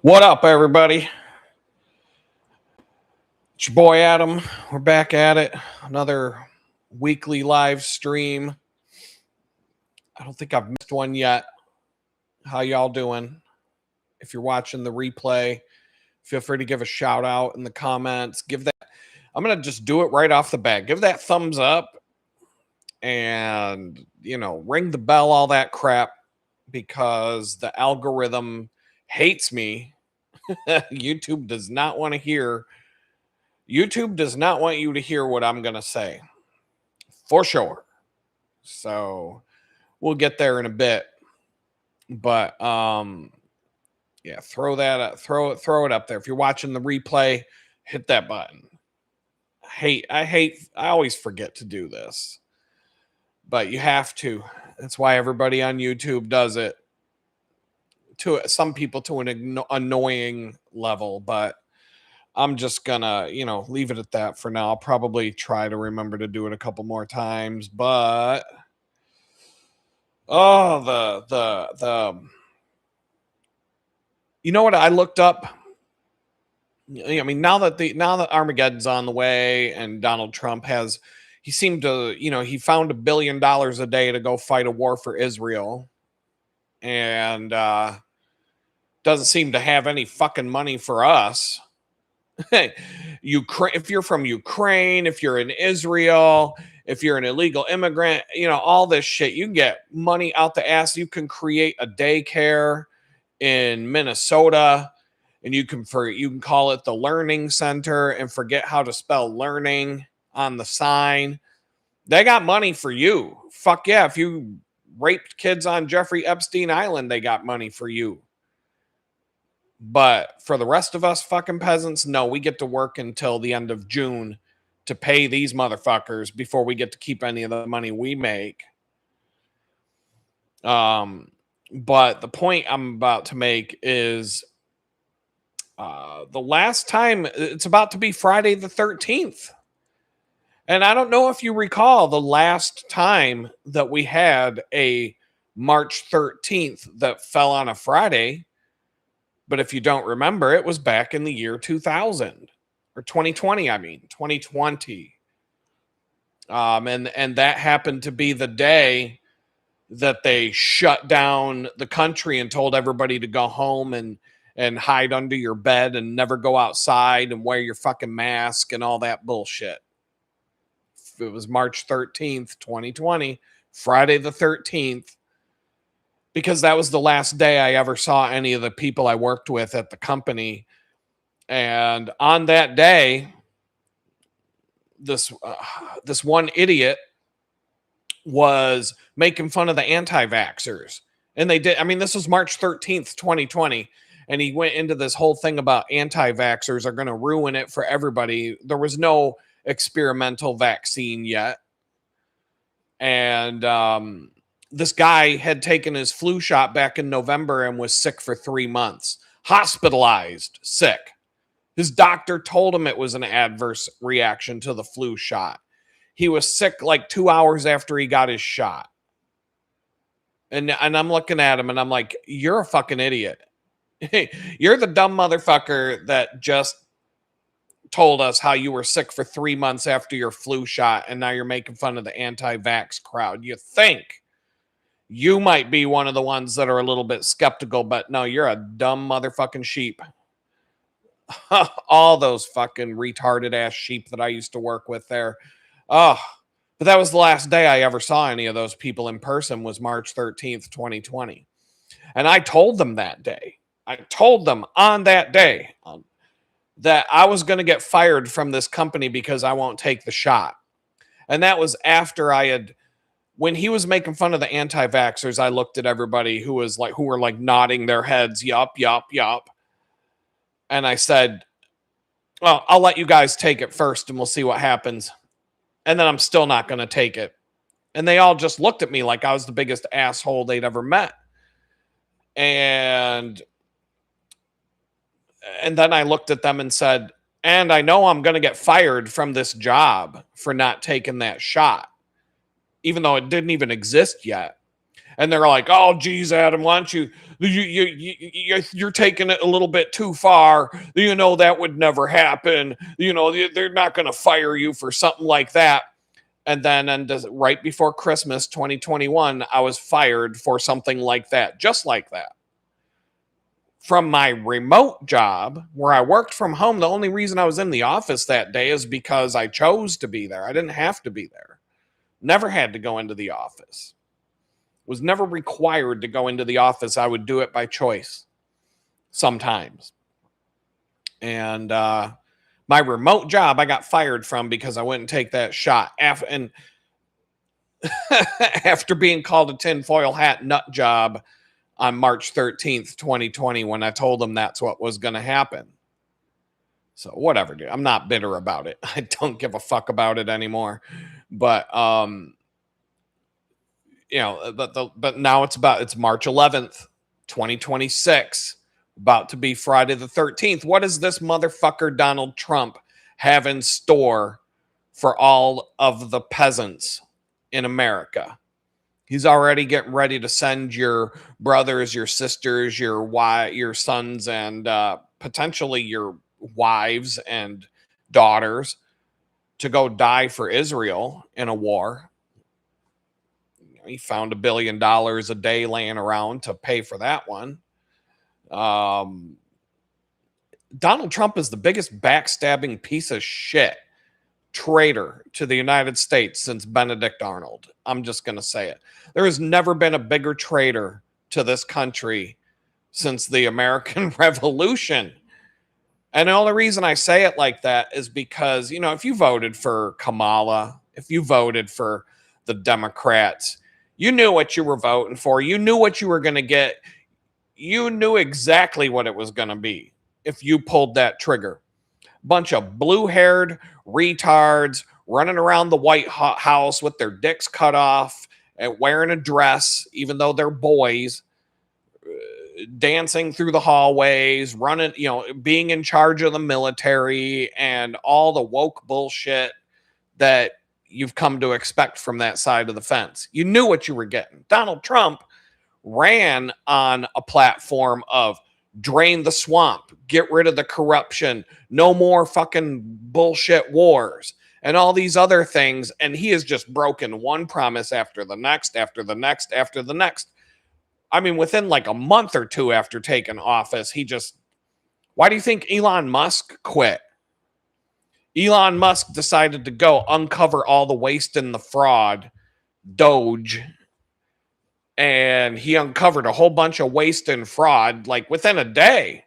What up, everybody? It's your boy Adam. We're back at it. Another weekly live stream. I don't think I've missed one yet. How y'all doing? If you're watching the replay, feel free to give a shout out in the comments. I'm going to just do it right off the bat. Give that thumbs up and, ring the bell, all that crap, because the algorithm hates me. YouTube does not want you to hear what I'm going to say, for sure. So we'll get there in a bit. But yeah, throw it up there. If you're watching the replay, hit that button. I always forget to do this. But you have to. That's why everybody on YouTube does it. To some people to an annoying level, but I'm just gonna, leave it at that for now. I'll probably try to remember to do it a couple more times, but you know what I looked up? I mean, now that Armageddon's on the way and Donald Trump he seemed to, he found $1 billion a day to go fight a war for Israel, and doesn't seem to have any fucking money for us. If you're from Ukraine, if you're in Israel, if you're an illegal immigrant, all this shit, you can get money out the ass. You can create a daycare in Minnesota, and you can call it the Learning Center and forget how to spell learning on the sign. They got money for you. Fuck yeah. If you raped kids on Jeffrey Epstein Island, they got money for you. But for the rest of us fucking peasants, no, we get to work until the end of June to pay these motherfuckers before we get to keep any of the money we make. But the point I'm about to make is the last time, it's about to be Friday the 13th. And I don't know if you recall the last time that we had a March 13th that fell on a Friday. But if you don't remember, it was back in the year 2000 or 2020. 2020. And that happened to be the day that they shut down the country and told everybody to go home and hide under your bed and never go outside and wear your fucking mask and all that bullshit. It was March 13th, 2020, Friday the 13th. Because that was the last day I ever saw any of the people I worked with at the company. And on that day, this one idiot was making fun of the anti-vaxxers. And they did. I mean, this was March 13th, 2020. And he went into this whole thing about anti-vaxxers are going to ruin it for everybody. There was no experimental vaccine yet. And this guy had taken his flu shot back in November and was sick for 3 months. Hospitalized, sick. His doctor told him it was an adverse reaction to the flu shot. He was sick like 2 hours after he got his shot. And I'm looking at him and I'm like, you're a fucking idiot. You're the dumb motherfucker that just told us how you were sick for 3 months after your flu shot, and now you're making fun of the anti-vax crowd. You think you might be one of the ones that are a little bit skeptical, but no, you're a dumb motherfucking sheep. All those fucking retarded ass sheep that I used to work with there. Oh, but that was the last day I ever saw any of those people in person, was March 13th, 2020. And I told them that day. I told them on that day that I was going to get fired from this company because I won't take the shot. And that was after when he was making fun of the anti-vaxxers, I looked at everybody who were like nodding their heads, yup, yup, yup. And I said, well, I'll let you guys take it first and we'll see what happens. And then I'm still not going to take it. And they all just looked at me like I was the biggest asshole they'd ever met. And then I looked at them and said, and I know I'm going to get fired from this job for not taking that shot, even though it didn't even exist yet. And they're like, "Oh, geez, Adam, why don't you're taking it a little bit too far. That would never happen. They're not going to fire you for something like that." And then, right before Christmas 2021, I was fired for something like that, just like that. From my remote job where I worked from home. The only reason I was in the office that day is because I chose to be there. I didn't have to be there. Never had to go into the office. Was never required to go into the office. I would do it by choice sometimes. And my remote job I got fired from because I wouldn't take that shot. And after being called a tinfoil hat nut job on March 13th, 2020, when I told them that's what was going to happen. So whatever, dude. I'm not bitter about it. I don't give a fuck about it anymore. But but now it's March 11th, 2026, about to be Friday the 13th. What does this motherfucker Donald Trump have in store for all of the peasants in America? He's already getting ready to send your brothers, your sisters, your sons, and potentially your wives and daughters to go die for Israel in a war. He found $1 billion a day laying around to pay for that one. Donald Trump is the biggest backstabbing piece of shit traitor to the United States since Benedict Arnold. I'm just going to say it. There has never been a bigger traitor to this country since the American Revolution. And the only reason I say it like that is because, if you voted for Kamala, if you voted for the Democrats, you knew what you were voting for. You knew what you were going to get. You knew exactly what it was going to be if you pulled that trigger. Bunch of blue-haired retards running around the White House with their dicks cut off and wearing a dress, even though they're boys, dancing through the hallways, running, being in charge of the military and all the woke bullshit that you've come to expect from that side of the fence. You knew what you were getting. Donald Trump ran on a platform of drain the swamp, get rid of the corruption, no more fucking bullshit wars, and all these other things. And he has just broken one promise after the next, after the next, after the next. I mean, within like a month or two after taking office, why do you think Elon Musk quit? Elon Musk decided to go uncover all the waste and the fraud, Doge, and he uncovered a whole bunch of waste and fraud like within a day.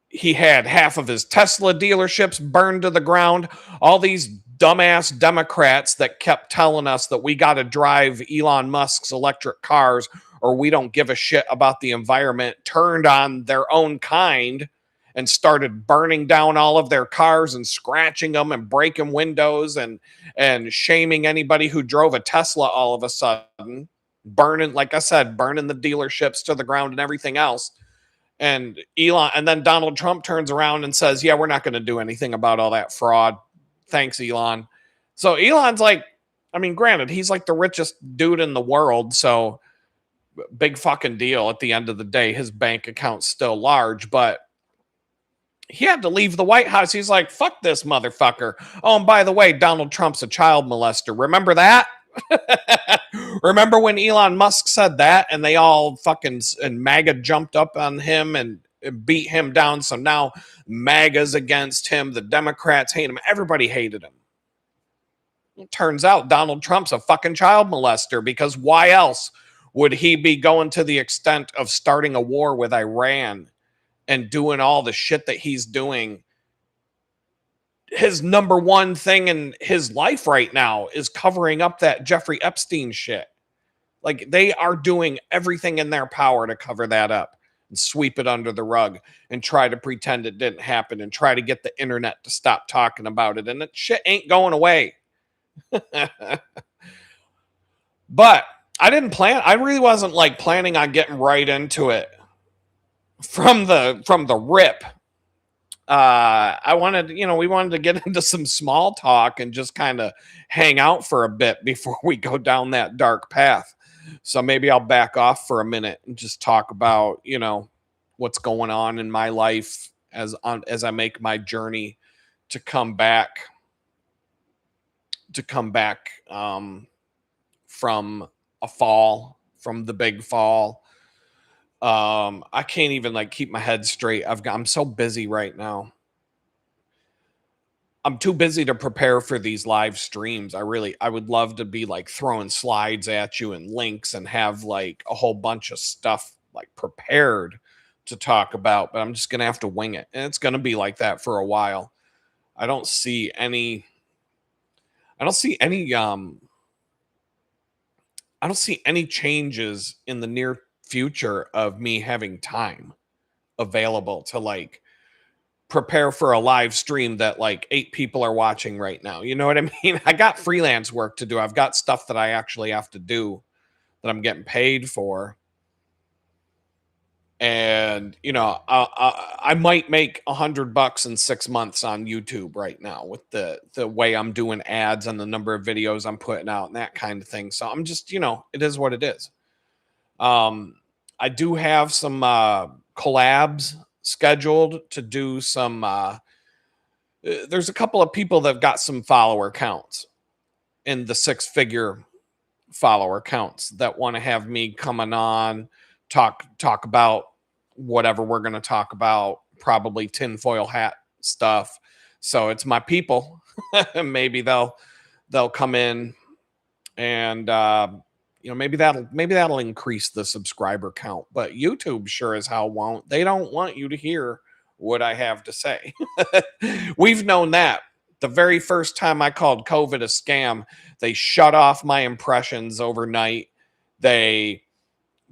He had half of his Tesla dealerships burned to the ground. All these dumbass Democrats that kept telling us that we got to drive Elon Musk's electric cars or we don't give a shit about the environment turned on their own kind and started burning down all of their cars and scratching them and breaking windows and shaming anybody who drove a Tesla all of a sudden, burning, like I said, burning the dealerships to the ground and everything else. And then Donald Trump turns around and says, yeah, we're not going to do anything about all that fraud. Thanks, Elon. So Elon's like, I mean, granted, he's like the richest dude in the world. So big fucking deal at the end of the day. His bank account's still large, but he had to leave the White House. He's like, fuck this motherfucker. Oh, and by the way, Donald Trump's a child molester. Remember that? Remember when Elon Musk said that and they all fucking, and MAGA jumped up on him and beat him down. So now MAGA's against him. The Democrats hate him. Everybody hated him. It turns out Donald Trump's a fucking child molester, because why else would he be going to the extent of starting a war with Iran and doing all the shit that he's doing? His number one thing in his life right now is covering up that Jeffrey Epstein shit. Like, they are doing everything in their power to cover that up and sweep it under the rug and try to pretend it didn't happen and try to get the internet to stop talking about it. And that shit ain't going away. But I really wasn't like planning on getting right into it from the rip. I wanted, we wanted to get into some small talk and just kind of hang out for a bit before we go down that dark path. So maybe I'll back off for a minute and just talk about, what's going on in my life as I make my journey to come back from a fall, from the big fall. I can't even like keep my head straight. I'm so busy right now. I'm too busy to prepare for these live streams. I would love to be like throwing slides at you and links and have like a whole bunch of stuff like prepared to talk about, but I'm just going to have to wing it. And it's going to be like that for a while. I don't see any I don't see any I don't see any changes in the near future of me having time available to like prepare for a live stream that like 8 people are watching right now. You know what I mean? I got freelance work to do. I've got stuff that I actually have to do that I'm getting paid for. And I might make $100 in 6 months on YouTube right now with the way I'm doing ads and the number of videos I'm putting out and that kind of thing. So I'm just, it is what it is. I do have some collabs scheduled to do some there's a couple of people that have got some follower counts in the 6-figure follower counts that want to have me coming on, talk about whatever we're going to talk about, probably tinfoil hat stuff. So it's my people. Maybe they'll come in and maybe that'll increase the subscriber count, but YouTube sure as hell won't. They don't want you to hear what I have to say. We've known that. The very first time I called COVID a scam, they shut off my impressions overnight. They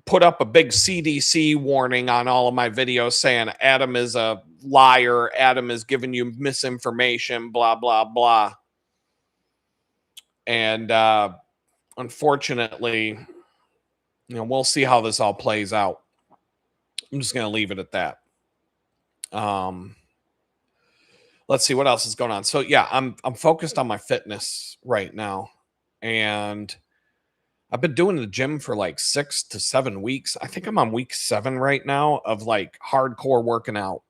put up a big CDC warning on all of my videos saying Adam is a liar, Adam is giving you misinformation, blah, blah, blah. And unfortunately, we'll see how this all plays out. I'm just going to leave it at that. Let's see what else is going on. So yeah, I'm focused on my fitness right now, and I've been doing the gym for like 6 to 7 weeks. I think I'm on week 7 right now of like hardcore working out,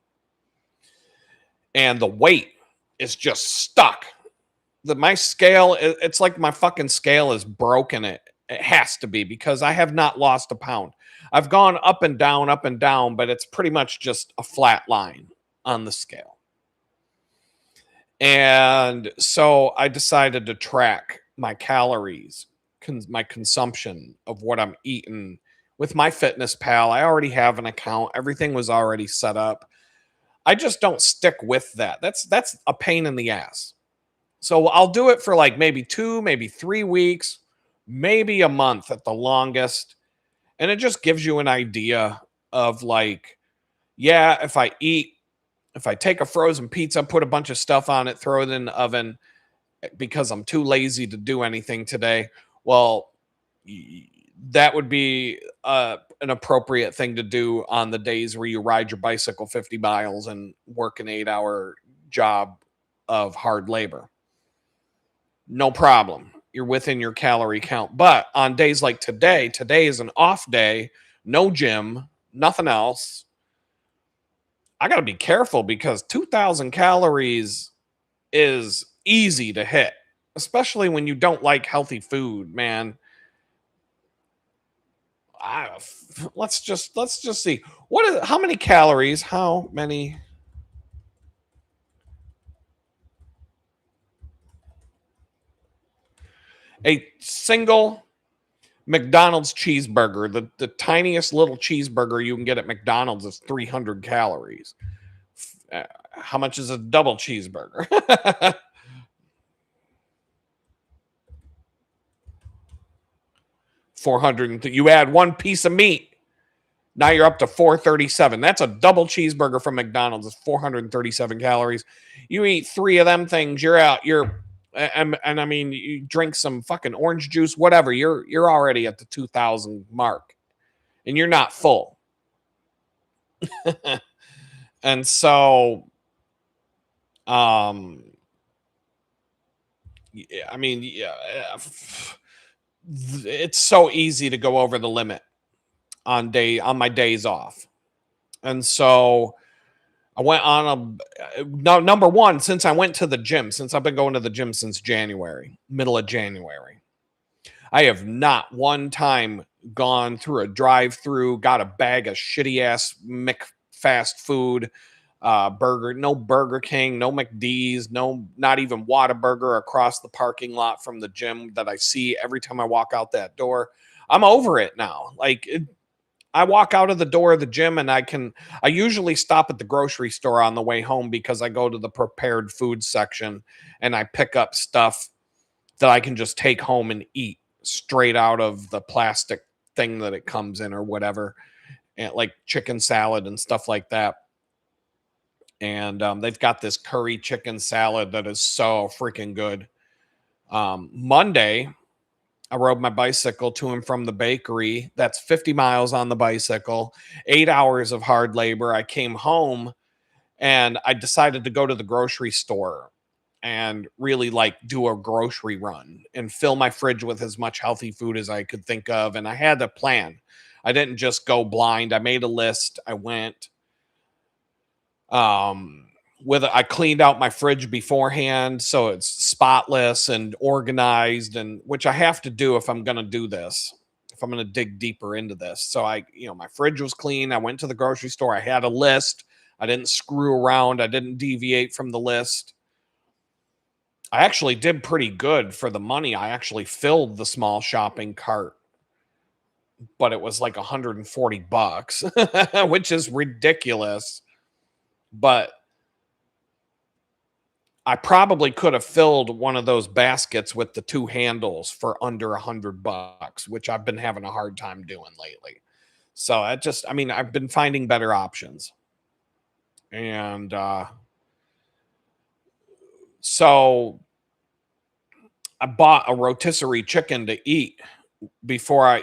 and the weight is just stuck. My scale, it's like my fucking scale is broken. It has to be, because I have not lost a pound. I've gone up and down, but it's pretty much just a flat line on the scale. And so I decided to track my calories, my consumption of what I'm eating with my Fitness Pal. I already have an account. Everything was already set up. I just don't stick with that. That's a pain in the ass. So I'll do it for like maybe 2, maybe 3 weeks, maybe a month at the longest. And it just gives you an idea of like, yeah, if I take a frozen pizza, put a bunch of stuff on it, throw it in the oven because I'm too lazy to do anything today, well, that would be an appropriate thing to do on the days where you ride your bicycle 50 miles and work an 8-hour job of hard labor. No problem. You're within your calorie count. But on days like today is an off day, no gym, nothing else. I got to be careful because 2,000 calories is easy to hit, especially when you don't like healthy food, man. Let's just see. How many calories? How many? A single McDonald's cheeseburger, the tiniest little cheeseburger you can get at McDonald's is 300 calories. How much is a double cheeseburger? 400. You add one piece of meat, now you're up to 437. That's a double cheeseburger from McDonald's. It's 437 calories. You eat 3 of them things, you're out. And I mean, you drink some fucking orange juice, whatever. You're already at the 2,000 mark, and you're not full. And so Um, I mean, yeah, it's so easy to go over the limit on my days off. And so I went on a no number one, since I went to the gym, since I've been going to the gym since January, middle of January. I have not one time gone through a drive-through, got a bag of shitty ass Mc fast food, burger, no Burger King, no McD's, no, not even Whataburger across the parking lot from the gym that I see every time I walk out that door. I'm over it now. I walk out of the door of the gym and I usually stop at the grocery store on the way home because I go to the prepared food section and I pick up stuff that I can just take home and eat straight out of the plastic thing that it comes in or whatever, and like chicken salad and stuff like that. And they've got this curry chicken salad that is so freaking good. Monday, I rode my bicycle to and from the bakery. That's 50 miles on the bicycle, 8 hours of hard labor. I came home and I decided to go to the grocery store and really like do a grocery run and fill my fridge with as much healthy food as I could think of. And I had a plan. I didn't just go blind. I made a list. I went um I cleaned out my fridge beforehand so it's spotless and organized, and which I have to do if I'm going to do this, if I'm going to dig deeper into this. So my fridge was clean. I went to the grocery store. I had a list. I didn't screw around. I didn't deviate from the list. I actually did pretty good for the money. I actually filled the small shopping cart, but it was like $140, which is ridiculous. But I probably could have filled one of those baskets with the two handles for under $100, which I've been having a hard time doing lately. So I've been finding better options. And so I bought a rotisserie chicken to eat before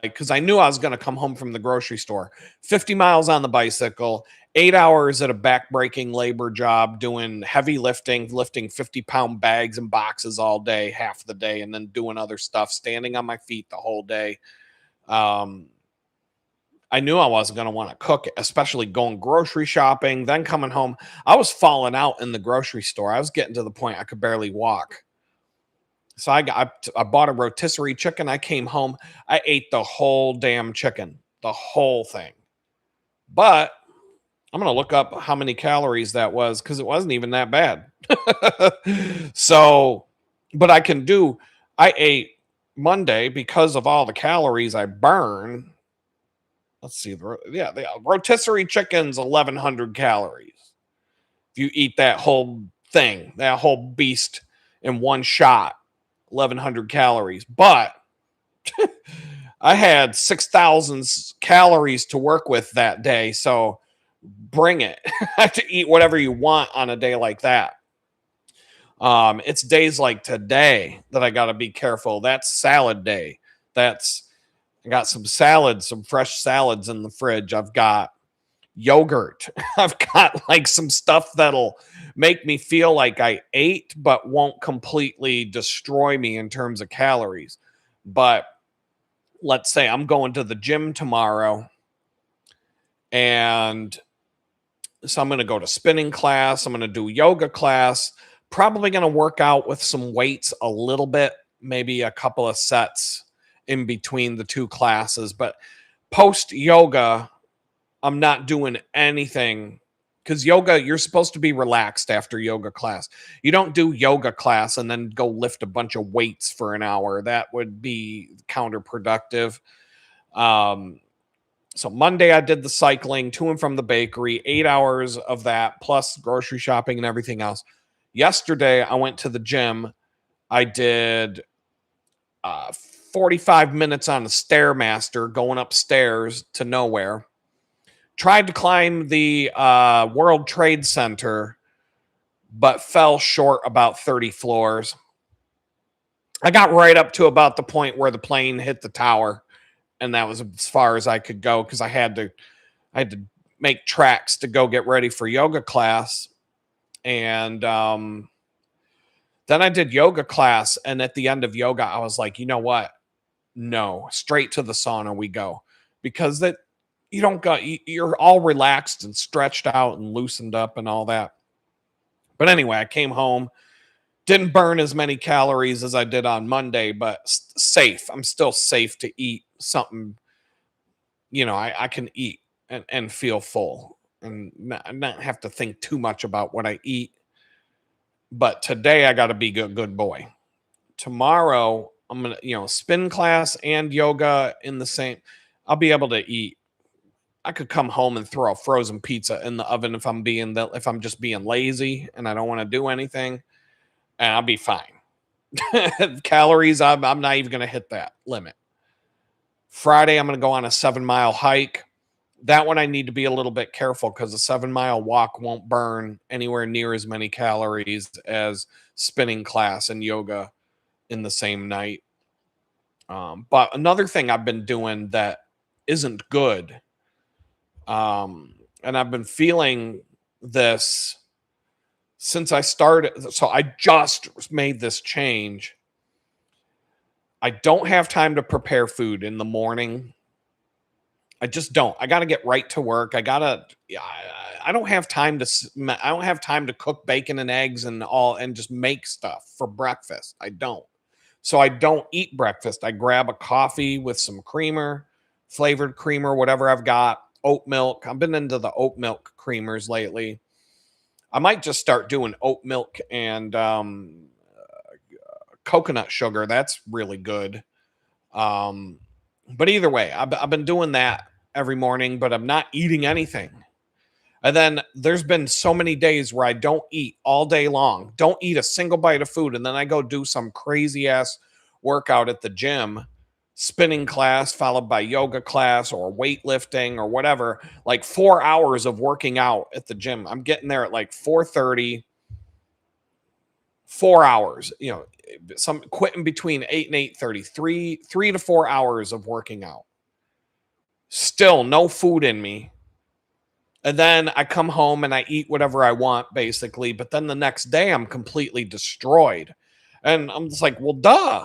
because I knew I was going to come home from the grocery store. 50 miles on the bicycle, 8 hours at a back-breaking labor job doing heavy lifting 50-pound bags and boxes all day, half the day, and then doing other stuff, standing on my feet the whole day. I knew I wasn't going to want to cook it, especially going grocery shopping, then coming home. I was falling out in the grocery store. I was getting to the point I could barely walk. So I bought a rotisserie chicken. I came home. I ate the whole damn chicken, the whole thing. But I'm going to look up how many calories that was because it wasn't even that bad. So, but I ate Monday because of all the calories I burn. Let's see. The rotisserie chicken's 1,100 calories. If you eat that whole thing, that whole beast in one shot, 1,100 calories. But I had 6,000 calories to work with that day. So bring it. To eat whatever you want on a day like that. It's days like today that I got to be careful. That's salad day. I got some salads, some fresh salads in the fridge. I've got yogurt. I've got like some stuff that'll make me feel like I ate, but won't completely destroy me in terms of calories. But let's say I'm going to the gym tomorrow, and so I'm going to go to spinning class. I'm going to do yoga class. Probably going to work out with some weights a little bit, maybe a couple of sets in between the two classes. But post yoga, I'm not doing anything because yoga, you're supposed to be relaxed after yoga class. You don't do yoga class and then go lift a bunch of weights for an hour. That would be counterproductive. So Monday I did the cycling to and from the bakery, 8 hours of that, plus grocery shopping and everything else. Yesterday I went to the gym. I did 45 minutes on the Stairmaster going upstairs to nowhere. Tried to climb the World Trade Center, but fell short about 30 floors. I got right up to about the point where the plane hit the tower, and that was as far as I could go because I had to make tracks to go get ready for yoga class. And then I did yoga class. And at the end of yoga, I was like, you know what? No, straight to the sauna we go. Because that you don't go, you're all relaxed and stretched out and loosened up and all that. But anyway, I came home, didn't burn as many calories as I did on Monday, but safe. I'm still safe to eat something, I can eat and feel full and not have to think too much about what I eat. But today I got to be a good boy. Tomorrow I'm going to, spin class and yoga in the same. I'll be able to eat. I could come home and throw a frozen pizza in the oven if I'm just being lazy and I don't want to do anything, and I'll be fine. Calories, I'm not even going to hit that limit. Friday, I'm going to go on a 7-mile hike. That one I need to be a little bit careful because a 7-mile walk won't burn anywhere near as many calories as spinning class and yoga in the same night. But another thing I've been doing that isn't good, and I've been feeling this since I started. So I just made this change. I don't have time to prepare food in the morning. I just don't. I got to get right to work. I don't have time to cook bacon and eggs and all and just make stuff for breakfast. I don't. So I don't eat breakfast. I grab a coffee with some creamer, flavored creamer, whatever I've got, oat milk. I've been into the oat milk creamers lately. I might just start doing oat milk and coconut sugar. That's really good. But either way, I've been doing that every morning, but I'm not eating anything. And then there's been so many days where I don't eat all day long, don't eat a single bite of food. And then I go do some crazy ass workout at the gym, spinning class, followed by yoga class or weightlifting or whatever, like 4 hours of working out at the gym. I'm getting there at like 4:30, 4 hours, some quitting between 8 and 8:30, 3 to 4 hours of working out. Still no food in me. And then I come home and I eat whatever I want, basically. But then the next day I'm completely destroyed. And I'm just like, well, duh.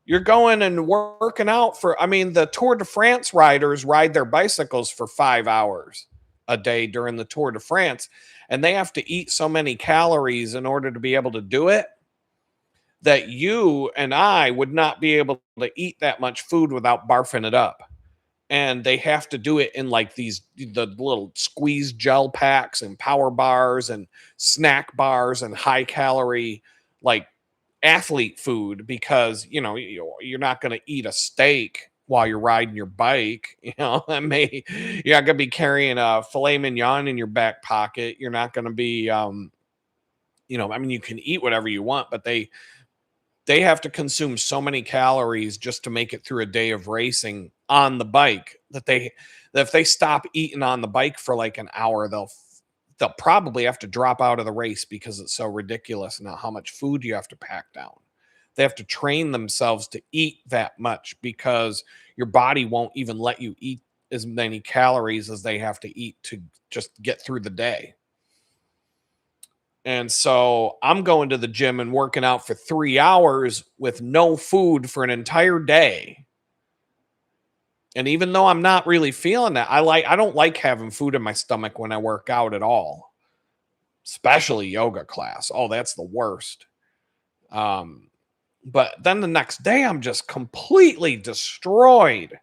You're going and working out the Tour de France riders ride their bicycles for 5 hours a day during the Tour de France. And they have to eat so many calories in order to be able to do it that you and I would not be able to eat that much food without barfing it up. And they have to do it in like the little squeeze gel packs and power bars and snack bars and high calorie like athlete food because you're not going to eat a steak while you're riding your bike. You're not going to be carrying a filet mignon in your back pocket. You're not going to be you can eat whatever you want, but they have to consume so many calories just to make it through a day of racing on the bike that if they stop eating on the bike for like an hour, they'll probably have to drop out of the race because it's so ridiculous now how much food you have to pack down. They have to train themselves to eat that much because your body won't even let you eat as many calories as they have to eat to just get through the day. And so I'm going to the gym and working out for 3 hours with no food for an entire day. And even though I'm not really feeling that, I don't like having food in my stomach when I work out at all, especially yoga class. Oh, that's the worst. But then the next day I'm just completely destroyed.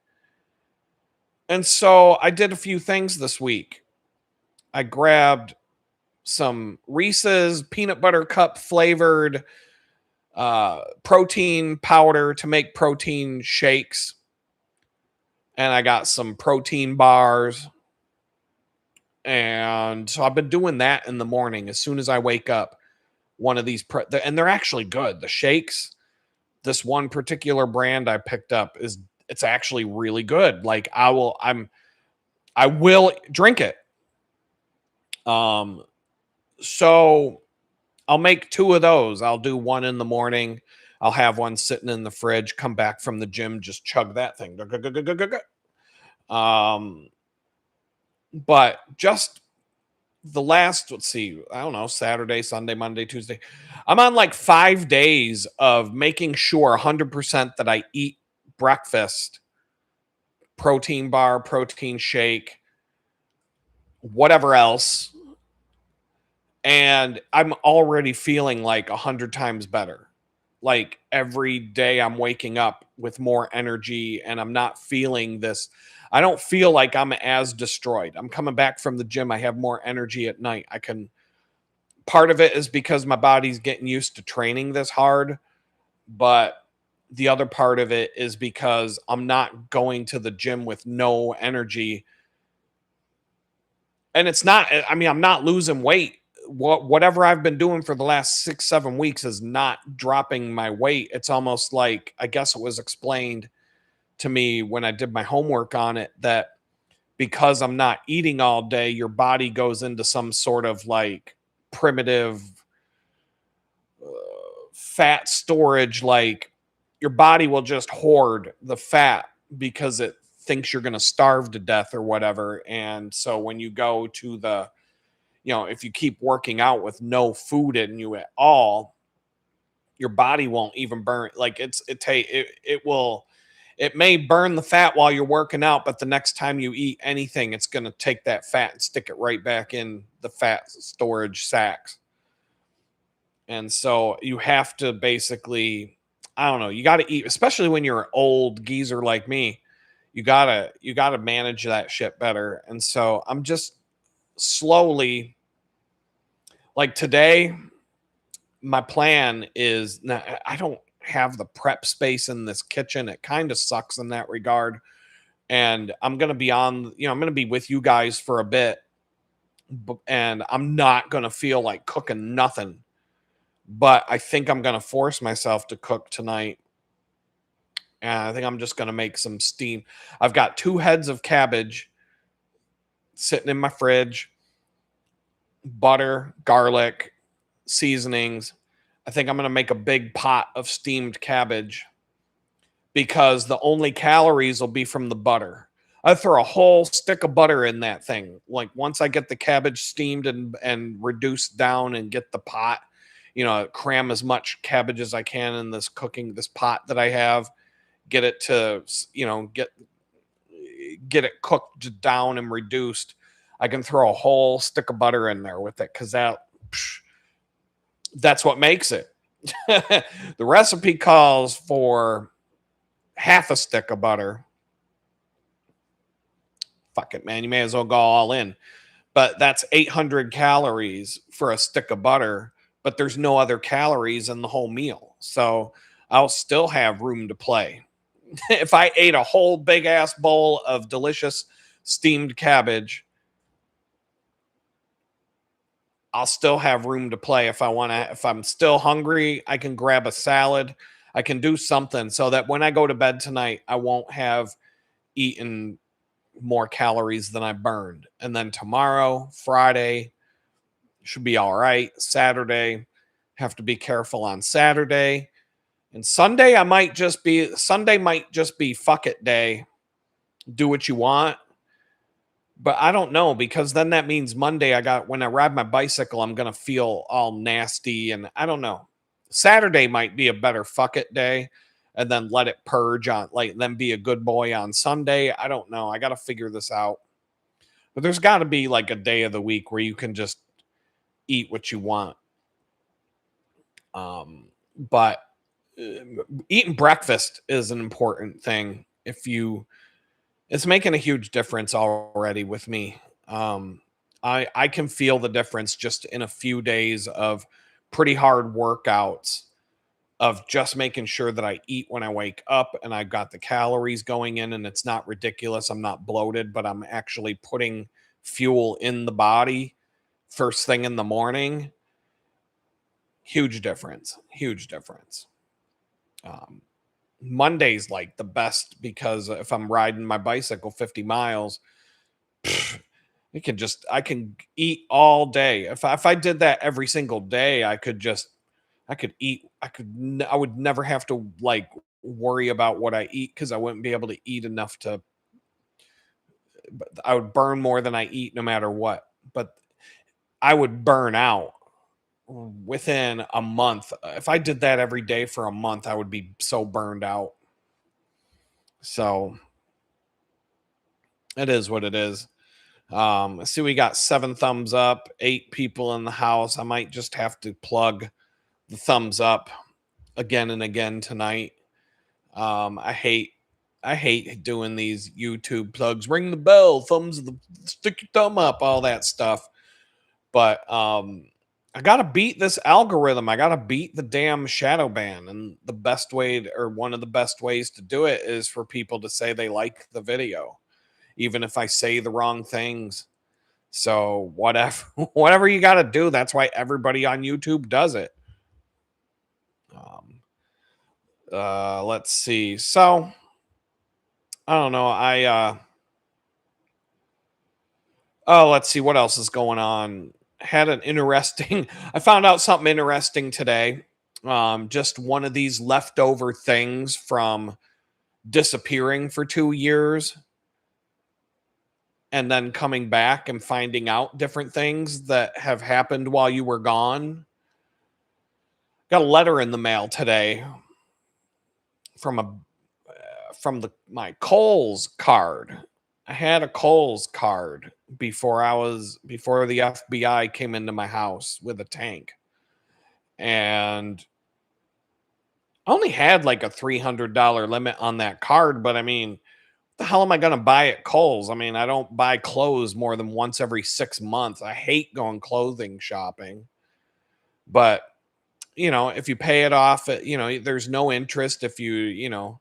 And so I did a few things this week. I grabbed some Reese's peanut butter cup flavored protein powder to make protein shakes. And I got some protein bars. And so I've been doing that in the morning as soon as I wake up. One of these, and they're actually good. The shakes, this one particular brand I picked up it's actually really good. Like I will drink it. So I'll make 2 of those. I'll do one in the morning. I'll have one sitting in the fridge, come back from the gym, just chug that thing. But just the last, let's see, I don't know, Saturday, Sunday, Monday, Tuesday. I'm on like 5 days of making sure 100% that I eat breakfast, protein bar, protein shake, whatever else. And I'm already feeling like 100 times better. Like every day I'm waking up with more energy and I'm not feeling this. I don't feel like I'm as destroyed. I'm coming back from the gym. I have more energy at night. I can, part of it is because my body's getting used to training this hard, but the other part of it is because I'm not going to the gym with no energy. And it's not, I mean, I'm not losing weight. Whatever I've been doing for the last 6, 7 weeks is not dropping my weight. It's almost like, I guess it was explained to me when I did my homework on it, that because I'm not eating all day, your body goes into some sort of like primitive fat storage. Like your body will just hoard the fat because it thinks you're going to starve to death or whatever. And so when you go to the, if you keep working out with no food in you at all, your body won't even burn. Like it may burn the fat while you're working out, but the next time you eat anything, it's going to take that fat and stick it right back in the fat storage sacks. And so you have to basically, I don't know, you got to eat, especially when you're an old geezer like me. You gotta manage that shit better. And so I'm just slowly, like today, my plan is now, I don't have the prep space in this kitchen. It kind of sucks in that regard. And I'm going to be I'm going to be with you guys for a bit, and I'm not going to feel like cooking nothing. But I think I'm going to force myself to cook tonight. And I think I'm just going to make some steam. I've got 2 heads of cabbage sitting in my fridge, butter, garlic, seasonings. I think I'm going to make a big pot of steamed cabbage because the only calories will be from the butter. I throw a whole stick of butter in that thing. Like once I get the cabbage steamed and reduced down and get the pot, cram as much cabbage as I can in this pot that I have, get it to, get it cooked down and reduced. I can throw a whole stick of butter in there with it because that's what makes it. The recipe calls for half a stick of butter. Fuck it, man. You may as well go all in. But that's 800 calories for a stick of butter, but there's no other calories in the whole meal. So I'll still have room to play. If I ate a whole big ass bowl of delicious steamed cabbage, I'll still have room to play. If I'm still hungry, I can grab a salad. I can do something so that when I go to bed tonight, I won't have eaten more calories than I burned. And then tomorrow, Friday, should be all right. Saturday, have to be careful on Saturday. And Sunday might just be fuck it day. Do what you want. But I don't know, because then that means Monday when I ride my bicycle, I'm going to feel all nasty. And I don't know. Saturday might be a better fuck it day, and then let it purge then be a good boy on Sunday. I don't know. I got to figure this out. But there's got to be like a day of the week where you can just eat what you want. But eating breakfast is an important thing. It's making a huge difference already with me. I can feel the difference just in a few days of pretty hard workouts, of just making sure that I eat when I wake up and I got the calories going in and it's not ridiculous. I'm not bloated, but I'm actually putting fuel in the body first thing in the morning. Huge difference. Huge difference. Monday's like the best because if I'm riding my bicycle 50 miles, I can eat all day. If I did that every single day, I would never have to like worry about what I eat because I wouldn't be able to eat enough I would burn more than I eat no matter what. But I would burn out within a month. If I did that every day for a month, I would be so burned out. So it is what it is. I see we got 7 thumbs up, 8 people in the house. I might just have to plug the thumbs up again and again tonight. I hate doing these YouTube plugs. Ring the bell, stick your thumb up, all that stuff. But I gotta beat this algorithm. I gotta beat the damn shadow ban. And the best way or one of the best ways to do it is for people to say they like the video, even if I say the wrong things. So whatever, whatever you gotta do. That's why everybody on YouTube does it. Um, let's see. So I don't know. Oh, let's see what else is going on. Had an interesting I found out something interesting today. Just one of these leftover things from disappearing for 2 years and then coming back and finding out different things that have happened while you were gone. Got a letter in the mail today from my Kohl's card. I had a Kohl's card before the FBI came into my house with a tank. And I only had like a $300 limit on that card, but I mean, what the hell am I going to buy at Kohl's? I mean, I don't buy clothes more than once every 6 months. I hate going clothing shopping. But, if you pay it off, there's no interest if you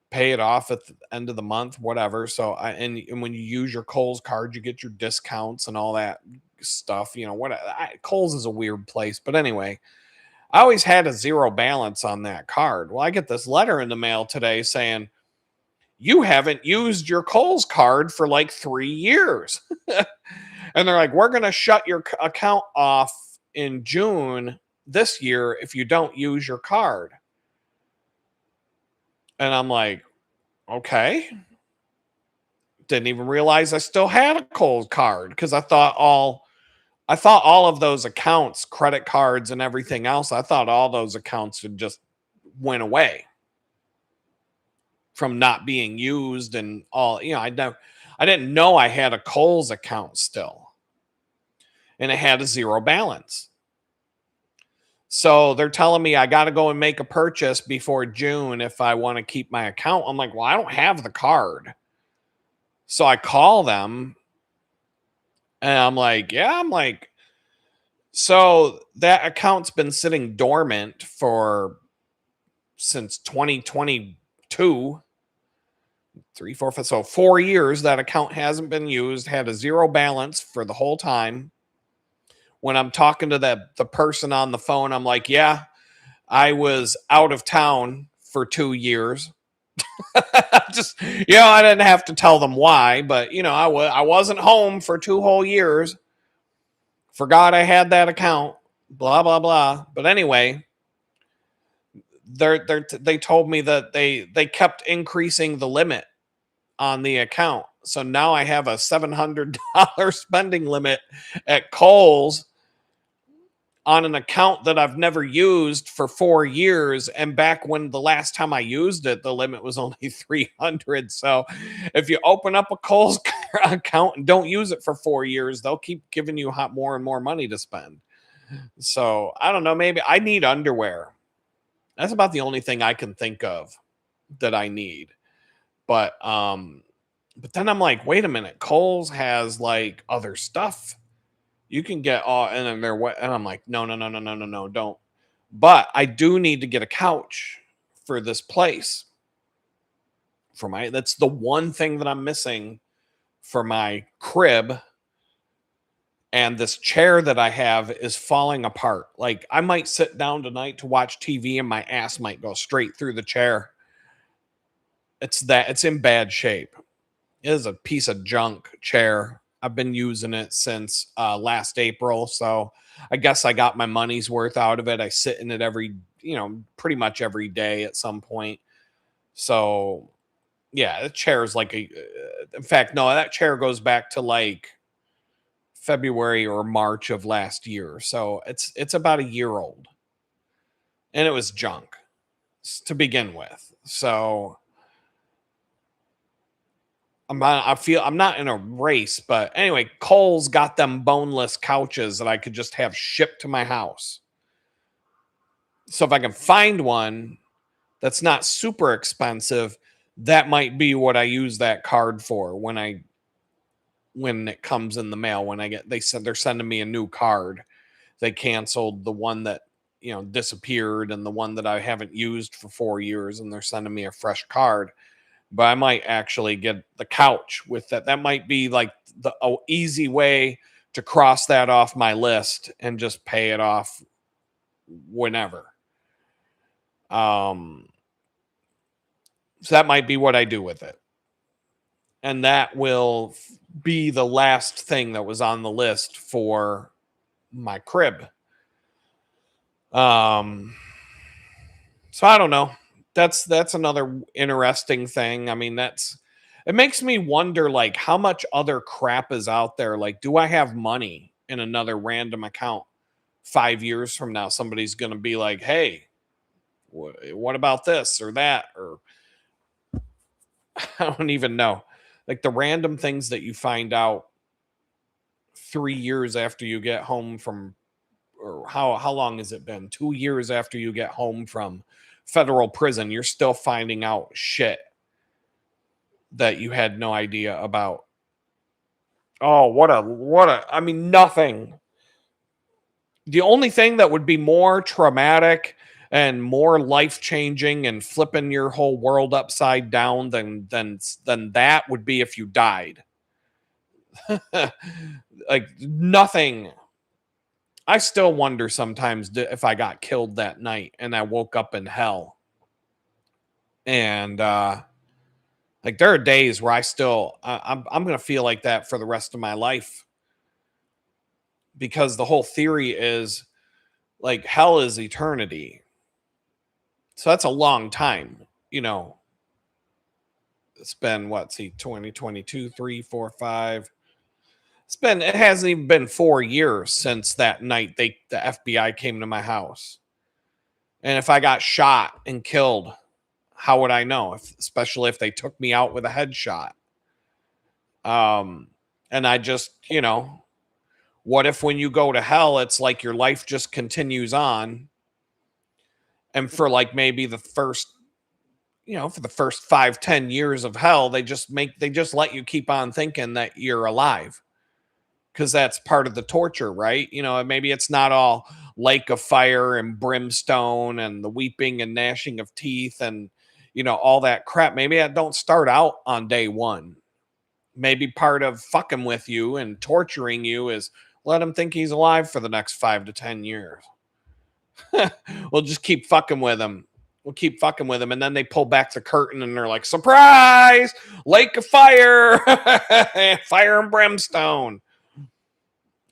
pay it off at the end of the month, whatever. So and when you use your Kohl's card, you get your discounts and all that stuff. Kohl's is a weird place, but anyway, I always had a zero balance on that card. Well, I get this letter in the mail today saying you haven't used your Kohl's card for like 3 years, and they're like, we're gonna shut your account off in June this year if you don't use your card. And I'm like, okay. Didn't even realize I still had a Kohl's card because I thought all of those accounts, credit cards and everything else, I thought all those accounts had just went away from not being used and all, I didn't know I had a Kohl's account still. And it had a zero balance. So they're telling me I got to go and make a purchase before June if I want to keep my account. I'm like, well, I don't have the card. So I call them and I'm like, so that account's been sitting dormant since 2022, 3, 4, 5, so 4 years. That account hasn't been used, had a zero balance for the whole time. When I'm talking to the person on the phone, I'm like, yeah, I was out of town for 2 years. Just, I didn't have to tell them why, but I wasn't home for 2 whole years. Forgot I had that account, blah blah blah. But anyway, they told me that they kept increasing the limit on the account. So now I have a $700 spending limit at Kohl's on an account that I've never used for 4 years. And back when the last time I used it, the limit was only 300. So if you open up a Kohl's account and don't use it for 4 years, they'll keep giving you more and more money to spend. So I don't know, maybe I need underwear. That's about the only thing I can think of that I need. But then I'm like, wait a minute, Kohl's has like other stuff. You can get all, and then and I'm like, no, don't. But I do need to get a couch for this place. That's the one thing that I'm missing for my crib. And this chair that I have is falling apart. Like I might sit down tonight to watch TV and my ass might go straight through the chair. It's in bad shape. It is a piece of junk chair. I've been using it since last April. So I guess I got my money's worth out of it. I sit in it pretty much every day at some point. So yeah, the chair is in fact, no, that chair goes back to like February or March of last year. So it's about a year old. And it was junk to begin with. So I'm not in a race, but anyway, Kohl's got them boneless couches that I could just have shipped to my house. So if I can find one that's not super expensive, that might be what I use that card for when it comes in the mail. When they said they're sending me a new card. They canceled the one that disappeared and the one that I haven't used for 4 years, and they're sending me a fresh card. But I might actually get the couch with that. That might be like the easy way to cross that off my list and just pay it off whenever. So that might be what I do with it. And that will be the last thing that was on the list for my crib. So I don't know. That's another interesting thing. I mean, it makes me wonder, like, how much other crap is out there. Like, do I have money in another random account 5 years from now? Somebody's going to be like, hey, what about this or that? Or I don't even know. Like the random things that you find out 3 years after you get home from, or how long has it been? 2 years after you get home from federal prison, you're still finding out shit that you had no idea about. Oh, I mean, nothing. The only thing that would be more traumatic and more life-changing and flipping your whole world upside down than that would be if you died. Like nothing. I still wonder sometimes if I got killed that night and I woke up in hell. And like there are days where I'm going to feel like that for the rest of my life, because the whole theory is like hell is eternity. So that's a long time, It's been 2022, 3, 4, 5. It hasn't even been 4 years since that night the FBI came to my house. And if I got shot and killed, how would I know? Especially if they took me out with a headshot. And I just, what if when you go to hell, it's like your life just continues on, and for like maybe the first, for the first 5-10 years of hell, they just let you keep on thinking that you're alive, because that's part of the torture, right? Maybe it's not all lake of fire and brimstone and the weeping and gnashing of teeth and all that crap. Maybe that don't start out on day one. Maybe part of fucking with you and torturing you is let him think he's alive for the next 5 to 10 years. We'll just keep fucking with him. We'll keep fucking with him. And then they pull back the curtain and they're like, surprise, lake of fire, fire and brimstone.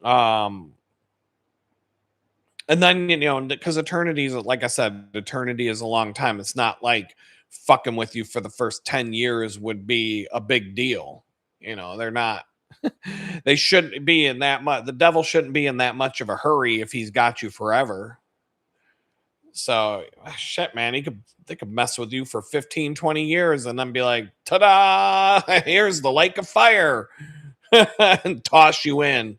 And then, because eternity is, like I said, eternity is a long time. It's not like fucking with you for the first 10 years would be a big deal. They're not, they shouldn't be in that much. The devil shouldn't be in that much of a hurry if he's got you forever. So shit, man, they could mess with you for 15, 20 years and then be like, ta-da, here's the lake of fire and toss you in.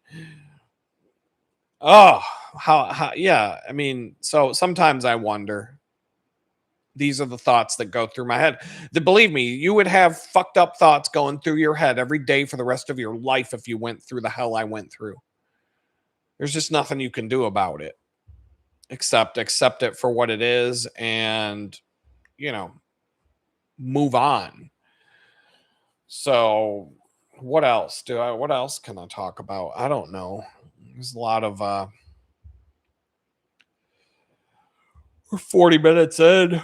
Oh, how, yeah. I mean, so sometimes I wonder. These are the thoughts that go through my head. Believe me, you would have fucked up thoughts going through your head every day for the rest of your life if you went through the hell I went through. There's just nothing you can do about it except accept it for what it is and, move on. So what else can I talk about? I don't know. There's a lot of we're 40 minutes in.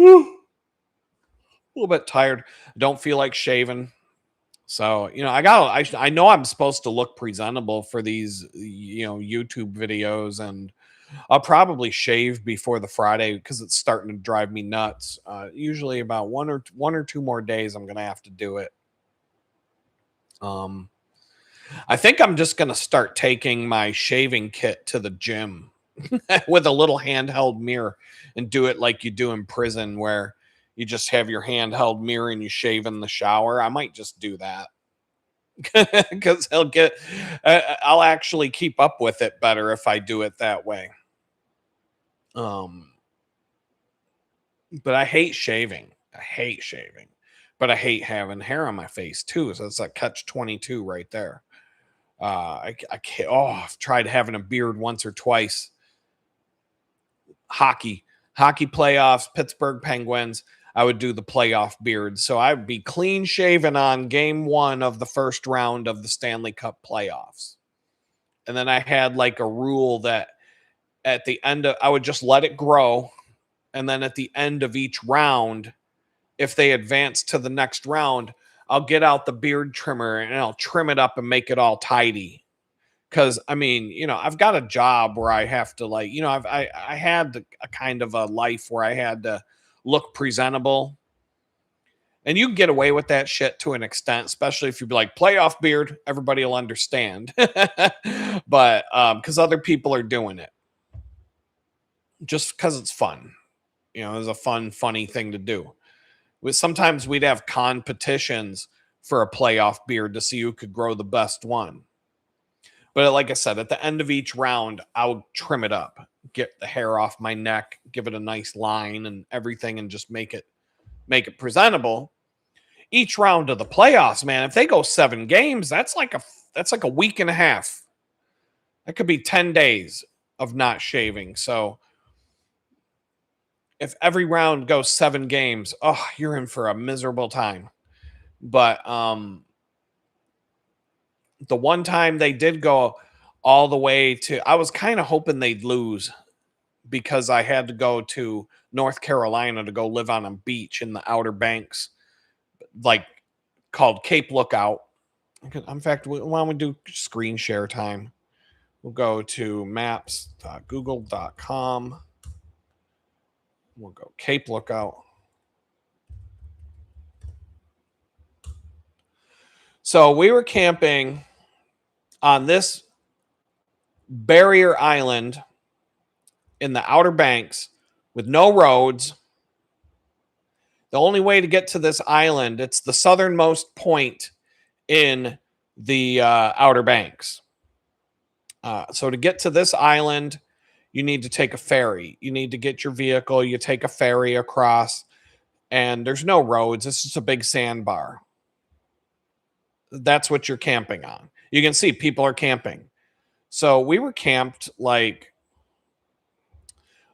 A little bit tired. Don't feel like shaving. So, I know I'm supposed to look presentable for these, YouTube videos, and I'll probably shave before the Friday because it's starting to drive me nuts. Usually about one or two more days, I'm going to have to do it. I think I'm just going to start taking my shaving kit to the gym with a little handheld mirror and do it like you do in prison where you just have your handheld mirror and you shave in the shower. I might just do that because I'll actually keep up with it better if I do it that way. Um, but I hate shaving. I hate shaving, but I hate having hair on my face too. So it's a catch 22 right there. I can't. Oh, I've tried having a beard once or twice. Hockey, hockey playoffs, Pittsburgh Penguins. I would do the playoff beard, so I would be clean shaven on game one of the first round of the Stanley Cup playoffs, and then I had like a rule that at the end of I would just let it grow, and then at the end of each round, if they advance to the next round, I'll get out the beard trimmer and I'll trim it up and make it all tidy. Cause I mean, I've got a job where I have to like, I had a kind of a life where I had to look presentable. And you can get away with that shit to an extent, especially if you be like playoff beard, everybody will understand. But because other people are doing it. Just because it's fun. It's a funny thing to do. Sometimes we'd have competitions for a playoff beard to see who could grow the best one. But like I said, at the end of each round, I'll trim it up, get the hair off my neck, give it a nice line and everything, and just make it presentable. Each round of the playoffs, man, if they go 7 games, that's like a week and a half. That could be 10 days of not shaving. So if every round goes 7 games, oh, you're in for a miserable time. But the one time they did go all the way to, I was kind of hoping they'd lose because I had to go to North Carolina to go live on a beach in the Outer Banks, like called Cape Lookout. In fact, why don't we do screen share time? We'll go to maps.google.com. We'll go Cape Lookout. So we were camping on this barrier island in the Outer Banks with no roads. The only way to get to this island, it's the southernmost point in the Outer Banks. So to get to this island, you need to take a ferry. You need to get your vehicle. You take a ferry across, and there's no roads. It's just a big sandbar. That's what you're camping on. You can see people are camping. So we were camped like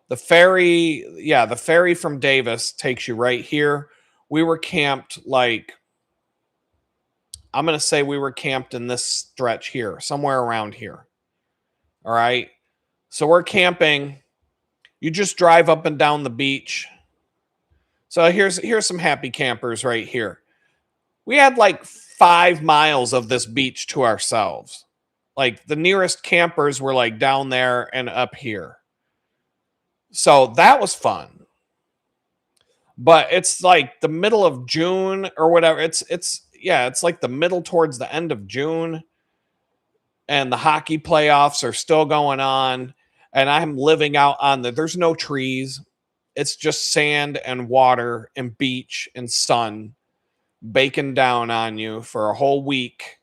the ferry from Davis takes you right here. We were camped like, I'm going to say we were camped in this stretch here, somewhere around here. All right. So we're camping. You just drive up and down the beach. So here's some happy campers right here. We had like 5 miles of this beach to ourselves. Like the nearest campers were like down there and up here. So that was fun. But it's like the middle of June or whatever. It's like the middle towards the end of June. And the hockey playoffs are still going on. And I'm living out on there's no trees. It's just sand and water and beach and sun baking down on you for a whole week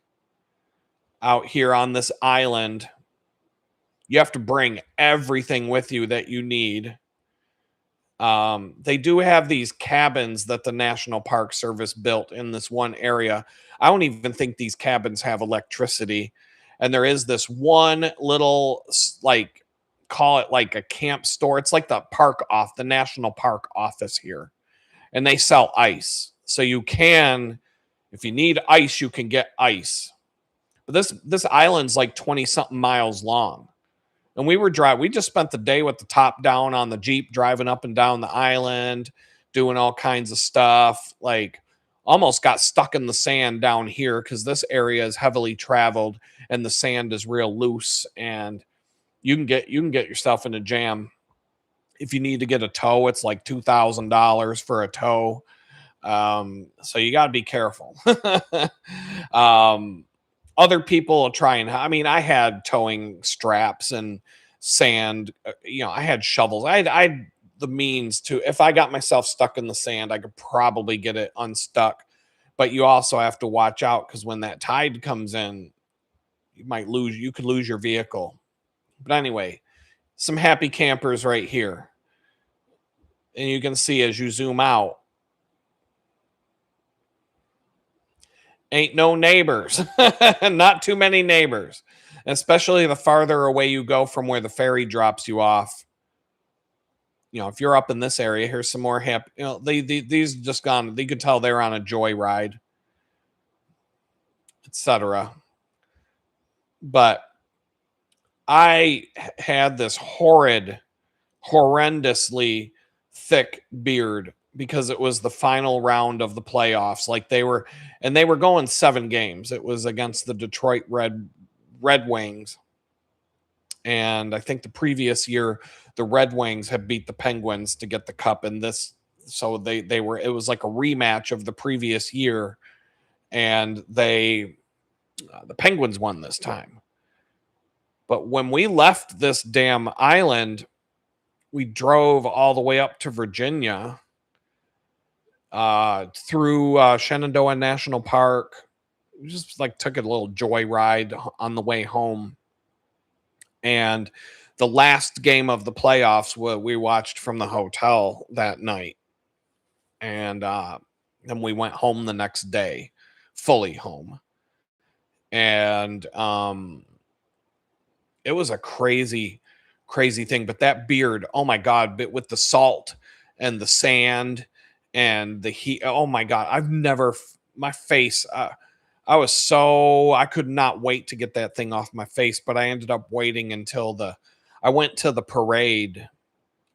out here on this island. You have to bring everything with you that you need. They do have these cabins that the National Park Service built in this one area. I don't even think these cabins have electricity. And there is this one little, like, call it like a camp store. It's like the National Park office here. And they sell ice. So you can, if you need ice, you can get ice. But this island's like 20 something miles long. And we just spent the day with the top down on the Jeep, driving up and down the island, doing all kinds of stuff. Like almost got stuck in the sand down here because this area is heavily traveled and the sand is real loose, and you can get yourself in a jam. If you need to get a tow, it's like $2,000 for a tow. So you got to be careful. Other people will try and, I mean, I had towing straps and sand, I had shovels. I had the means to, if I got myself stuck in the sand, I could probably get it unstuck. But you also have to watch out because when that tide comes in, you could lose your vehicle. But anyway, some happy campers right here. And you can see as you zoom out, ain't no neighbors, not too many neighbors, especially the farther away you go from where the ferry drops you off. If you're up in this area, here's some more happy. These just gone. You could tell they're on a joyride, etc. But I had this horrendously thick beard because it was the final round of the playoffs. They were going 7 games. It was against the Detroit Red Wings, and I think the previous year the Red Wings had beat the Penguins to get the cup. And so it was like a rematch of the previous year, and the Penguins won this time. But when we left this damn island, we drove all the way up to Virginia, through Shenandoah National Park. We just like took a little joyride on the way home. And the last game of the playoffs, we watched from the hotel that night. And then we went home the next day, fully home. And it was a crazy, crazy thing. But that beard, oh my God, but with the salt and the sand and the heat, oh my God, my face, I could not wait to get that thing off my face. But I ended up waiting until I went to the parade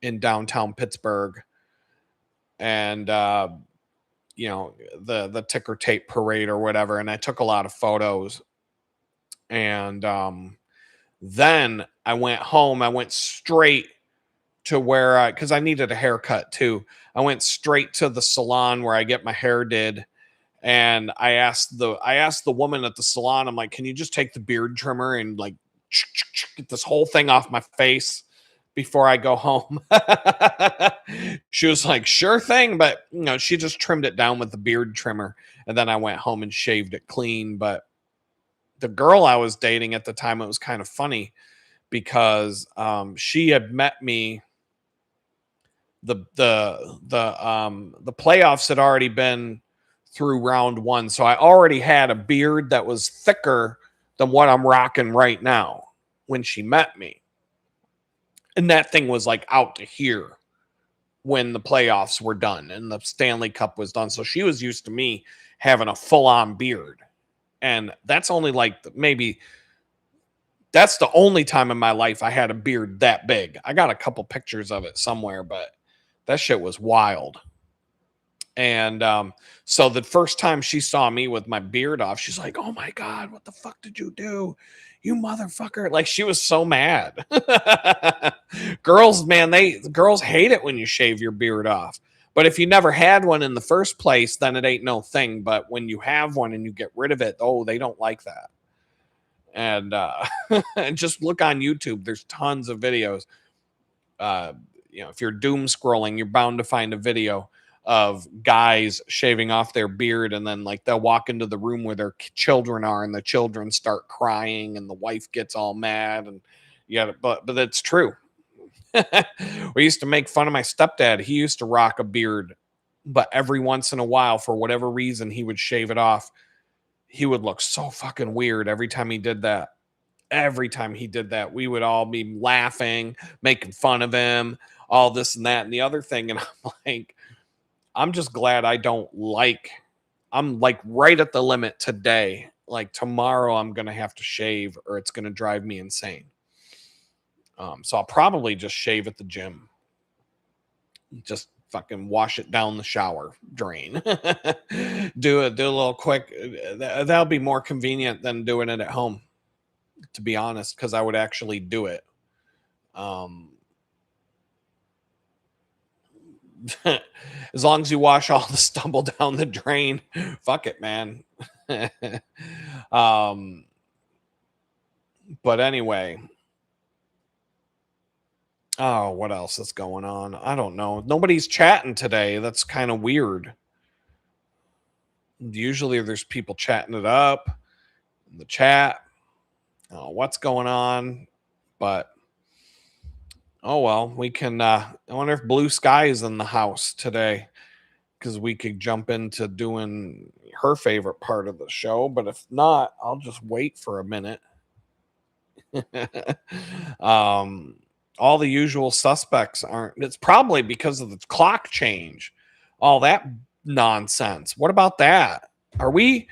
in downtown Pittsburgh, and the ticker tape parade or whatever, and I took a lot of photos. And then I went home. I went straight to where because I needed a haircut too. I went straight to the salon where I get my hair did. And I asked the woman at the salon, I'm like, can you just take the beard trimmer and like get this whole thing off my face before I go home? She was like, sure thing. But she just trimmed it down with the beard trimmer. And then I went home and shaved it clean. But the girl I was dating at the time, it was kind of funny because she had met me. The playoffs had already been through round 1, so I already had a beard that was thicker than what I'm rocking right now when she met me, and that thing was like out to here when the playoffs were done and the Stanley Cup was done. So she was used to me having a full-on beard, and that's only like maybe that's the only time in my life I had a beard that big. I got a couple pictures of it somewhere, but that shit was wild. And so the first time she saw me with my beard off, she's like, oh my God, what the fuck did you do? You motherfucker. Like, she was so mad. Girls, man, girls hate it when you shave your beard off. But if you never had one in the first place, then it ain't no thing. But when you have one and you get rid of it, oh, they don't like that. And and just look on YouTube. There's tons of videos. If you're doom scrolling, you're bound to find a video of guys shaving off their beard, and then like they'll walk into the room where their children are, and the children start crying, and the wife gets all mad, and but it's true. We used to make fun of my stepdad. He used to rock a beard, but every once in a while, for whatever reason, he would shave it off. He would look so fucking weird every time he did that. Every time he did that, we would all be laughing, making fun of him, all this and that and the other thing. And I'm like, I'm just glad I'm like right at the limit today. Like tomorrow I'm going to have to shave or it's going to drive me insane. So I'll probably just shave at the gym. Just fucking wash it down the shower drain. do a little quick. That'll be more convenient than doing it at home, to be honest, because I would actually do it. As long as you wash all the stubble down the drain, fuck it, man. um, but anyway, oh, what else is going on? I don't know. Nobody's chatting today. That's kind of weird. Usually there's people chatting it up in the chat. Oh, what's going on? But oh well, we can I wonder if Blue Sky is in the house today, because we could jump into doing her favorite part of the show. But if not, I'll just wait for a minute. um, all the usual suspects aren't. It's probably because of the clock change. All that nonsense. What about that? Are we?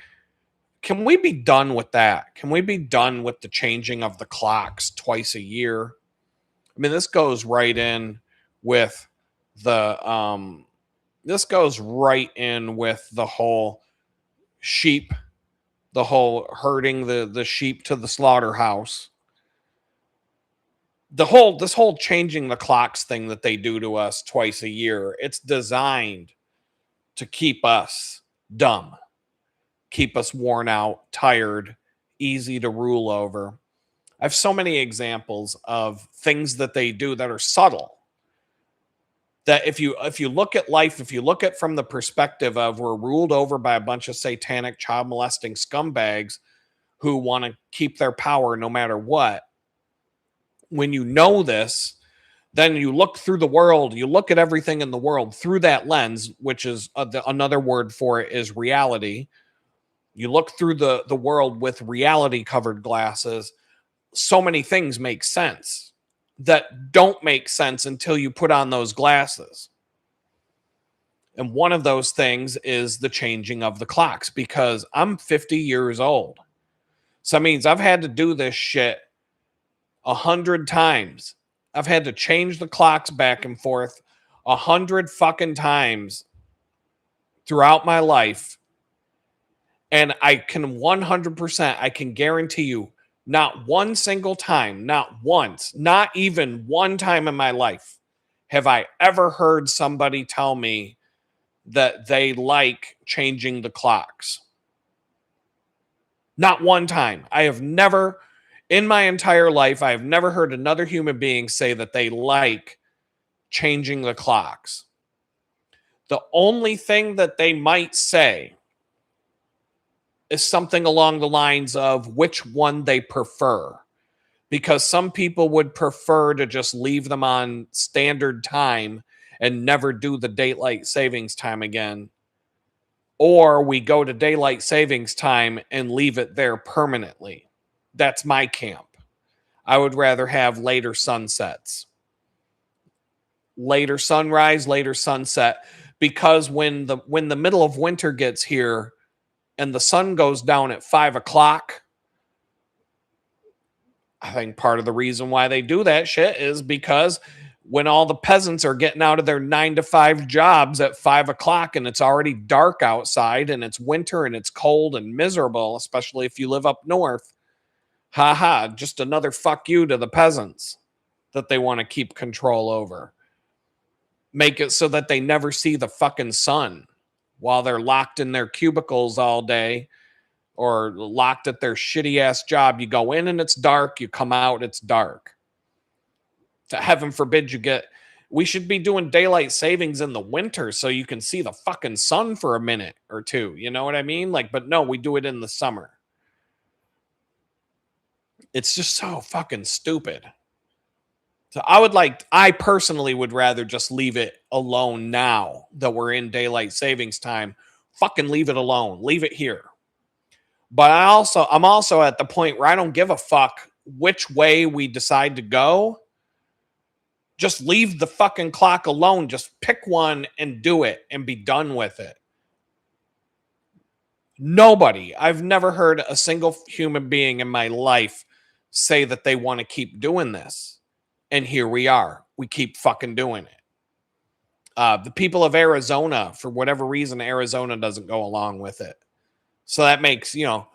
Can we be done with that? Can we be done with the changing of the clocks twice a year? I mean, this goes right in with the this goes right in with the whole sheep, the whole herding the sheep to the slaughterhouse. This whole changing the clocks thing that they do to us twice a year, it's designed to keep us dumb, keep us worn out, tired, easy to rule over. I have so many examples of things that they do that are subtle, that if you look at life, if you look at from the perspective of we're ruled over by a bunch of satanic child molesting scumbags who want to keep their power no matter what, when you know this, then you look through the world, you look at everything in the world through that lens, which is another word for it is reality. You look through the world with reality covered glasses. So many things make sense that don't make sense until you put on those glasses. And one of those things is the changing of the clocks, because I'm 50 years old. So that means I've had to do this shit 100 times. I've had to change the clocks back and forth 100 fucking times throughout my life. And I can 100%, I can guarantee you, not one single time, not once, not even one time in my life have I ever heard somebody tell me that they like changing the clocks. Not one time. I have never, in my entire life, I have never heard another human being say that they like changing the clocks. The only thing that they might say is something along the lines of which one they prefer. Because some people would prefer to just leave them on standard time and never do the daylight savings time again. Or we go to daylight savings time and leave it there permanently. That's my camp. I would rather have later sunsets. Later sunrise, later sunset. Because when the middle of winter gets here and the sun goes down at 5 o'clock, I think part of the reason why they do that shit is because when all the peasants are getting out of their 9 to 5 jobs at 5 o'clock and it's already dark outside and it's winter and it's cold and miserable, especially if you live up north, haha, just another fuck you to the peasants that they want to keep control over. Make it so that they never see the fucking sun while they're locked in their cubicles all day or locked at their shitty ass job. You go in and it's dark, you come out, it's dark. To heaven forbid we should be doing daylight savings in the winter so you can see the fucking sun for a minute or two. You know what I mean? But no, we do it in the summer. It's just so fucking stupid. So I personally would rather just leave it alone now that we're in daylight savings time. Fucking leave it alone. Leave it here. But I'm also at the point where I don't give a fuck which way we decide to go. Just leave the fucking clock alone. Just pick one and do it and be done with it. I've never heard a single human being in my life say that they want to keep doing this. And here we are. We keep fucking doing it. The people of Arizona, for whatever reason, Arizona doesn't go along with it. So that makes, I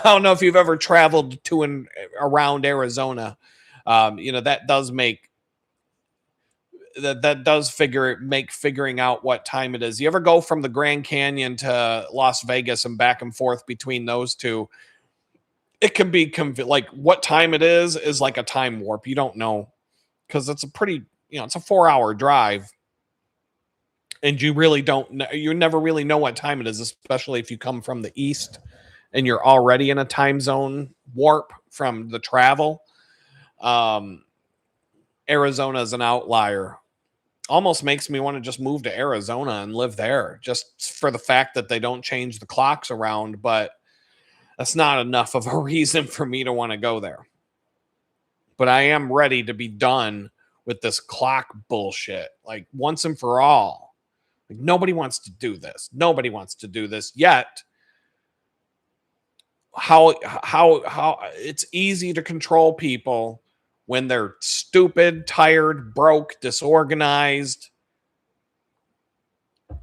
don't know if you've ever traveled to and around Arizona. That does make that does make figuring out what time it is. You ever go from the Grand Canyon to Las Vegas and back and forth between those two? It can be like what time it is like a time warp. You don't know, because it's a pretty, it's a 4-hour drive, and you really don't know, you never really know what time it is, especially if you come from the east and you're already in a time zone warp from the travel. Arizona is an outlier. Almost makes me want to just move to Arizona and live there, just for the fact that they don't change the clocks around. But that's not enough of a reason for me to want to go there. But I am ready to be done with this clock bullshit, like once and for all. Like, nobody wants to do this. Nobody wants to do this yet. How it's easy to control people when they're stupid, tired, broke, disorganized.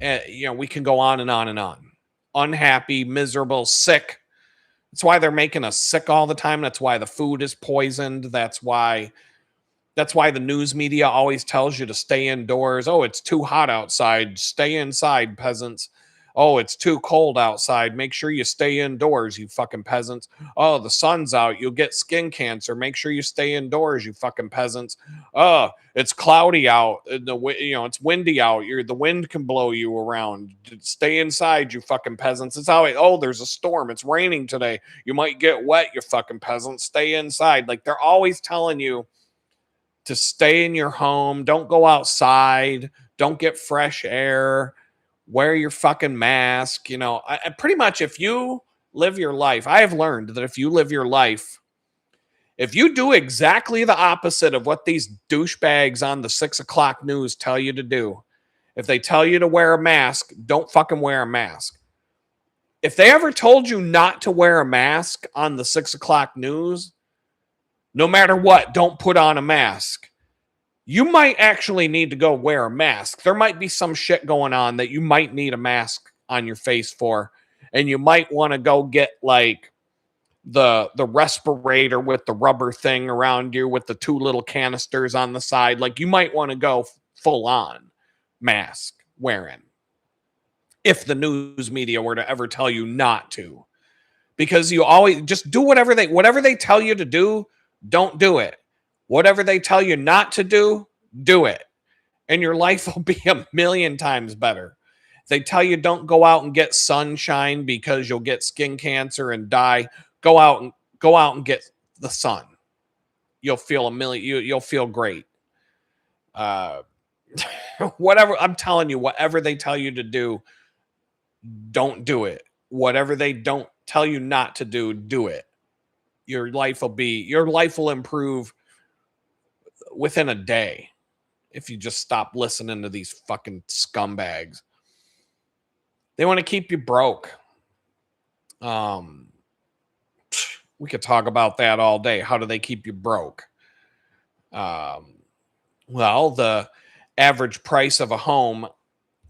We can go on and on and on. Unhappy, miserable, sick. That's why they're making us sick all the time. That's why the food is poisoned. That's why the news media always tells you to stay indoors. Oh, it's too hot outside. Stay inside, peasants. Oh, it's too cold outside. Make sure you stay indoors, you fucking peasants. Oh, the sun's out. You'll get skin cancer. Make sure you stay indoors, you fucking peasants. Oh, it's cloudy out. It's windy out. The wind can blow you around. Stay inside, you fucking peasants. It's how there's a storm. It's raining today. You might get wet, you fucking peasants. Stay inside. Like, they're always telling you to stay in your home. Don't go outside. Don't get fresh air. Wear your fucking mask. I pretty much, if you live your life, I have learned that if you live your life, if you do exactly the opposite of what these douchebags on the 6 o'clock news tell you to do, if they tell you to wear a mask, don't fucking wear a mask. If they ever told you not to wear a mask on the 6 o'clock news, no matter what, don't put on a mask. You might actually need to go wear a mask. There might be some shit going on that you might need a mask on your face for. And you might want to go get like the respirator with the rubber thing around you with the 2 little canisters on the side. Like, you might want to go full on mask wearing, if the news media were to ever tell you not to. Because you always just do whatever they tell you to do, don't do it. Whatever they tell you not to do it. And your life will be a million times better. If they tell you don't go out and get sunshine because you'll get skin cancer and die, go out and get the sun. You'll feel you'll feel great. Whatever, I'm telling you, whatever they tell you to do, don't do it. Whatever they don't tell you not to do it. Your life will improve within a day if you just stop listening to these fucking scumbags. They want to keep you broke. We could talk about that all day. How do they keep you broke? Well, the average price of a home,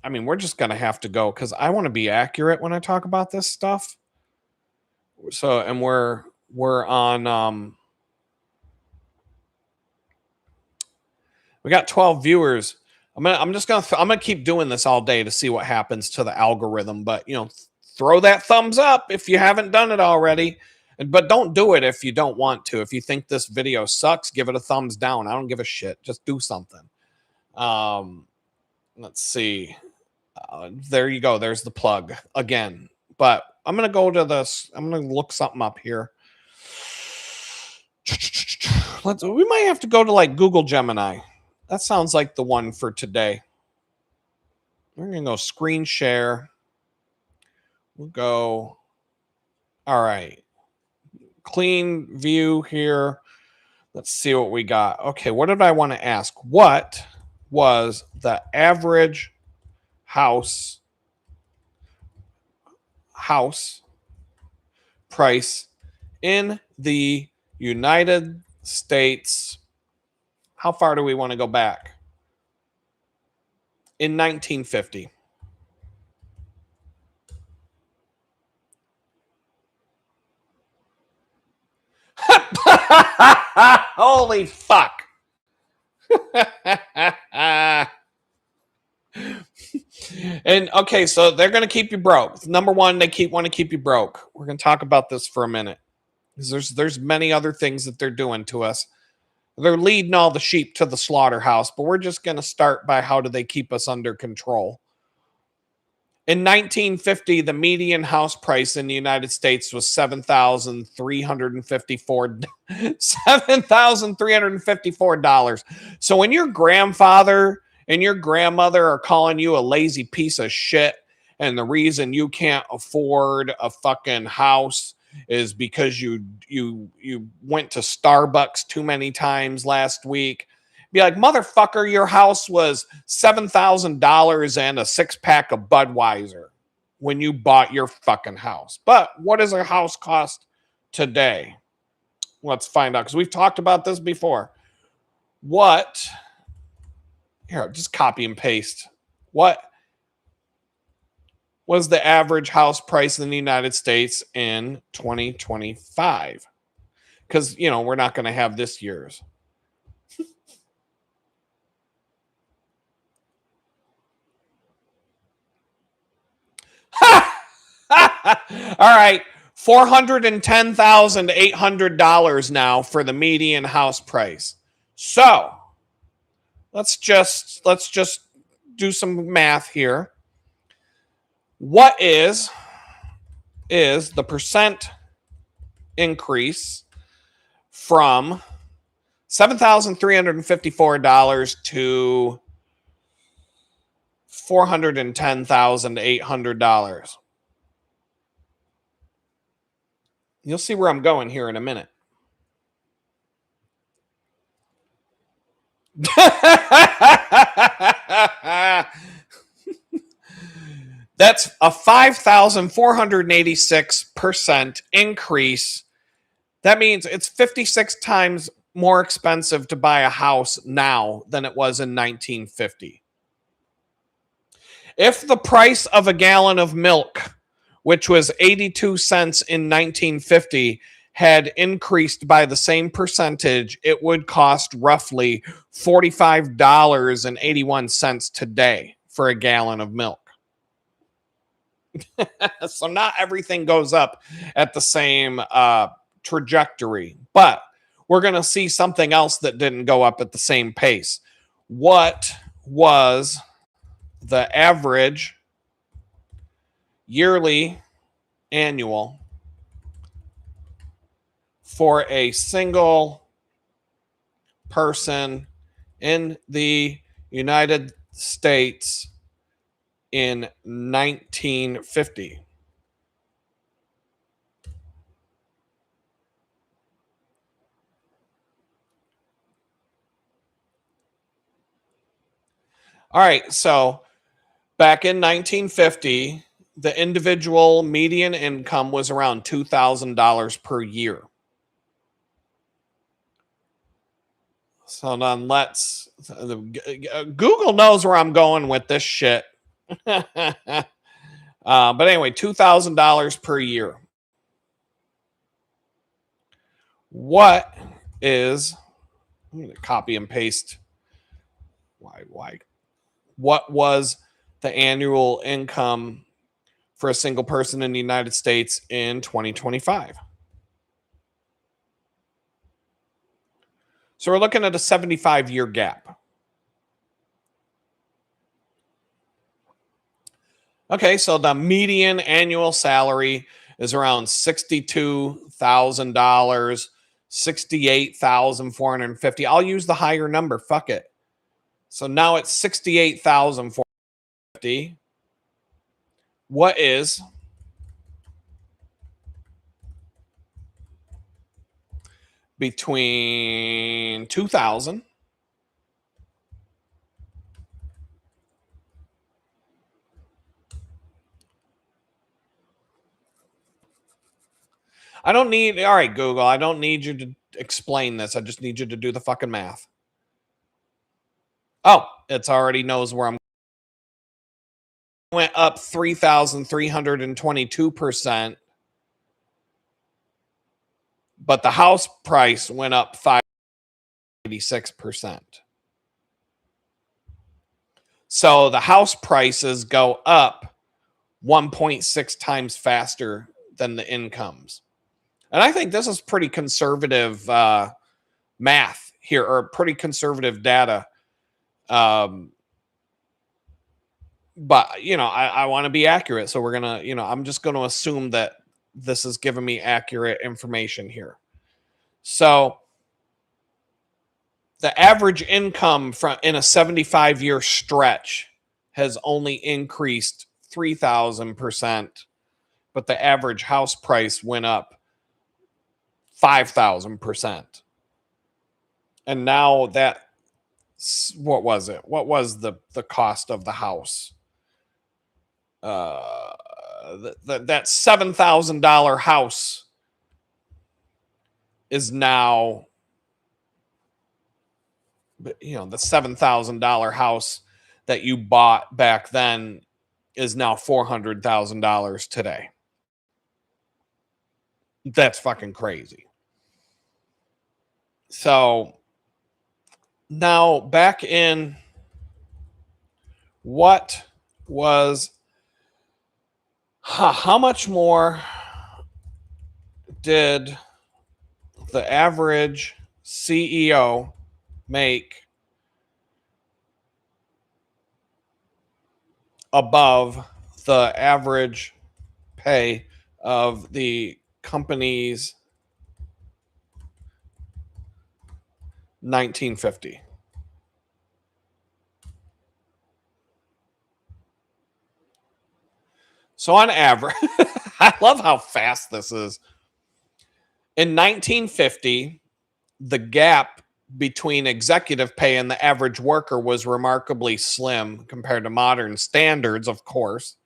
I mean, we're just going to have to go, because I want to be accurate when I talk about this stuff. So, and we're on, we got 12 viewers. I'm gonna keep doing this all day to see what happens to the algorithm. But throw that thumbs up if you haven't done it already. But don't do it if you don't want to. If you think this video sucks, give it a thumbs down. I don't give a shit. Just do something. Let's see. There you go. There's the plug again. But I'm gonna go to this. I'm gonna look something up here. We might have to go to like Google Gemini. That sounds like the one for today. We're going to go screen share. We'll go. All right. Clean view here. Let's see what we got. Okay. What did I want to ask? What was the average house price in the United States? How far do we want to go back? In 1950. Holy fuck. And okay, so they're going to keep you broke. Number one, they want to keep you broke. We're going to talk about this for a minute. Because there's many other things that they're doing to us. They're leading all the sheep to the slaughterhouse, but we're just going to start by how do they keep us under control. In 1950, the median house price in the United States was $7,354. So when your grandfather and your grandmother are calling you a lazy piece of shit, and the reason you can't afford a fucking house is because you went to Starbucks too many times last week. Be like, motherfucker, your house was $7,000 and a 6-pack of Budweiser when you bought your fucking house. But what does a house cost today? Let's find out, because we've talked about this before. Here, just copy and paste. What was the average house price in the United States in 2025? Because, we're not going to have this year's. All right, $410,800 now for the median house price. So let's just do some math here. What is the percent increase from $7,354 to $410,800? You'll see where I'm going here in a minute. That's a 5,486% increase. That means it's 56 times more expensive to buy a house now than it was in 1950. If the price of a gallon of milk, which was 82 cents in 1950, had increased by the same percentage, it would cost roughly $45.81 today for a gallon of milk. So not everything goes up at the same trajectory, but we're going to see something else that didn't go up at the same pace. What was the average yearly annual for a single person in the United States in 1950? All right, so back in 1950, the individual median income was around $2,000 per year. So then Google knows where I'm going with this shit. But anyway, $2,000 per year. What is, I'm going to copy and paste. Why? What was the annual income for a single person in the United States in 2025? So we're looking at a 75-year gap. Okay, so the median annual salary is around $62,000, $68,450. I'll use the higher number. Fuck it. So now it's $68,450. What is between 2,000 I don't need, all right, Google, I don't need you to explain this. I just need you to do the fucking math. Oh, it's already knows where I'm. Went up 3,322%, but the house price went up 586%. So the house prices go up 1.6 times faster than the incomes. And I think this is pretty conservative math here, or pretty conservative data. But, I want to be accurate. So we're going to, I'm just going to assume that this is giving me accurate information here. So the average income in a 75-year stretch has only increased 3,000%, but the average house price went up 5,000%. And now what was it? What was the cost of the house? That $7,000 house is now, the $7,000 house that you bought back then is now $400,000 today. That's fucking crazy. So now back in, what was, how much more did the average CEO make above the average pay of the company's 1950? So on average, I love how fast this is. In 1950, the gap between executive pay and the average worker was remarkably slim compared to modern standards, of course.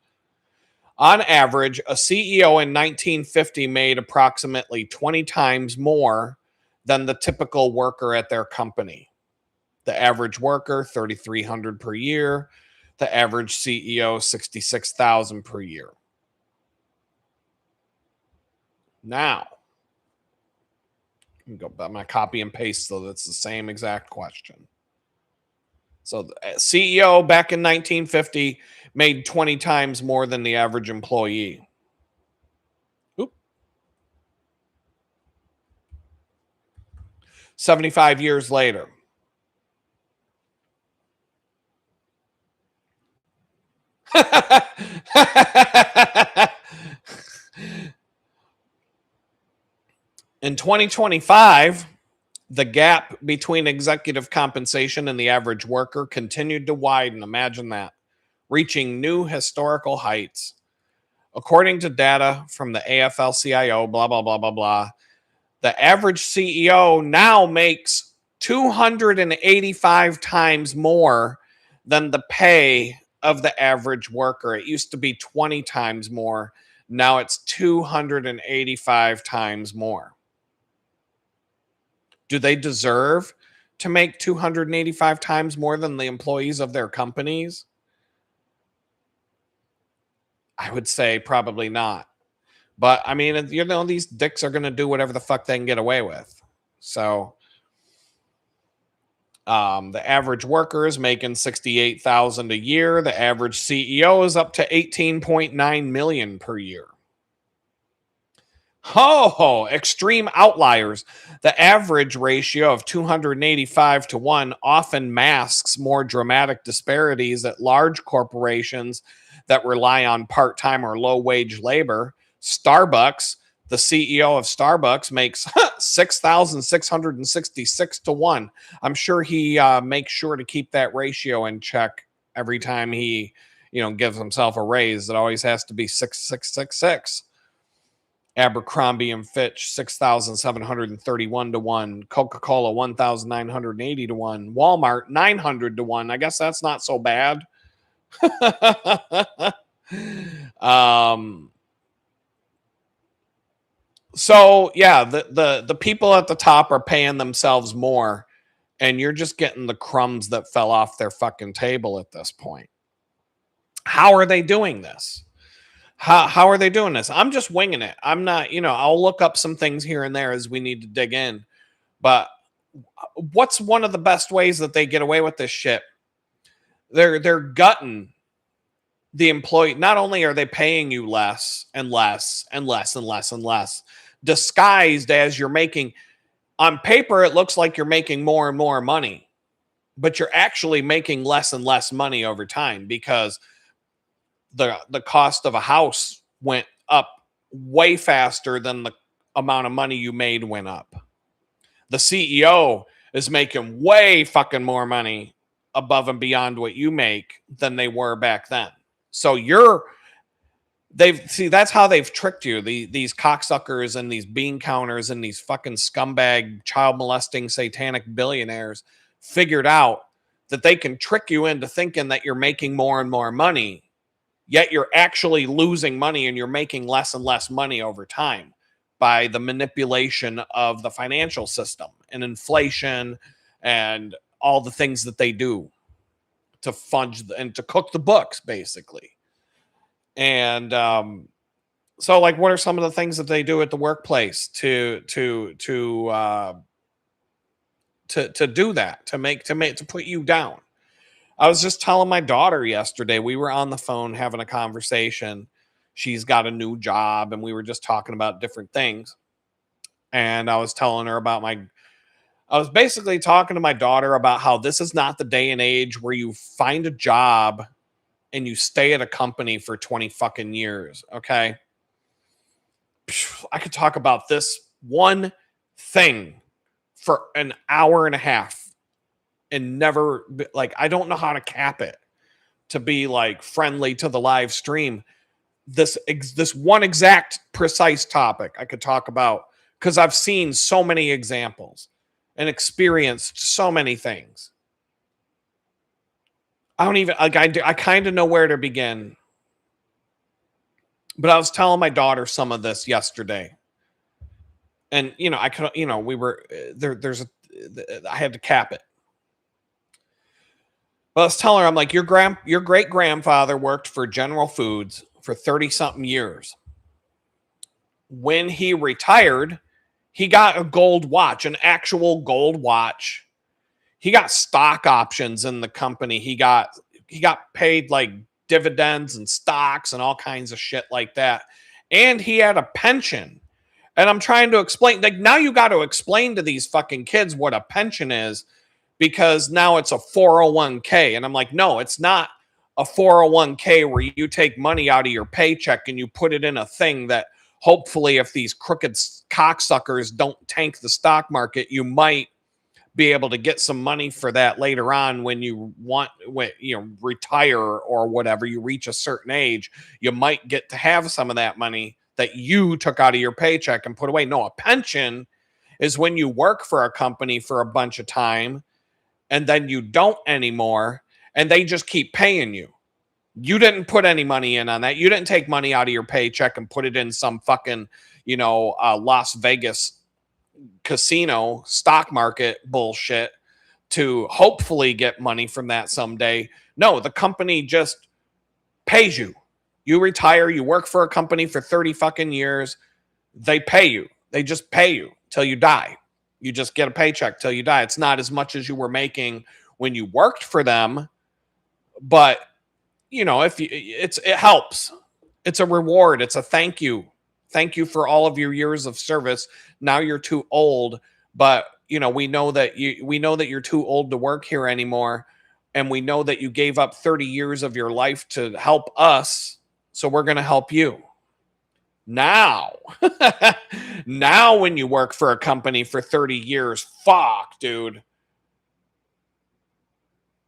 On average, a CEO in 1950 made approximately 20 times more than the typical worker at their company. The average worker, $3,300 per year. The average CEO, $66,000 per year. Now, go back my copy and paste so that's the same exact question. So the CEO back in 1950 made 20 times more than the average employee. Oop. 75 years later. In 2025, the gap between executive compensation and the average worker continued to widen. Imagine that, reaching new historical heights. According to data from the AFL-CIO, blah, blah, blah, blah, blah, the average CEO now makes 285 times more than the pay of the average worker. It used to be 20 times more. Now it's 285 times more. Do they deserve to make 285 times more than the employees of their companies? I would say probably not. But I mean, these dicks are going to do whatever the fuck they can get away with. So the average worker is making $68,000 a year. The average CEO is up to $18.9 million per year. Oh, extreme outliers. The average ratio of 285 to 1 often masks more dramatic disparities at large corporations that rely on part-time or low-wage labor. Starbucks, the CEO of Starbucks makes 6,666 to 1. I'm sure he makes sure to keep that ratio in check every time he, gives himself a raise. It always has to be 6,666. Abercrombie and Fitch, 6,731 to 1. Coca-Cola, 1,980 to 1. Walmart, 900 to 1. I guess that's not so bad. So yeah, the people at the top are paying themselves more, and you're just getting the crumbs that fell off their fucking table at this point. How are they doing this? How are they doing this? I'm just winging it. I'm not, I'll look up some things here and there as we need to dig in. But what's one of the best ways that they get away with this shit? They're gutting the employee. Not only are they paying you less and less and less and less and less, disguised as you're making, on paper, it looks like you're making more and more money, but you're actually making less and less money over time because the cost of a house went up way faster than the amount of money you made went up. The CEO is making way fucking more money above and beyond what you make than they were back then. So that's how they've tricked you. These cocksuckers and these bean counters and these fucking scumbag child molesting satanic billionaires figured out that they can trick you into thinking that you're making more and more money, yet you're actually losing money and you're making less and less money over time by the manipulation of the financial system and inflation and all the things that they do to fudge and to cook the books, basically. And so, like, what are some of the things that they do at the workplace to do that, to put you down? I was just telling my daughter yesterday, we were on the phone having a conversation. She's got a new job and we were just talking about different things. And I was telling her about I was basically talking to my daughter about how this is not the day and age where you find a job and you stay at a company for 20 fucking years. Okay. I could talk about this one thing for an hour and a half and never, like, I don't know how to cap it to be like friendly to the live stream. This one exact precise topic I could talk about because I've seen so many examples and experienced so many things. I don't even, like, I kind of know where to begin. But I was telling my daughter some of this yesterday. And, I could, we were I had to cap it. But I was telling her, I'm like, your great grandfather worked for General Foods for 30 something years. When he retired, he got a gold watch, an actual gold watch. He got stock options in the company. He got paid like dividends and stocks and all kinds of shit like that. And he had a pension. And I'm trying to explain, like, now you got to explain to these fucking kids what a pension is, because now it's a 401k. And I'm like, no, it's not a 401k where you take money out of your paycheck and you put it in a thing that hopefully, if these crooked cocksuckers don't tank the stock market, you might be able to get some money for that later on when you retire or whatever, you reach a certain age, you might get to have some of that money that you took out of your paycheck and put away. No, a pension is when you work for a company for a bunch of time and then you don't anymore and they just keep paying you. You didn't put any money in on that. You didn't take money out of your paycheck and put it in some fucking, Las Vegas casino stock market bullshit to hopefully get money from that someday. No, the company just pays you. You retire, you work for a company for 30 fucking years. They pay you. They just pay you till you die. You just get a paycheck till you die. It's not as much as you were making when you worked for them, but it helps. It's a reward. It's a thank you. Thank you for all of your years of service. Now you're too old, but we know that you're too old to work here anymore, and we know that you gave up 30 years of your life to help us, so we're going to help you. Now, now when you work for a company for 30 years, fuck, dude.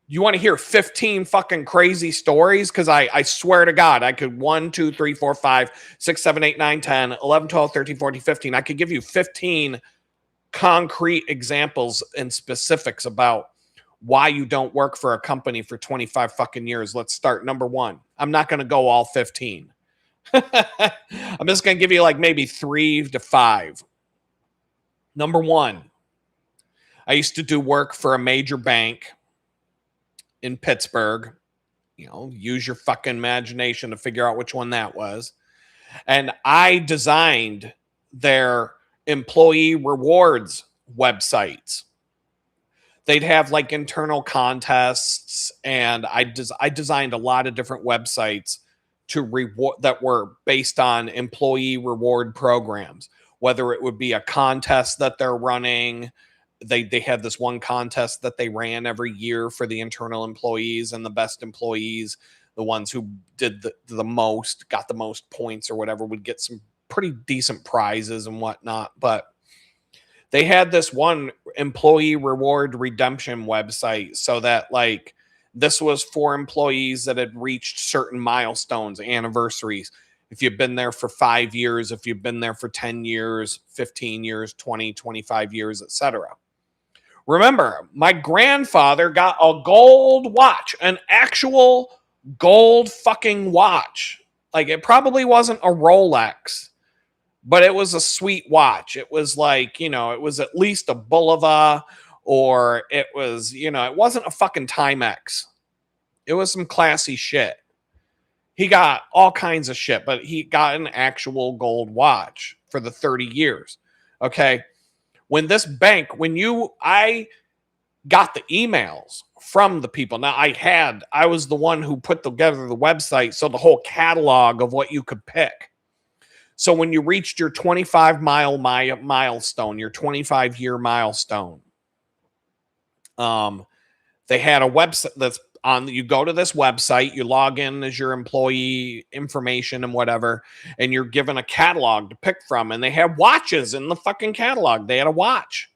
You want to hear 15 fucking crazy stories? Because I swear to God, I could 1, 2, 3, 4, 5, 6, 7, 8, 9, 10, 11, 12, 13, 14, 15. I could give you 15 concrete examples and specifics about why you don't work for a company for 25 fucking years. Let's start. Number 1. I'm not going to go all 15. I'm just going to give you like maybe 3 to 5. Number 1, I used to do work for a major bank in Pittsburgh. Use your fucking imagination to figure out which one that was. And I designed their employee rewards websites. they'd have like internal contests, and I designed a lot of different websites to reward that were based on employee reward programs, whether it would be a contest that they're running. They had this one contest that they ran every year for the internal employees, and the best employees, the ones who did the most, got the most points or whatever, would get some pretty decent prizes and whatnot. But they had this one employee reward redemption website, so that like this was for employees that had reached certain milestones, anniversaries. If you've been there for 5 years, if you've been there for 10 years, 15 years, 20, 25 years, etc. Remember, my grandfather got a gold watch, an actual gold fucking watch. Like, it probably wasn't a Rolex, but it was a sweet watch. It was like, you know, it was at least a Bulova, or it was, you know, it wasn't a fucking Timex. It was some classy shit. He got all kinds of shit, but he got an actual gold watch for the 30 years. Okay. When this bank, I got the emails from the people. Now I was the one who put together the website. So the whole catalog of what you could pick. So when you reached your 25-mile milestone, your 25-year milestone, they had a website that's on. You go to this website, you log in as your employee information and whatever, and you're given a catalog to pick from. And they have watches in the fucking catalog. They had a watch,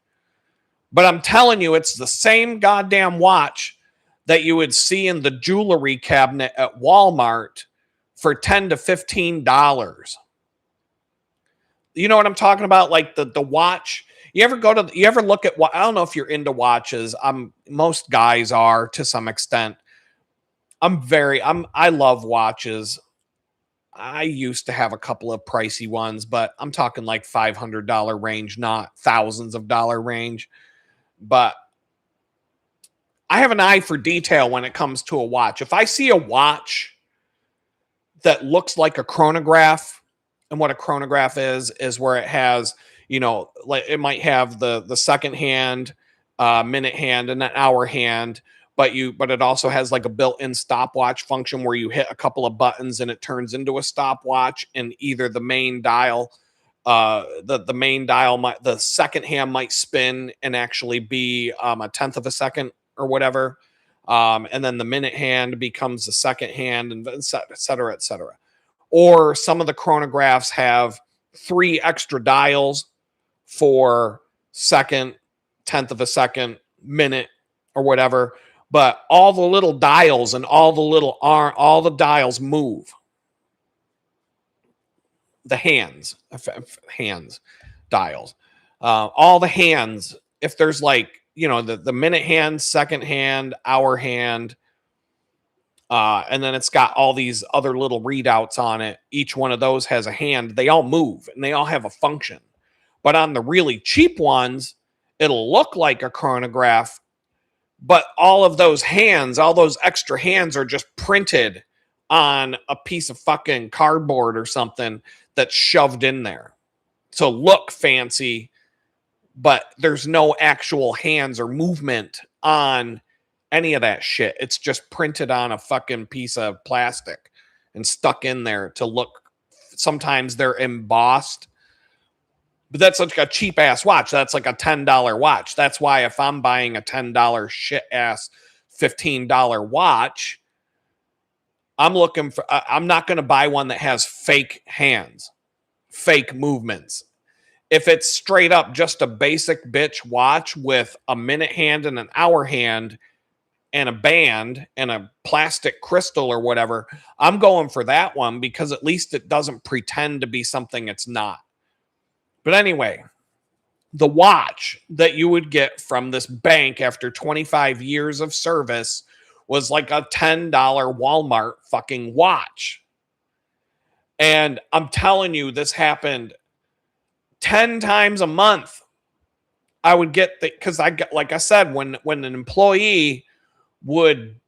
but I'm telling you, it's the same goddamn watch that you would see in the jewelry cabinet at Walmart for $10 to $15. You know what I'm talking about? Like the watch. You ever look at what? I don't know if you're into watches. Most guys are to some extent. I love watches. I used to have a couple of pricey ones, but I'm talking like $500 range, not thousands of dollar range. But I have an eye for detail when it comes to a watch. If I see a watch that looks like a chronograph, and what a chronograph is where it has, you know, like it might have the second hand, minute hand, and an hour hand, but it also has like a built-in stopwatch function where you hit a couple of buttons and it turns into a stopwatch, and either the main dial, the second hand might spin and actually be a tenth of a second or whatever, and then the minute hand becomes the second hand, and et cetera, et cetera. Or some of the chronographs have 3 extra dials for second, tenth of a second, minute, or whatever. But all the little dials and all the dials move. The hands dials, all the hands. If there's like, you know, the minute hand, second hand, hour hand, and then it's got all these other little readouts on it. Each one of those has a hand. They all move and they all have a function. But on the really cheap ones, it'll look like a chronograph, but all of those hands, all those extra hands are just printed on a piece of fucking cardboard or something that's shoved in there. So look fancy, but there's no actual hands or movement on any of that shit. It's just printed on a fucking piece of plastic and stuck in there to look. Sometimes they're embossed, but that's like a cheap ass watch. That's like a $10 watch. That's why if I'm buying a $10 shit ass $15 watch, I'm not going to buy one that has fake hands, fake movements. If it's straight up just a basic bitch watch with a minute hand and an hour hand and a band and a plastic crystal or whatever, I'm going for that one because at least it doesn't pretend to be something it's not. But anyway, the watch that you would get from this bank after 25 years of service was like a $10 Walmart fucking watch. And I'm telling you, this happened 10 times a month. I would get because I got, like I said, when an employee would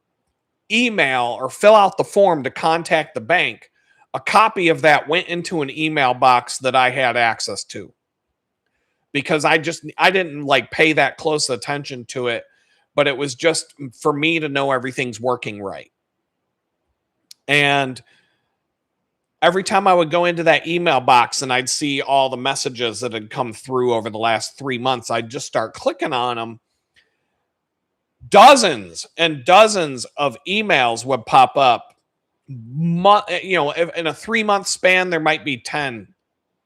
email or fill out the form to contact the bank, a copy of that went into an email box that I had access to, because I didn't like pay that close attention to it but it was just for me to know everything's working right. And every time I would go into that email box and I'd see all the messages that had come through over the last 3 months, I'd just start clicking on them. Dozens and dozens of emails would pop up. In a 3-month span, there might be 10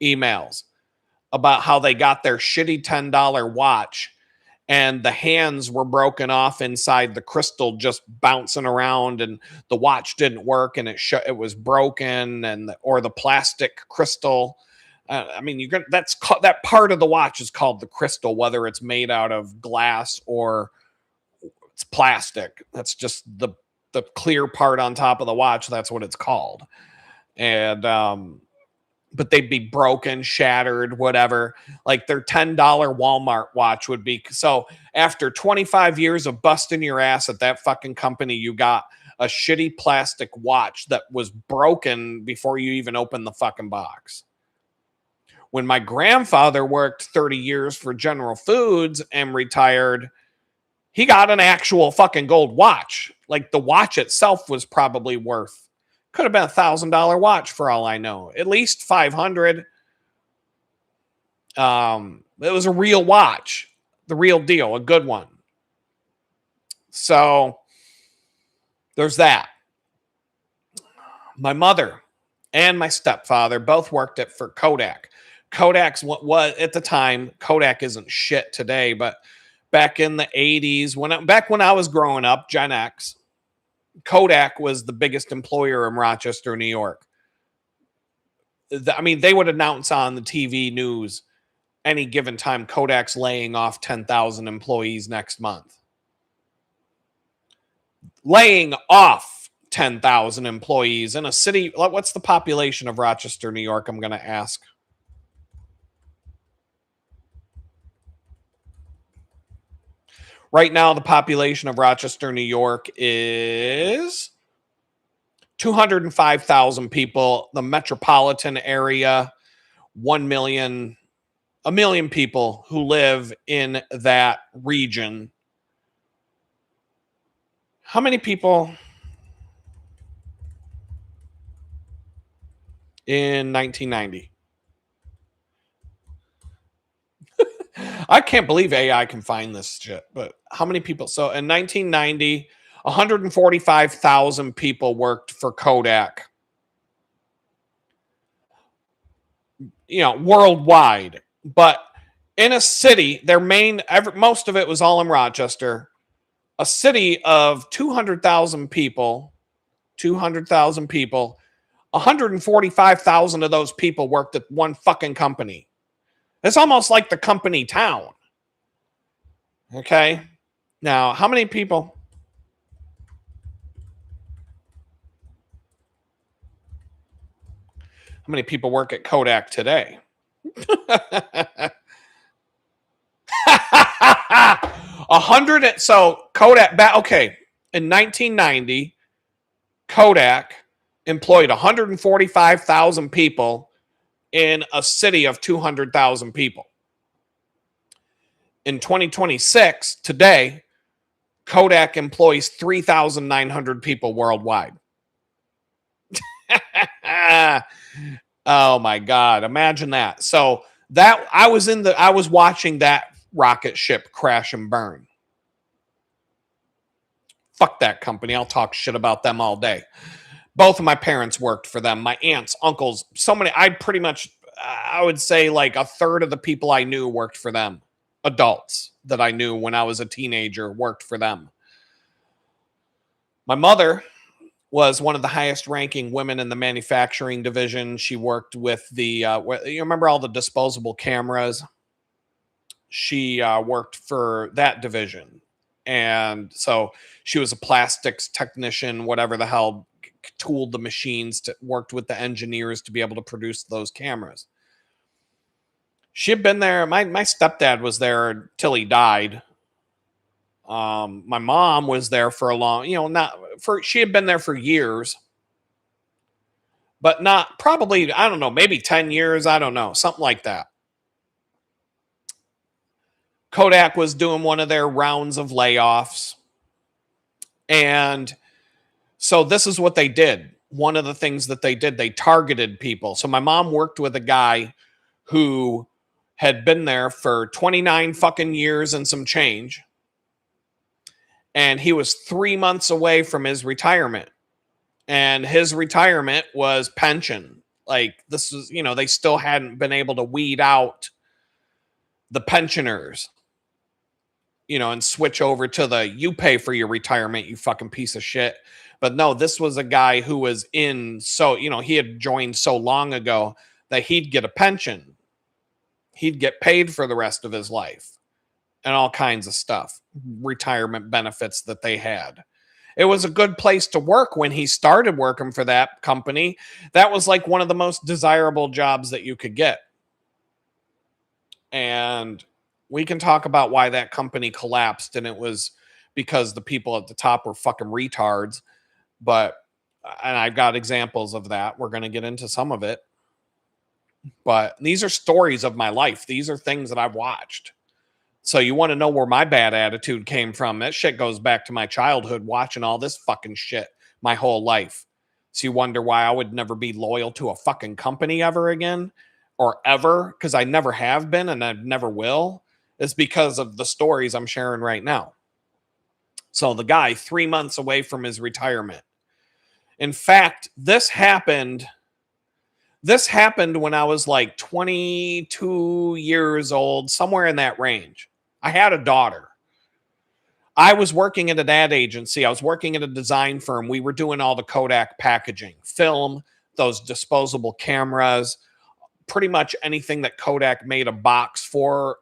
emails about how they got their shitty $10 watch and the hands were broken off inside the crystal, just bouncing around, and the watch didn't work, and it was broken, or the plastic crystal. That part of the watch is called the crystal, whether it's made out of glass or it's plastic. That's just the clear part on top of the watch. That's what it's called. And but they'd be broken, shattered, whatever. Like their $10 Walmart watch would be. So after 25 years of busting your ass at that fucking company, you got a shitty plastic watch that was broken before you even opened the fucking box. When my grandfather worked 30 years for General Foods and retired, he got an actual fucking gold watch. Like the watch itself was probably worth, could have been $1,000 watch for all I know. At least 500. It was a real watch, the real deal, a good one. So there's that. My mother and my stepfather both worked for Kodak. Kodak's what was at the time. Kodak isn't shit today, but back in the 80s, back when I was growing up, Gen X, Kodak was the biggest employer in Rochester, New York. They would announce on the TV news any given time, Kodak's laying off 10,000 employees next month. Laying off 10,000 employees in a city. What's the population of Rochester, New York? I'm going to ask. Right now, the population of Rochester, New York is 205,000 people. The metropolitan area, 1 million, a million people who live in that region. How many people in 1990? I can't believe AI can find this shit, but how many people? So in 1990, 145,000 people worked for Kodak. Worldwide. But in a city, most of it was all in Rochester. A city of 200,000 people, 145,000 of those people worked at one fucking company. It's almost like the company town. Okay. Now, how many people? How many people work at Kodak today? 100. So Kodak, okay. In 1990, Kodak employed 145,000 people in a city of 200,000 people. In 2026, today, Kodak employs 3,900 people worldwide. Oh my God. Imagine that. So I was watching that rocket ship crash and burn. Fuck that company. I'll talk shit about them all day. Both of my parents worked for them. My aunts, uncles, so many. I would say like a third of the people I knew worked for them. Adults that I knew when I was a teenager worked for them. My mother was one of the highest ranking women in the manufacturing division. She worked with you remember all the disposable cameras? She worked for that division. And so she was a plastics technician, whatever the hell, tooled the machines, worked with the engineers to be able to produce those cameras. She had been there. My stepdad was there till he died. My mom was there for a long, she had been there for years, but not probably, I don't know, maybe 10 years. I don't know, something like that. Kodak was doing one of their rounds of layoffs. And so this is what they did. One of the things that they did, they targeted people. So my mom worked with a guy who had been there for 29 fucking years and some change. And he was 3 months away from his retirement. And his retirement was pension. Like, this was, they still hadn't been able to weed out the pensioners, and switch over to the you pay for your retirement, you fucking piece of shit. But no, this was a guy who was he had joined so long ago that he'd get a pension. He'd get paid for the rest of his life and all kinds of stuff, retirement benefits that they had. It was a good place to work when he started working for that company. That was like one of the most desirable jobs that you could get. And we can talk about why that company collapsed, and it was because the people at the top were fucking retards. And I've got examples of that. We're going to get into some of it. But these are stories of my life. These are things that I've watched. So you want to know where my bad attitude came from? That shit goes back to my childhood, watching all this fucking shit my whole life. So you wonder why I would never be loyal to a fucking company ever again, or ever, because I never have been and I never will. It's because of the stories I'm sharing right now. So the guy, 3 months away from his retirement. In fact, this happened when I was like 22 years old, somewhere in that range. I had a daughter. I was working at an ad agency. I was working at a design firm. We were doing all the Kodak packaging, film, those disposable cameras, pretty much anything that Kodak made a box for.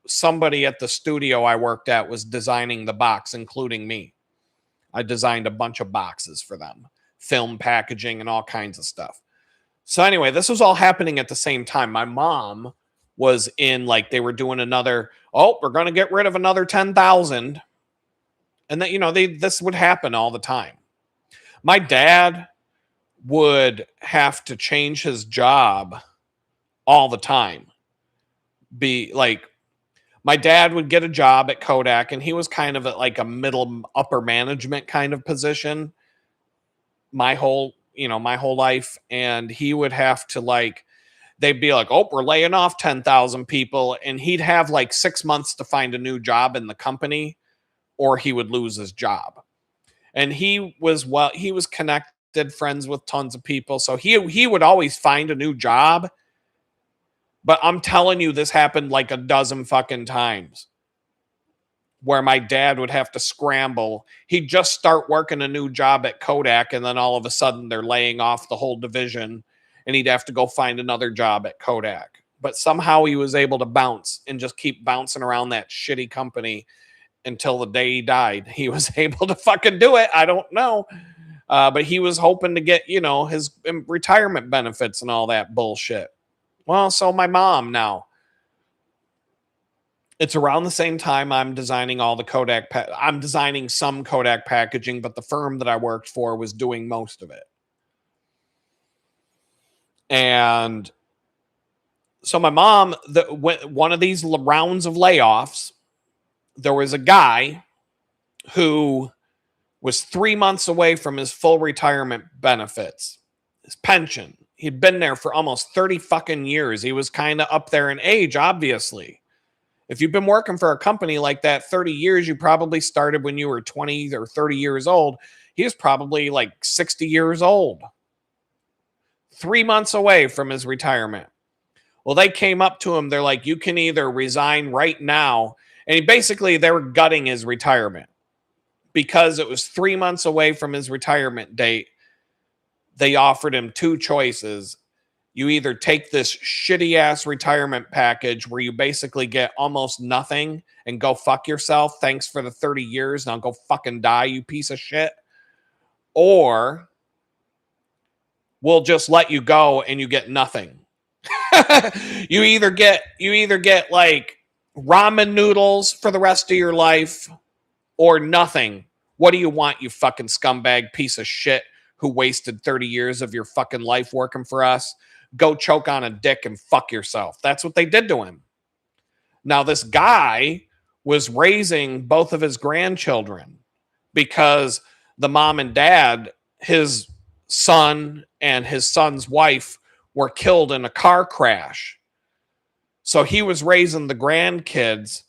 Somebody at the studio I worked at was designing the box, including me. I designed a bunch of boxes for them, film packaging and all kinds of stuff. So anyway, this was all happening at the same time. My mom was in, like, they were doing another, we're going to get rid of another 10,000. And that, this would happen all the time. My dad would have to change his job all the time. My dad would get a job at Kodak, and he was kind of at like a middle upper management kind of position my whole life. And he would have to, they'd be like, we're laying off 10,000 people. And he'd have like 6 months to find a new job in the company, or he would lose his job. And he was connected, friends with tons of people. So he would always find a new job. But I'm telling you, this happened like a dozen fucking times where my dad would have to scramble. He'd just start working a new job at Kodak, and then all of a sudden they're laying off the whole division, and he'd have to go find another job at Kodak. But somehow he was able to bounce and just keep bouncing around that shitty company until the day he died. He was able to fucking do it. I don't know. But he was hoping to get, his retirement benefits and all that bullshit. Well, so my mom now, it's around the same time I'm designing all the Kodak. I'm designing some Kodak packaging, but the firm that I worked for was doing most of it. And so my mom, one of these rounds of layoffs, there was a guy who was 3 months away from his full retirement benefits, his pension. He'd been there for almost 30 fucking years. He was kind of up there in age, obviously. If you've been working for a company like that 30 years, you probably started when you were 20 or 30 years old. He was probably like 60 years old. 3 months away from his retirement. Well, they came up to him. They're like, you can either resign right now. And they were gutting his retirement because it was 3 months away from his retirement date. They offered him two choices. You either take this shitty ass retirement package where you basically get almost nothing and go fuck yourself. Thanks for the 30 years. Now go fucking die, you piece of shit. Or we'll just let you go and you get nothing. You either get like ramen noodles for the rest of your life or nothing. What do you want, you fucking scumbag piece of shit who wasted 30 years of your fucking life working for us? Go choke on a dick and fuck yourself. That's what they did to him. Now, this guy was raising both of his grandchildren because the mom and dad, his son and his son's wife, were killed in a car crash. So he was raising the grandkids.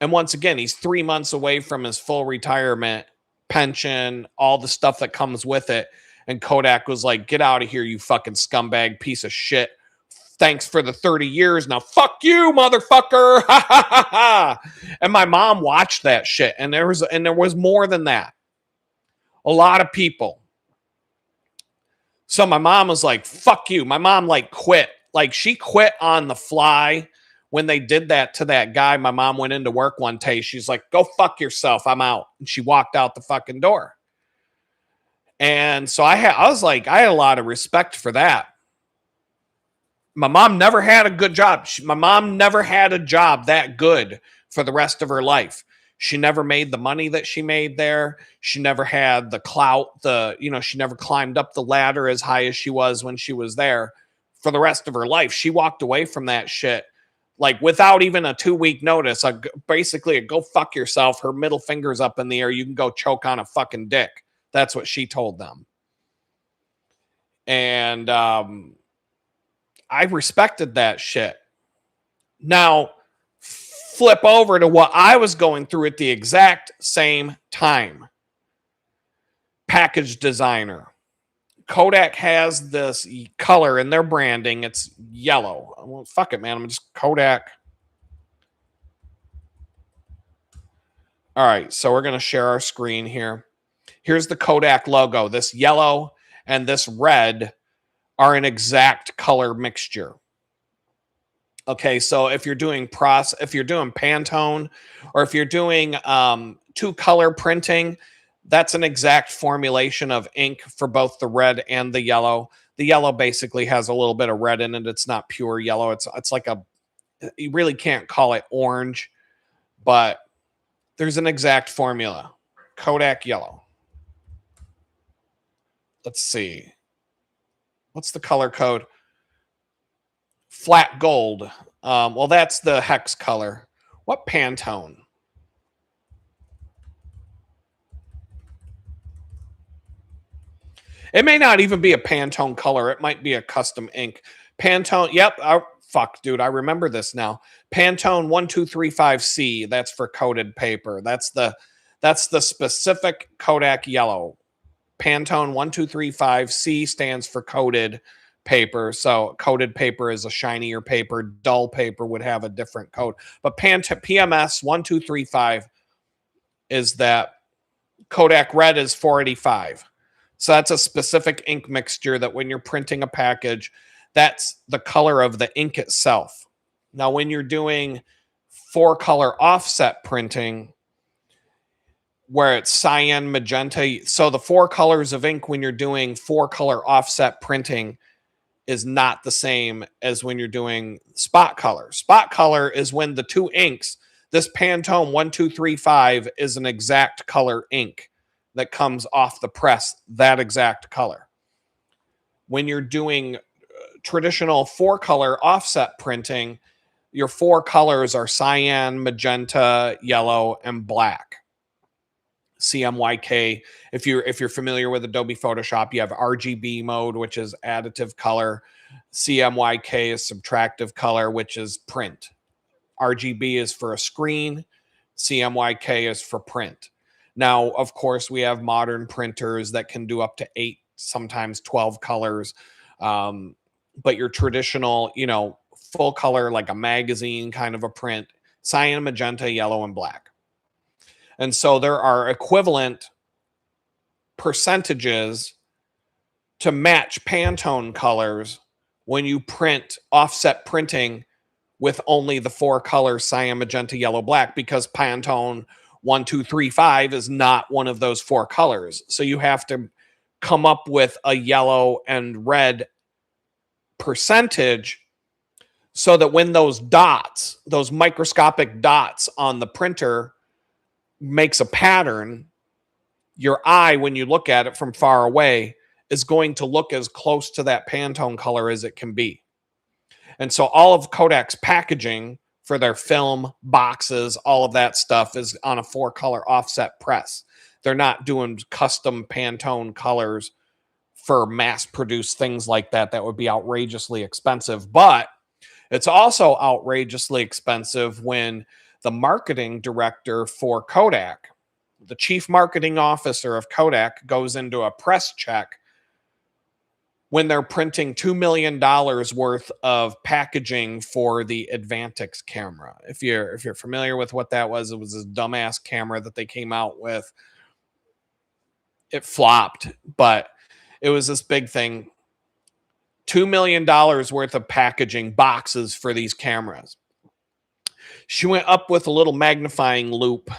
And once again, he's 3 months away from his full retirement, pension, all the stuff that comes with it. And Kodak was like, get out of here, you fucking scumbag piece of shit. Thanks for the 30 years. Now, fuck you, motherfucker. Ha ha ha ha. And my mom watched that shit. And there was more than that. A lot of people. So my mom was like, fuck you. My mom like quit. Like she quit on the fly when they did that to that guy. My mom went into work one day. She's like, go fuck yourself. I'm out. And she walked out the fucking door. And so I was like, I had a lot of respect for that. My mom never had a good job. My mom never had a job that good for the rest of her life. She never made the money that she made there. She never had the clout, she never climbed up the ladder as high as she was when she was there for the rest of her life. She walked away from that shit like without even a 2-week notice. Basically, go fuck yourself. Her middle finger's up in the air. You can go choke on a fucking dick. That's what she told them. And I respected that shit. Now, flip over to what I was going through at the exact same time. Package designer. Kodak has this color in their branding. It's yellow. Well, fuck it, man. I'm just Kodak. All right, so we're going to share our screen here. Here's the Kodak logo. This yellow and this red are an exact color mixture. Okay, so if you're doing Pantone, or if you're doing 2-color printing, that's an exact formulation of ink for both the red and the yellow. The yellow basically has a little bit of red in it. It's not pure yellow. It's like you really can't call it orange, but there's an exact formula. Kodak yellow. Let's see. What's the color code? Flat gold. Well, that's the hex color. What Pantone? It may not even be a Pantone color. It might be a custom ink. Pantone. Yep. Fuck, dude. I remember this now. Pantone 1235C. That's for coated paper. That's the specific Kodak yellow. Pantone 1235C stands for coated paper. So coated paper is a shinier paper. Dull paper would have a different coat. But PMS 1235 is that Kodak red is 485. So that's a specific ink mixture that when you're printing a package, that's the color of the ink itself. Now, when you're doing 4-color offset printing, where it's cyan, magenta. So the 4 colors of ink when you're doing 4-color offset printing is not the same as when you're doing spot color. Spot color is when the 2 inks, this Pantone 1235 is an exact color ink that comes off the press, that exact color. When you're doing traditional 4-color offset printing, your 4 colors are cyan, magenta, yellow, and black. CMYK. If you're familiar with Adobe Photoshop, you have RGB mode, which is additive color. CMYK is subtractive color, which is print. RGB is for a screen. CMYK is for print. Now, of course, we have modern printers that can do up to 8, sometimes 12 colors. But your traditional, full color, like a magazine kind of a print, cyan, magenta, yellow, and black. And so there are equivalent percentages to match Pantone colors when you print offset printing with only the 4 colors, cyan, magenta, yellow, black, because Pantone 1235 is not one of those 4 colors. So you have to come up with a yellow and red percentage so that when those dots, those microscopic dots on the printer makes a pattern, your eye, when you look at it from far away, is going to look as close to that Pantone color as it can be. And so all of Kodak's packaging for their film, boxes, all of that stuff is on a 4-color offset press. They're not doing custom Pantone colors for mass-produced things like that. That would be outrageously expensive. But it's also outrageously expensive when the marketing director for Kodak, the chief marketing officer of Kodak, goes into a press check when they're printing $2 million worth of packaging for the Advantix camera. If you're familiar with what that was, it was this dumbass camera that they came out with. It flopped, but it was this big thing. $2 million worth of packaging boxes for these cameras. She went up with a little magnifying loupe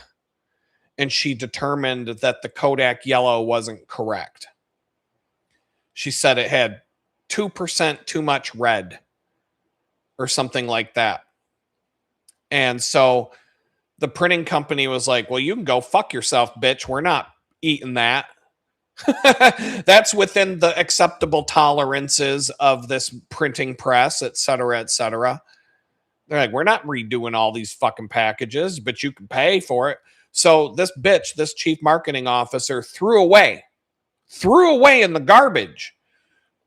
and she determined that the Kodak yellow wasn't correct. She said it had 2% too much red or something like that. And so the printing company was like, well, you can go fuck yourself, bitch. We're not eating that. That's within the acceptable tolerances of this printing press, et cetera, et cetera. They're like, we're not redoing all these fucking packages, but you can pay for it. So this bitch, this chief marketing officer, threw away in the garbage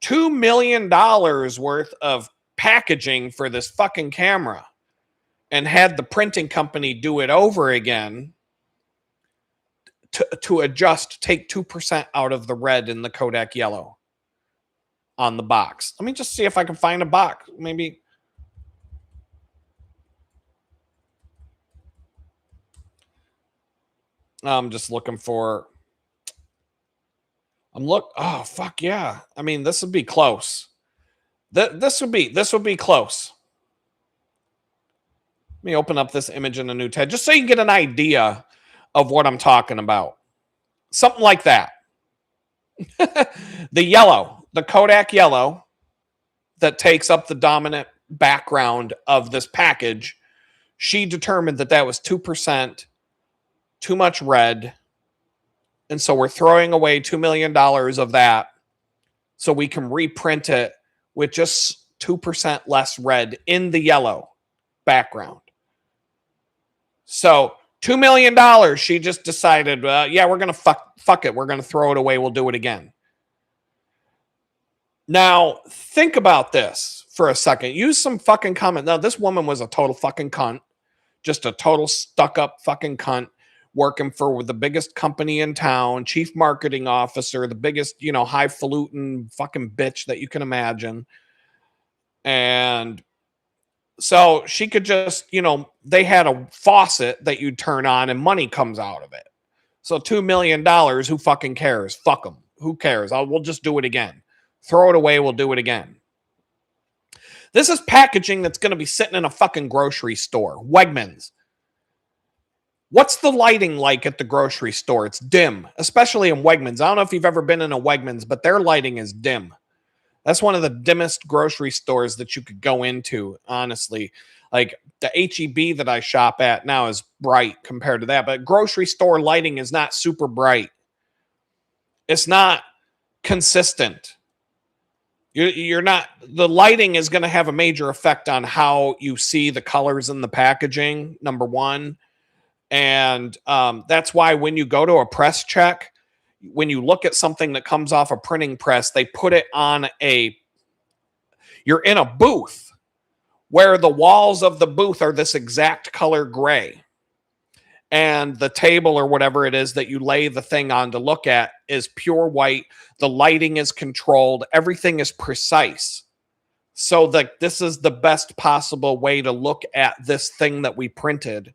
$2 million worth of packaging for this fucking camera and had the printing company do it over again to adjust, take 2% out of the red in the Kodak yellow on the box. Let me just see if I can find a box. Maybe. I'm just looking for. Oh, fuck yeah. I mean, this would be close. This would be close. Let me open up this image in a new tab just so you can get an idea of what I'm talking about. Something like that. The yellow, the Kodak yellow that takes up the dominant background of this package, she determined that that was 2% too much red. And so we're throwing away $2 million of that so we can reprint it with just 2% less red in the yellow background. So $2 million, she just decided, yeah, we're going to fuck it. We're going to throw it away. We'll do it again. Now, think about this for a second. Use some fucking comment. Now, this woman was a total fucking cunt. Just a total stuck-up fucking cunt working for the biggest company in town, chief marketing officer, the biggest, highfalutin fucking bitch that you can imagine. And so she could just, they had a faucet that you turn on and money comes out of it. So $2 million, who fucking cares? Fuck them. Who cares? We'll just do it again. Throw it away. We'll do it again. This is packaging that's going to be sitting in a fucking grocery store. Wegmans. What's the lighting like at the grocery store? It's dim, especially in Wegmans. I don't know if you've ever been in a Wegmans, but their lighting is dim. That's one of the dimmest grocery stores that you could go into, honestly. Like the H-E-B that I shop at now is bright compared to that, but grocery store lighting is not super bright. It's not consistent. You're not, the lighting is going to have a major effect on how you see the colors in the packaging, number one. And that's why when you go to a press check, when you look at something that comes off a printing press, they put it on you're in a booth where the walls of the booth are this exact color gray. And the table or whatever it is that you lay the thing on to look at is pure white. The lighting is controlled. Everything is precise. So that this is the best possible way to look at this thing that we printed.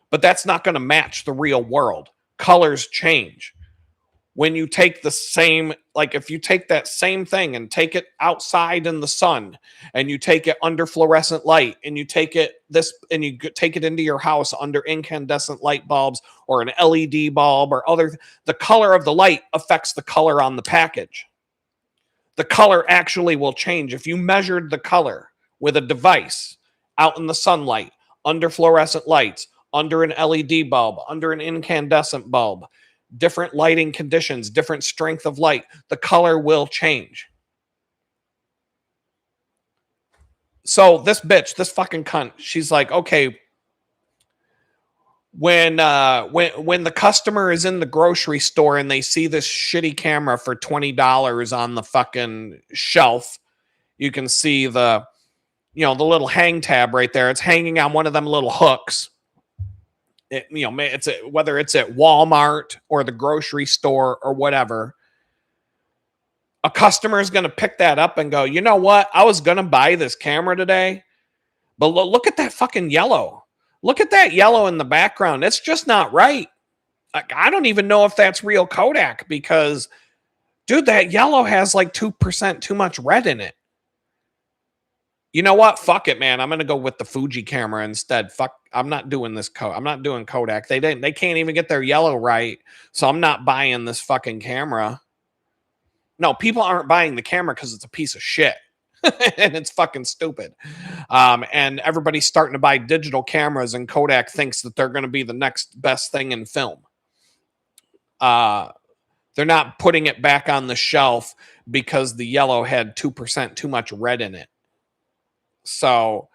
But that's not going to match the real world. Colors change. When you take the same, like if you take that same thing and take it outside in the sun and you take it under fluorescent light and you take it take it into your house under incandescent light bulbs or an LED bulb or the color of the light affects the color on the package. The color actually will change. If you measured the color with a device out in the sunlight, under fluorescent lights, under an LED bulb, under an incandescent bulb, different lighting conditions, different strength of light, the color will change. So this bitch, this fucking cunt, she's like, okay, when the customer is in the grocery store and they see this shitty camera for $20 on the fucking shelf, you can see the the little hang tab right there. It's hanging on one of them little hooks. Whether it's at Walmart or the grocery store or whatever, a customer is going to pick that up and go, you know what? I was going to buy this camera today, but look at that fucking yellow. Look at that yellow in the background. It's just not right. I don't even know if that's real Kodak because, dude, that yellow has like 2% too much red in it. You know what? Fuck it, man. I'm going to go with the Fuji camera instead. Fuck, I'm not doing this. I'm not doing Kodak. They can't even get their yellow right. So I'm not buying this fucking camera. No, people aren't buying the camera because it's a piece of shit. And it's fucking stupid. And everybody's starting to buy digital cameras, and Kodak thinks that they're going to be the next best thing in film. They're not putting it back on the shelf because the yellow had 2% too much red in it. So,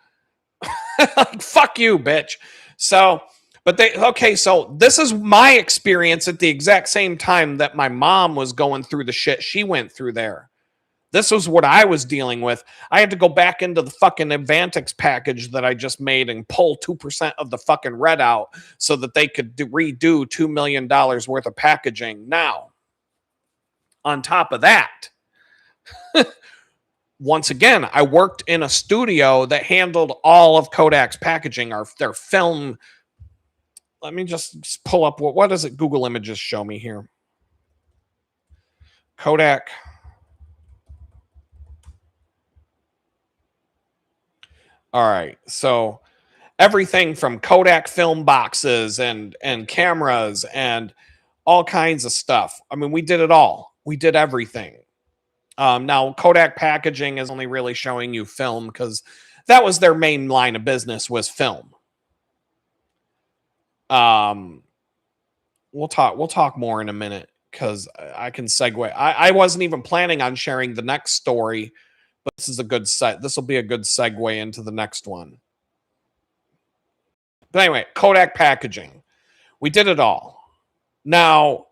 like, fuck you, bitch. So, so this is my experience at the exact same time that my mom was going through the shit she went through there. This was what I was dealing with. I had to go back into the fucking Advantix package that I just made and pull 2% of the fucking red out so that they could redo $2 million worth of packaging. Now, on top of that, once again, I worked in a studio that handled all of Kodak's packaging, or their film. Let me just pull up what does it Google Images show me here? Kodak. All right, so everything from Kodak film boxes and cameras and all kinds of stuff. I mean, we did it all. We did everything. Now, Kodak packaging is only really showing you film because that was their main line of business, was film. We'll talk more in a minute because I can segue. I wasn't even planning on sharing the next story, but this is a good set. This will be a good segue into the next one. But anyway, Kodak packaging. We did it all. Now,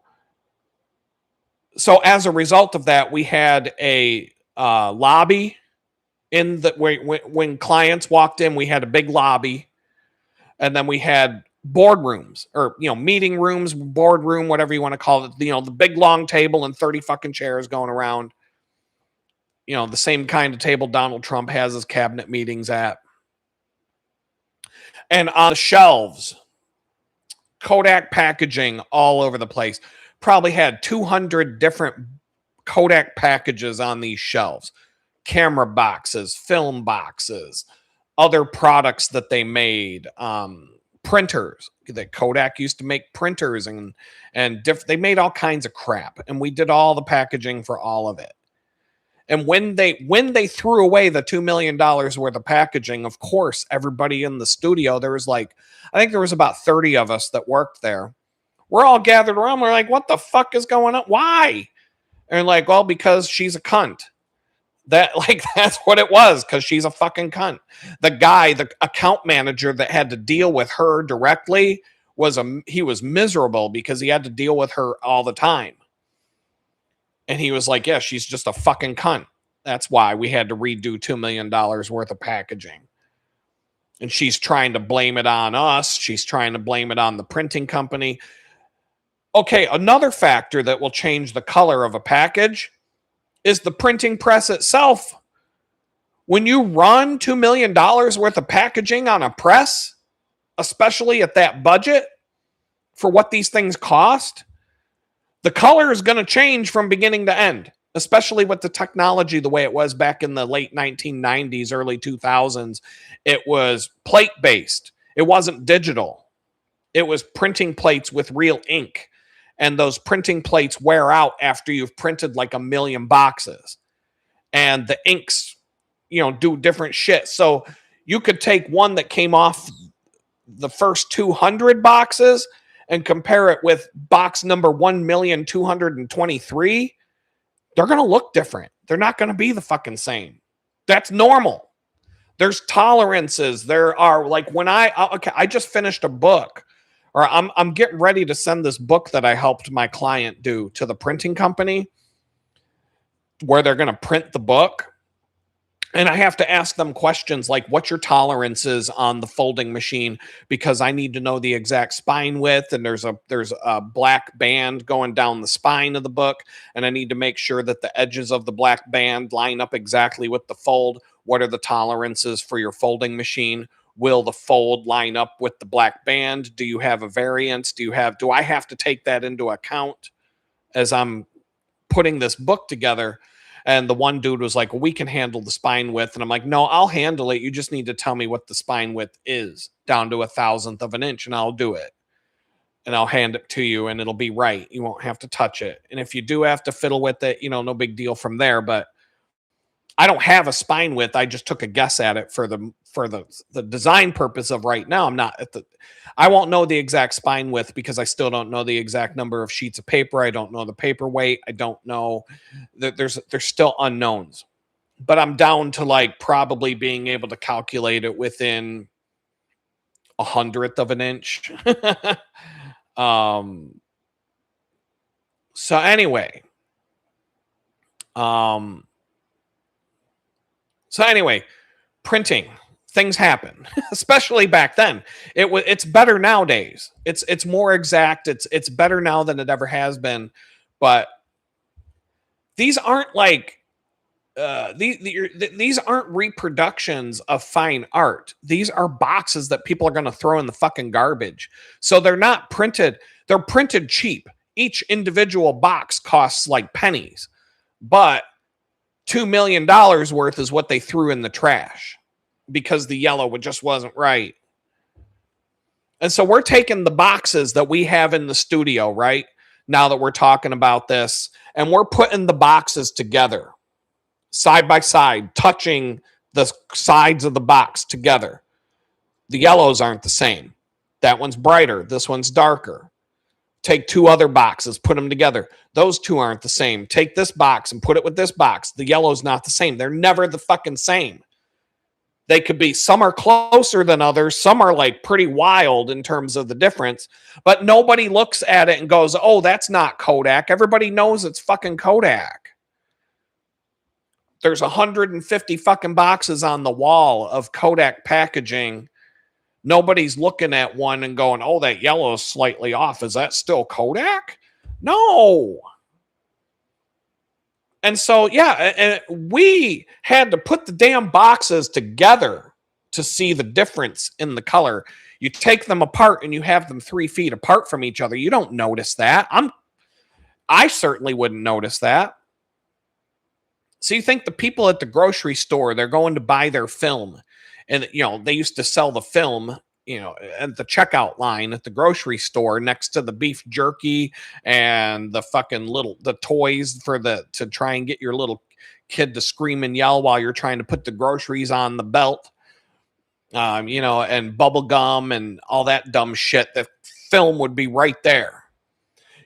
so as a result of that, we had a lobby in the when clients walked in, we had a big lobby, and then we had boardrooms, or meeting rooms, boardroom, whatever you want to call it. The big long table and 30 fucking chairs going around. The same kind of table Donald Trump has his cabinet meetings at. And on the shelves, Kodak packaging all over the place. Probably had 200 different Kodak packages on these shelves. Camera boxes, film boxes, other products that they made, printers. That Kodak used to make printers and they made all kinds of crap. And we did all the packaging for all of it. And when they threw away the $2 million worth of packaging, of course, everybody in the studio, I think there was about 30 of us that worked there. We're all gathered around. We're like, what the fuck is going on? Why? And like, well, because she's a cunt. That's what it was, because she's a fucking cunt. The account manager that had to deal with her directly he was miserable because he had to deal with her all the time. And he was like, yeah, she's just a fucking cunt. That's why we had to redo $2 million worth of packaging. And she's trying to blame it on us. She's trying to blame it on the printing company. Okay, another factor that will change the color of a package is the printing press itself. When you run $2 million worth of packaging on a press, especially at that budget for what these things cost, the color is going to change from beginning to end, especially with the technology the way it was back in the late 1990s, early 2000s. It was plate-based. It wasn't digital. It was printing plates with real ink. And those printing plates wear out after you've printed like 1 million boxes. And the inks, do different shit. So you could take one that came off the first 200 boxes and compare it with box number 1,223,000, they're going to look different. They're not going to be the fucking same. That's normal. There's tolerances. There are, like, when I just finished a book, or I'm getting ready to send this book that I helped my client do to the printing company where they're going to print the book. And I have to ask them questions like, what's your tolerances on the folding machine? Because I need to know the exact spine width, and there's a black band going down the spine of the book, and I need to make sure that the edges of the black band line up exactly with the fold. What are the tolerances for your folding machine? Will the fold line up with the black band? Do you have a variance? Do I have to take that into account as I'm putting this book together? And the one dude was like, well, we can handle the spine width. And I'm like, no, I'll handle it. You just need to tell me what the spine width is down to 1,000th of an inch, and I'll do it. And I'll hand it to you, and it'll be right. You won't have to touch it. And if you do have to fiddle with it, no big deal from there. But I don't have a spine width. I just took a guess at it for the design purpose of right now. I'm not I won't know the exact spine width because I still don't know the exact number of sheets of paper. I don't know the paper weight. I don't know that there's still unknowns, but I'm down to like probably being able to calculate it within 100th of an inch. So anyway, printing, things happen, especially back then. It's better nowadays. It's more exact. It's better now than it ever has been. But these aren't like these aren't reproductions of fine art. These are boxes that people are going to throw in the fucking garbage. So they're not printed. They're printed cheap. Each individual box costs like pennies, but $2 million worth is what they threw in the trash because the yellow just wasn't right. And so we're taking the boxes that we have in the studio, right? Now that we're talking about this, and we're putting the boxes together side by side, touching the sides of the box together. The yellows aren't the same. That one's brighter. This one's darker. Take two other boxes, put them together. Those two aren't the same. Take this box and put it with this box. The yellow's not the same. They're never the fucking same. They could be, some are closer than others. Some are like pretty wild in terms of the difference, but nobody looks at it and goes, oh, that's not Kodak. Everybody knows it's fucking Kodak. There's 150 fucking boxes on the wall of Kodak packaging. Nobody's looking at one and going, oh, that yellow is slightly off. Is that still Kodak? No. And so, yeah, and we had to put the damn boxes together to see the difference in the color. You take them apart and you have them 3 feet apart from each other. You don't notice that. I certainly wouldn't notice that. So you think the people at the grocery store, they're going to buy their film, and they used to sell the film, at the checkout line at the grocery store next to the beef jerky and the fucking the toys to try and get your little kid to scream and yell while you're trying to put the groceries on the belt, and bubble gum and all that dumb shit. The film would be right there.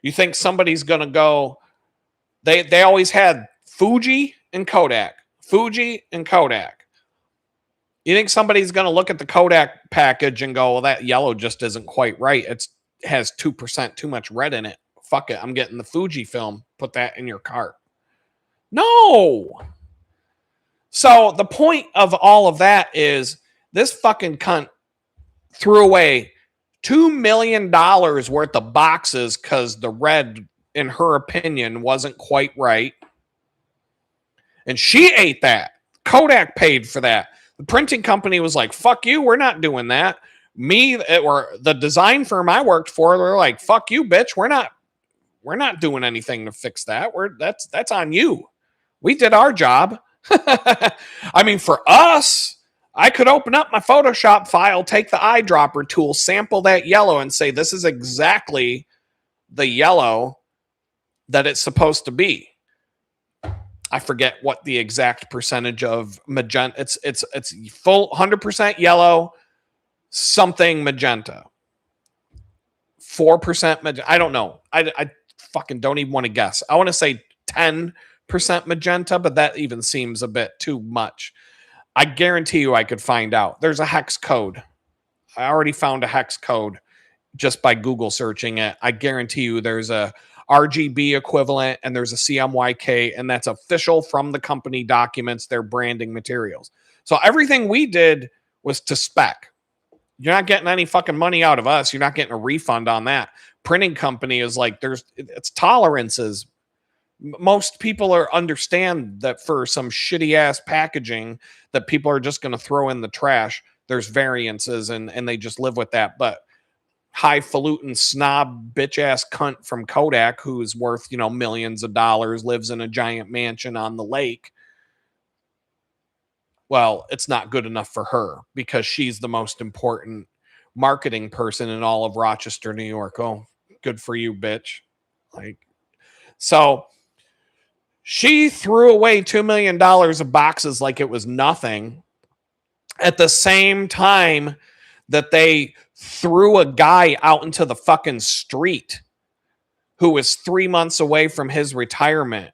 You think somebody's going to go, they always had Fuji and Kodak. Fuji and Kodak. You think somebody's going to look at the Kodak package and go, well, that yellow just isn't quite right. It has 2% too much red in it. Fuck it. I'm getting the Fuji film. Put that in your cart. No. So the point of all of that is this fucking cunt threw away $2 million worth of boxes because the red, in her opinion, wasn't quite right. And she ate that. Kodak paid for that. The printing company was like, fuck you, we're not doing that. Or the design firm I worked for, they're like, fuck you, bitch, we're not doing anything to fix that. That's on you. We did our job. I mean, for us, I could open up my Photoshop file, take the eyedropper tool, sample that yellow, and say, this is exactly the yellow that it's supposed to be. I forget what the exact percentage of magenta. It's full 100% yellow, something magenta. 4% magenta. I don't know. I fucking don't even want to guess. I want to say 10% magenta, but that even seems a bit too much. I guarantee you I could find out. There's a hex code. I already found a hex code just by Google searching it. I guarantee you there's a RGB equivalent and there's a CMYK, and that's official from the company documents, their branding materials. So everything we did was to spec. You're not getting any fucking money out of us. You're not getting a refund on that. Printing company is like, it's tolerances. Most people understand that for some shitty ass packaging that people are just going to throw in the trash, there's variances and they just live with that. But highfalutin snob bitch ass cunt from Kodak, who's worth, millions of dollars, lives in a giant mansion on the lake. Well, it's not good enough for her because she's the most important marketing person in all of Rochester, New York. Oh, good for you, bitch. So she threw away $2 million of boxes like it was nothing at the same time that they threw a guy out into the fucking street who was 3 months away from his retirement.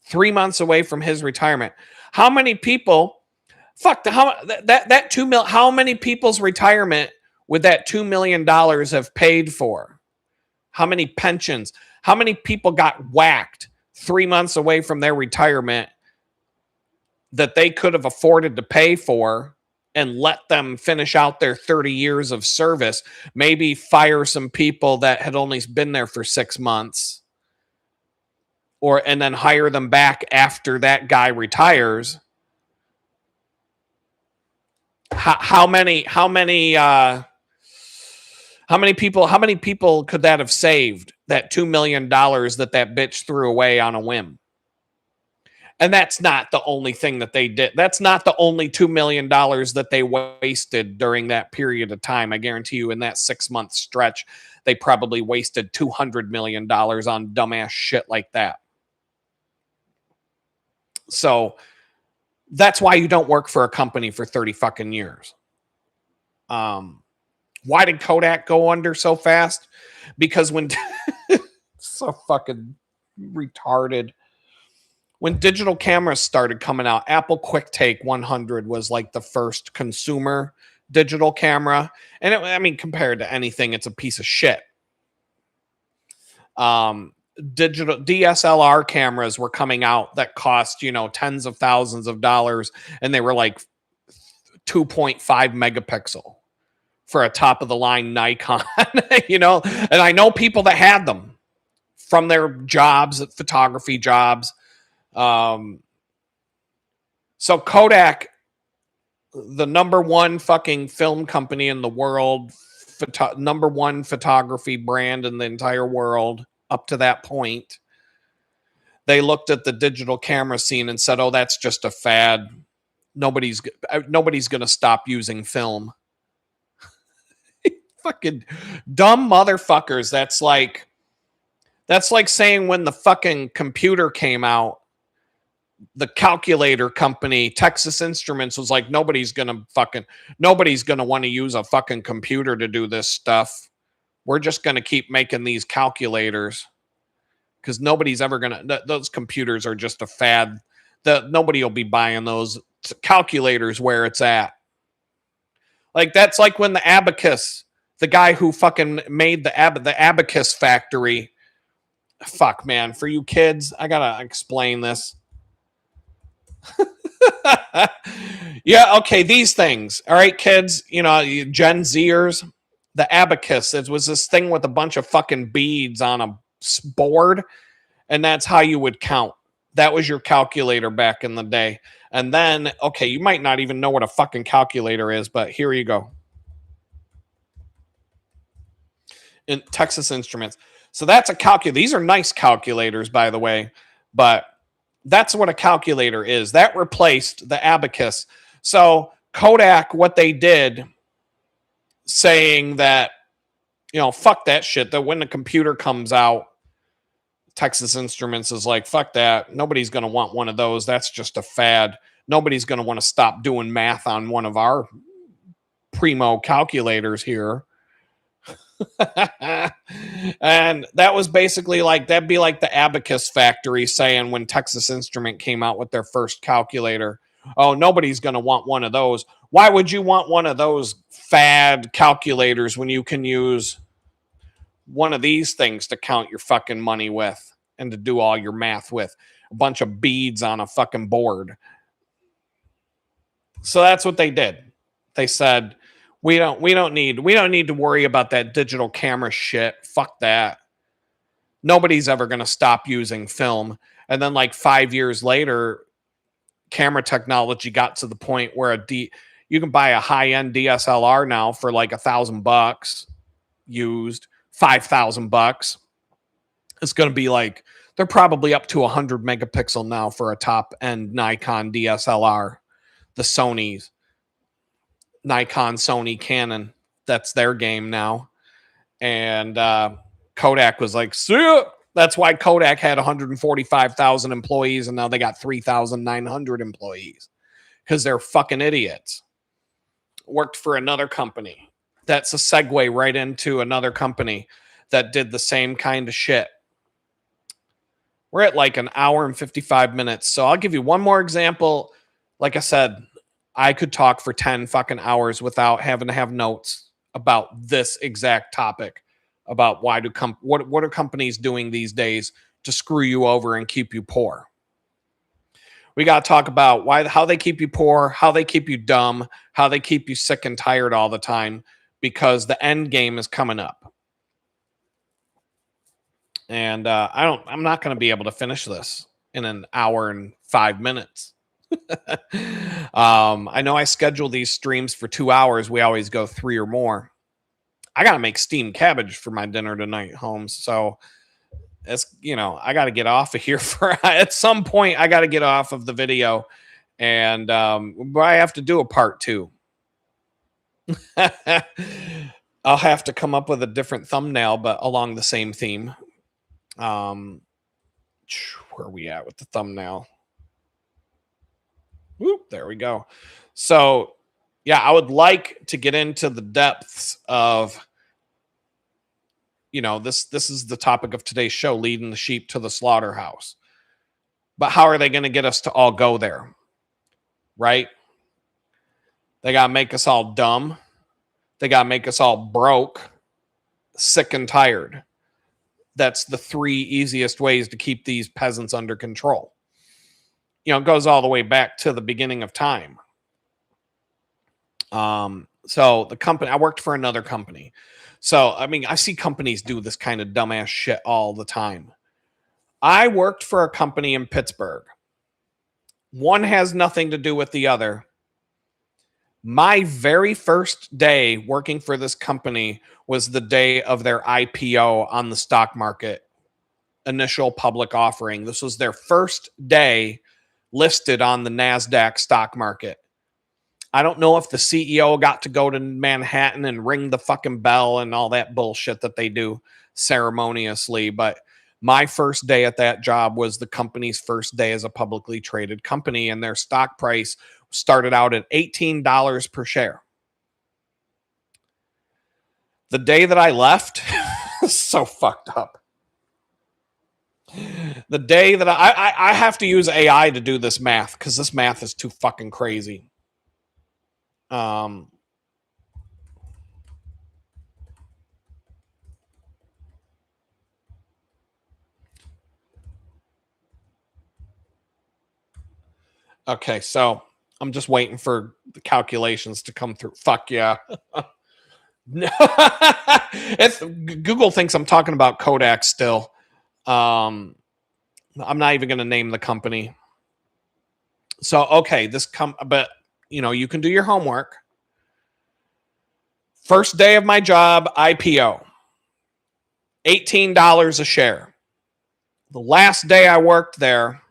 3 months away from his retirement. How many people, that 2 million, how many people's retirement would that $2 million have paid for? How many pensions? How many people got whacked 3 months away from their retirement that they could have afforded to pay for and let them finish out their 30 years of service, maybe fire some people that had only been there for 6 months, and then hire them back after that guy retires? How many people could that have saved? That $2 million that bitch threw away on a whim. And that's not the only thing that they did. That's not the only $2 million that they wasted during that period of time. I guarantee you in that 6 month stretch, they probably wasted $200 million on dumbass shit like that. So that's why you don't work for a company for 30 fucking years. Why did Kodak go under so fast? Because when so fucking retarded. When digital cameras started coming out, Apple QuickTake 100 was like the first consumer digital camera. And compared to anything, it's a piece of shit. Digital DSLR cameras were coming out that cost, tens of thousands of dollars. And they were like 2.5 megapixel for a top of the line Nikon, and I know people that had them from their jobs, photography jobs. So Kodak, the number one fucking film company in the world, number one photography brand in the entire world up to that point, they looked at the digital camera scene and said, oh, that's just a fad. Nobody's going to stop using film. Fucking dumb motherfuckers. That's like saying when the fucking computer came out, the calculator company, Texas Instruments, was like, nobody's going to want to use a fucking computer to do this stuff. We're just going to keep making these calculators because nobody's ever going to, those computers are just a fad. Nobody will be buying those calculators where it's at. Like, that's like when the abacus, the guy who fucking made the abacus factory. Fuck, man. For you kids, I got to explain this. Yeah, okay, these things. All right, kids, Gen Zers, the abacus, it was this thing with a bunch of fucking beads on a board, and that's how you would count. That was your calculator back in the day. And then, okay, you might not even know what a fucking calculator is, but here you go. In Texas Instruments. So that's a calculator. These are nice calculators, by the way, but that's what a calculator is. That replaced the abacus. So Kodak, what they did, saying that, fuck that shit, that when the computer comes out, Texas Instruments is like, fuck that. Nobody's going to want one of those. That's just a fad. Nobody's going to want to stop doing math on one of our primo calculators here. And that was basically like, the abacus factory saying when Texas Instrument came out with their first calculator, Oh, nobody's going to want one of those. Why would you want one of those fad calculators when you can use one of these things to count your fucking money with and to do all your math with? A bunch of beads on a fucking board. So that's what they did. They said, we don't need to worry about that digital camera shit. Fuck that. Nobody's ever going to stop using film. And then like 5 years later, camera technology got to the point where you can buy a high-end DSLR now for like $1,000 used, $5,000. It's going to be like, they're probably up to 100 megapixel now for a top-end Nikon DSLR. The Sony's, Nikon, Sony, Canon, that's their game now. And Kodak was like, see ya. That's why Kodak had 145,000 employees and now they got 3,900 employees because they're fucking idiots. Worked for another company. That's a segue right into another company that did the same kind of shit. We're at like an hour and 55 minutes. So I'll give you one more example. Like I said, I could talk for 10 fucking hours without having to have notes about this exact topic, about why what are companies doing these days to screw you over and keep you poor. We got to talk about how they keep you poor, how they keep you dumb, how they keep you sick and tired all the time, because the end game is coming up. And I'm not going to be able to finish this in an hour and 5 minutes. I know I schedule these streams for 2 hours. We always go 3 or more. I got to make steamed cabbage for my dinner tonight, Holmes. So it's, I got to get off of here at some point. I got to get off of the video, and I have to do a part 2. I'll have to come up with a different thumbnail, but along the same theme. Where are we at with the thumbnail? Whoop, there we go. So, yeah, I would like to get into the depths of, this is the topic of today's show, leading the sheep to the slaughterhouse. But how are they going to get us to all go there? Right? They got to make us all dumb. They got to make us all broke, sick and tired. That's the 3 easiest ways to keep these peasants under control. It goes all the way back to the beginning of time. So the company, I worked for another company. So, I see companies do this kind of dumbass shit all the time. I worked for a company in Pittsburgh. One has nothing to do with the other. My very first day working for this company was the day of their IPO on the stock market, initial public offering. This was their first day listed on the NASDAQ stock market. I don't know if the CEO got to go to Manhattan and ring the fucking bell and all that bullshit that they do ceremoniously, but my first day at that job was the company's first day as a publicly traded company, and their stock price started out at $18 per share. The day that I left, so fucked up. The day that I have to use AI to do this math because this math is too fucking crazy. Okay, so I'm just waiting for the calculations to come through. Fuck yeah. Google thinks I'm talking about Kodak still. I'm not even going to name the company. So, okay, but you can do your homework. First day of my job, IPO, $18 a share. The last day I worked there,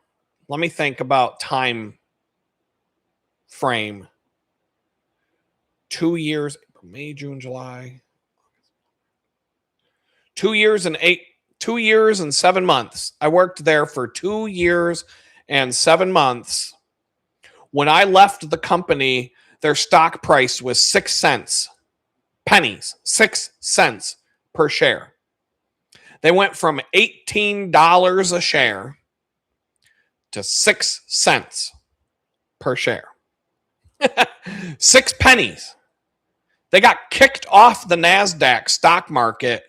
let me think about time frame. 2 years, May, June, July. 2 years and 7 months. I worked there for 2 years and 7 months. When I left the company, their stock price was 6 cents. Pennies, 6 cents per share. They went from $18 a share to 6 cents per share. 6 pennies. They got kicked off the NASDAQ stock market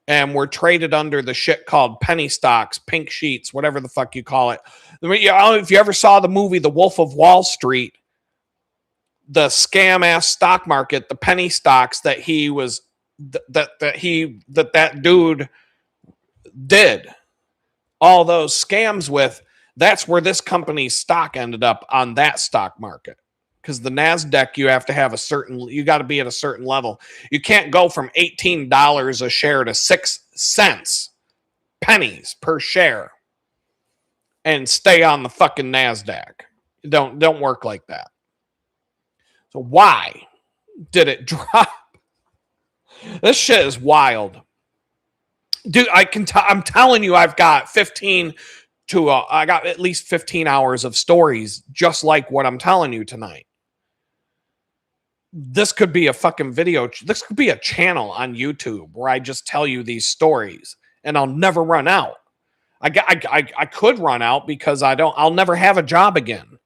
and were traded under the shit called penny stocks, pink sheets, whatever the fuck you call it. If you ever saw the movie The Wolf of Wall Street, the scam ass stock market, the penny stocks that that dude did all those scams with, that's where this company's stock ended up on that stock market. Because the NASDAQ, you have to have you got to be at a certain level. You can't go from $18 a share to 6 cents, pennies per share, and stay on the fucking NASDAQ. Don't work like that. So why did it drop? This shit is wild. Dude, I'm telling you, I've got I got at least 15 hours of stories just like what I'm telling you tonight. This could be a fucking video. This could be a channel on YouTube where I just tell you these stories and I'll never run out. I could run out because I'll never have a job again.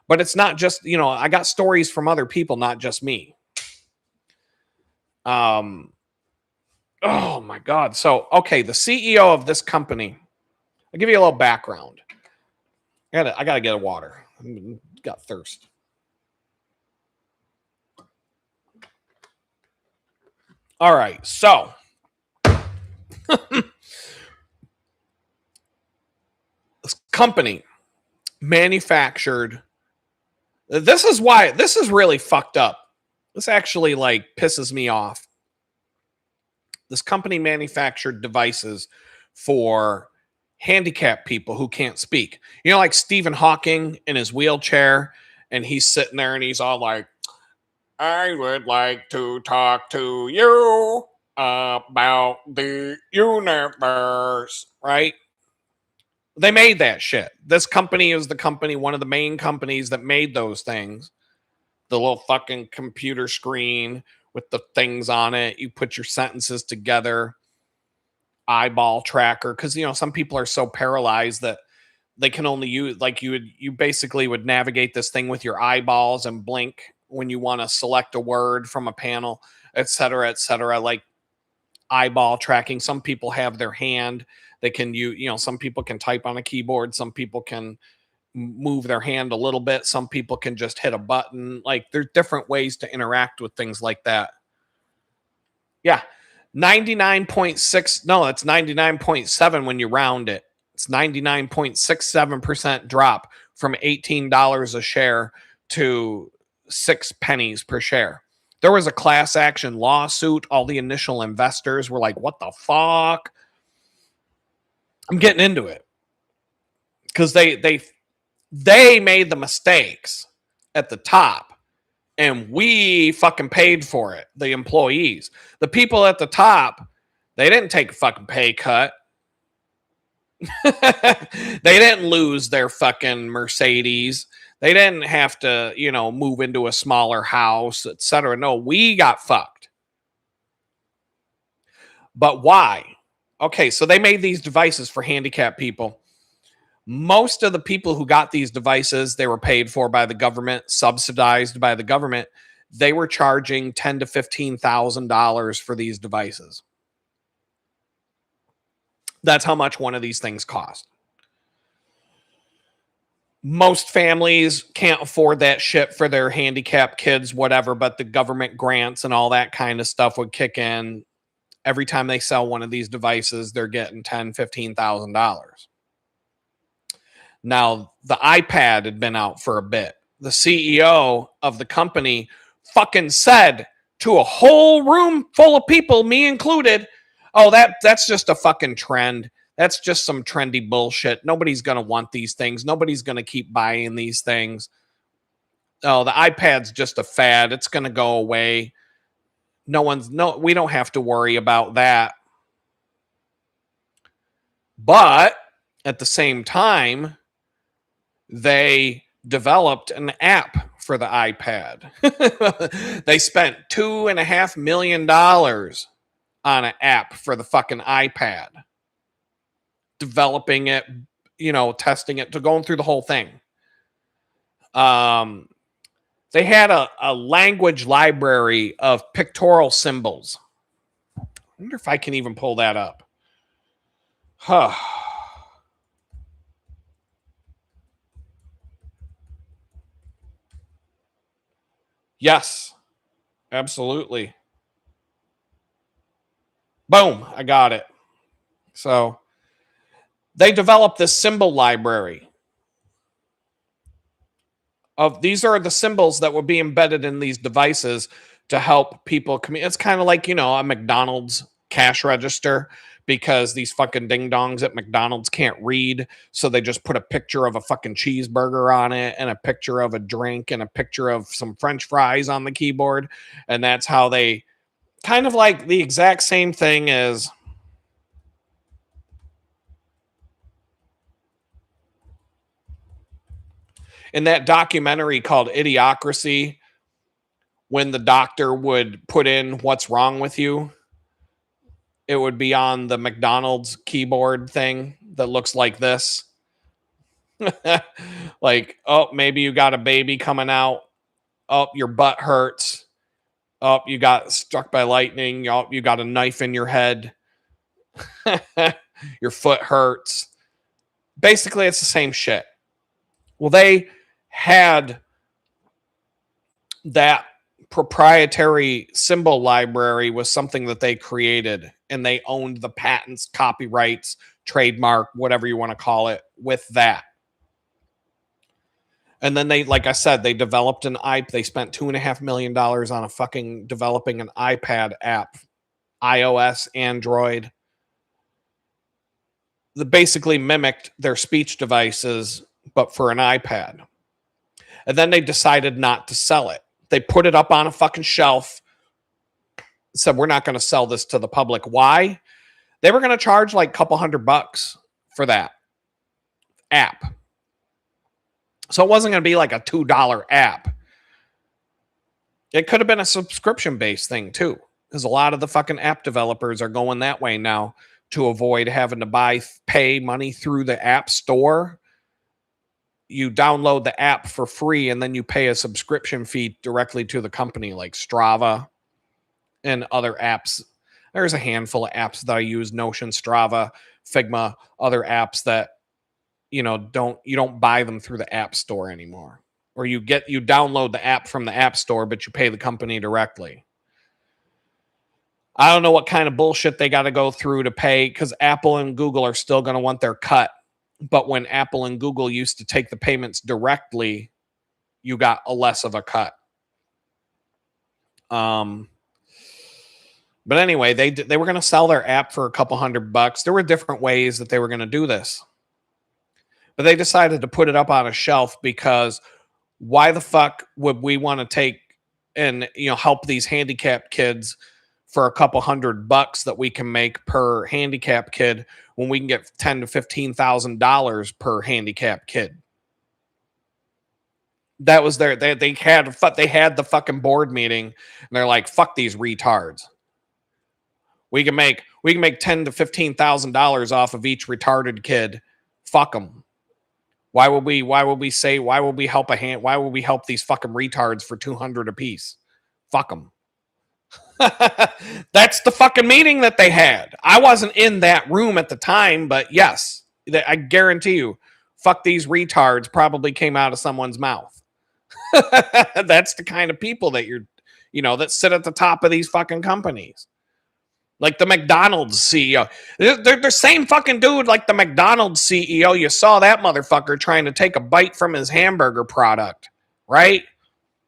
But it's not just, I got stories from other people, not just me. Oh my God. So, okay, the CEO of this company, I'll give you a little background. I gotta get a water. Got thirst. All right, so this company manufactured. This is why this is really fucked up. This actually pisses me off. This company manufactured devices for handicapped people who can't speak. Like Stephen Hawking in his wheelchair, and he's sitting there and he's all like, I would like to talk to you about the universe, right? They made that shit. This company is one of the main companies that made those things. The little fucking computer screen with the things on it. You put your sentences together. Eyeball tracker. Because, some people are so paralyzed that they can only use, you basically would navigate this thing with your eyeballs and blink when you want to select a word from a panel, et cetera, like eyeball tracking. Some people have their hand. They can some people can type on a keyboard. Some people can move their hand a little bit. Some people can just hit a button. There's different ways to interact with things like that. Yeah. 99.6. No, it's 99.7 when you round it. It's 99.67% drop from $18 a share to 6 pennies per share. There was a class action lawsuit. All the initial investors were like, what the fuck? I'm getting into it. Because they made the mistakes at the top. And we fucking paid for it. The employees. The people at the top, they didn't take a fucking pay cut. They didn't lose their fucking Mercedes. They didn't have to, move into a smaller house, etc. No, we got fucked. But why? Okay, so they made these devices for handicapped people. Most of the people who got these devices, they were paid for by the government, subsidized by the government. They were charging $10,000 to $15,000 for these devices. That's how much one of these things cost. Most families can't afford that shit for their handicapped kids, whatever, but the government grants and all that kind of stuff would kick in. Every time they sell one of these devices, they're getting $10,000, $15,000. Now, the iPad had been out for a bit. The CEO of the company fucking said to a whole room full of people, me included, oh, that's just a fucking trend. That's just some trendy bullshit. Nobody's going to want these things. Nobody's going to keep buying these things. Oh, the iPad's just a fad. It's going to go away. We don't have to worry about that. But at the same time, they developed an app for the iPad. They spent $2.5 million on an app for the fucking iPad. Developing it, testing it, to going through the whole thing. Um, they had a language library of pictorial symbols. I wonder if I can even pull that up. Huh. Yes, absolutely. Boom, I got it. So they developed this symbol library of these are the symbols that would be embedded in these devices to help people communicate. It's kind of like, a McDonald's cash register because these fucking ding dongs at McDonald's can't read. So they just put a picture of a fucking cheeseburger on it and a picture of a drink and a picture of some French fries on the keyboard. And that's how they kind of like the exact same thing as in that documentary called Idiocracy, when the doctor would put in what's wrong with you, it would be on the McDonald's keyboard thing that looks like this. Like, oh, maybe you got a baby coming out. Oh, your butt hurts. Oh, you got struck by lightning. Oh, you got a knife in your head. Your foot hurts. Basically, it's the same shit. Well, they had that proprietary symbol library was something that they created, and they owned the patents, copyrights, trademark, whatever you want to call it, with that. And then they, like I said, they developed they spent $2.5 million on a fucking developing an iPad app, iOS, Android, that basically mimicked their speech devices, but for an iPad. And then they decided not to sell it. They put it up on a fucking shelf, said, we're not going to sell this to the public. Why? They were going to charge like a couple $100 for that app. So it wasn't going to be like a $2 app. It could have been a subscription-based thing too, because a lot of the fucking app developers are going that way now to avoid having to pay money through the app store. You download the app for free and then you pay a subscription fee directly to the company, like Strava and other apps. There's a handful of apps that I use: Notion, Strava, Figma, other apps that you don't buy them through the app store anymore, or you download the app from the app store, but you pay the company directly. I don't know what kind of bullshit they got to go through to pay, because Apple and Google are still going to want their cut. But when Apple and Google used to take the payments directly, you got a less of a cut. But anyway, they were going to sell their app for a couple $100. There were different ways that they were going to do this, but they decided to put it up on a shelf because why the fuck would we want to take and help these handicapped kids for a couple $100 that we can make per handicapped kid when we can get $10,000 to $15,000 per handicapped kid? That was they had the fucking board meeting, and they're like, fuck these retards. We can make $10,000 to $15,000 off of each retarded kid. Fuck them. Why would we help these fucking retards for $200 a piece? Fuck them. That's the fucking meeting that they had. I wasn't in that room at the time, but yes, I guarantee you, fuck these retards probably came out of someone's mouth. That's the kind of people that that sit at the top of these fucking companies. Like the McDonald's CEO. They're the same fucking dude like the McDonald's CEO. You saw that motherfucker trying to take a bite from his hamburger product, right?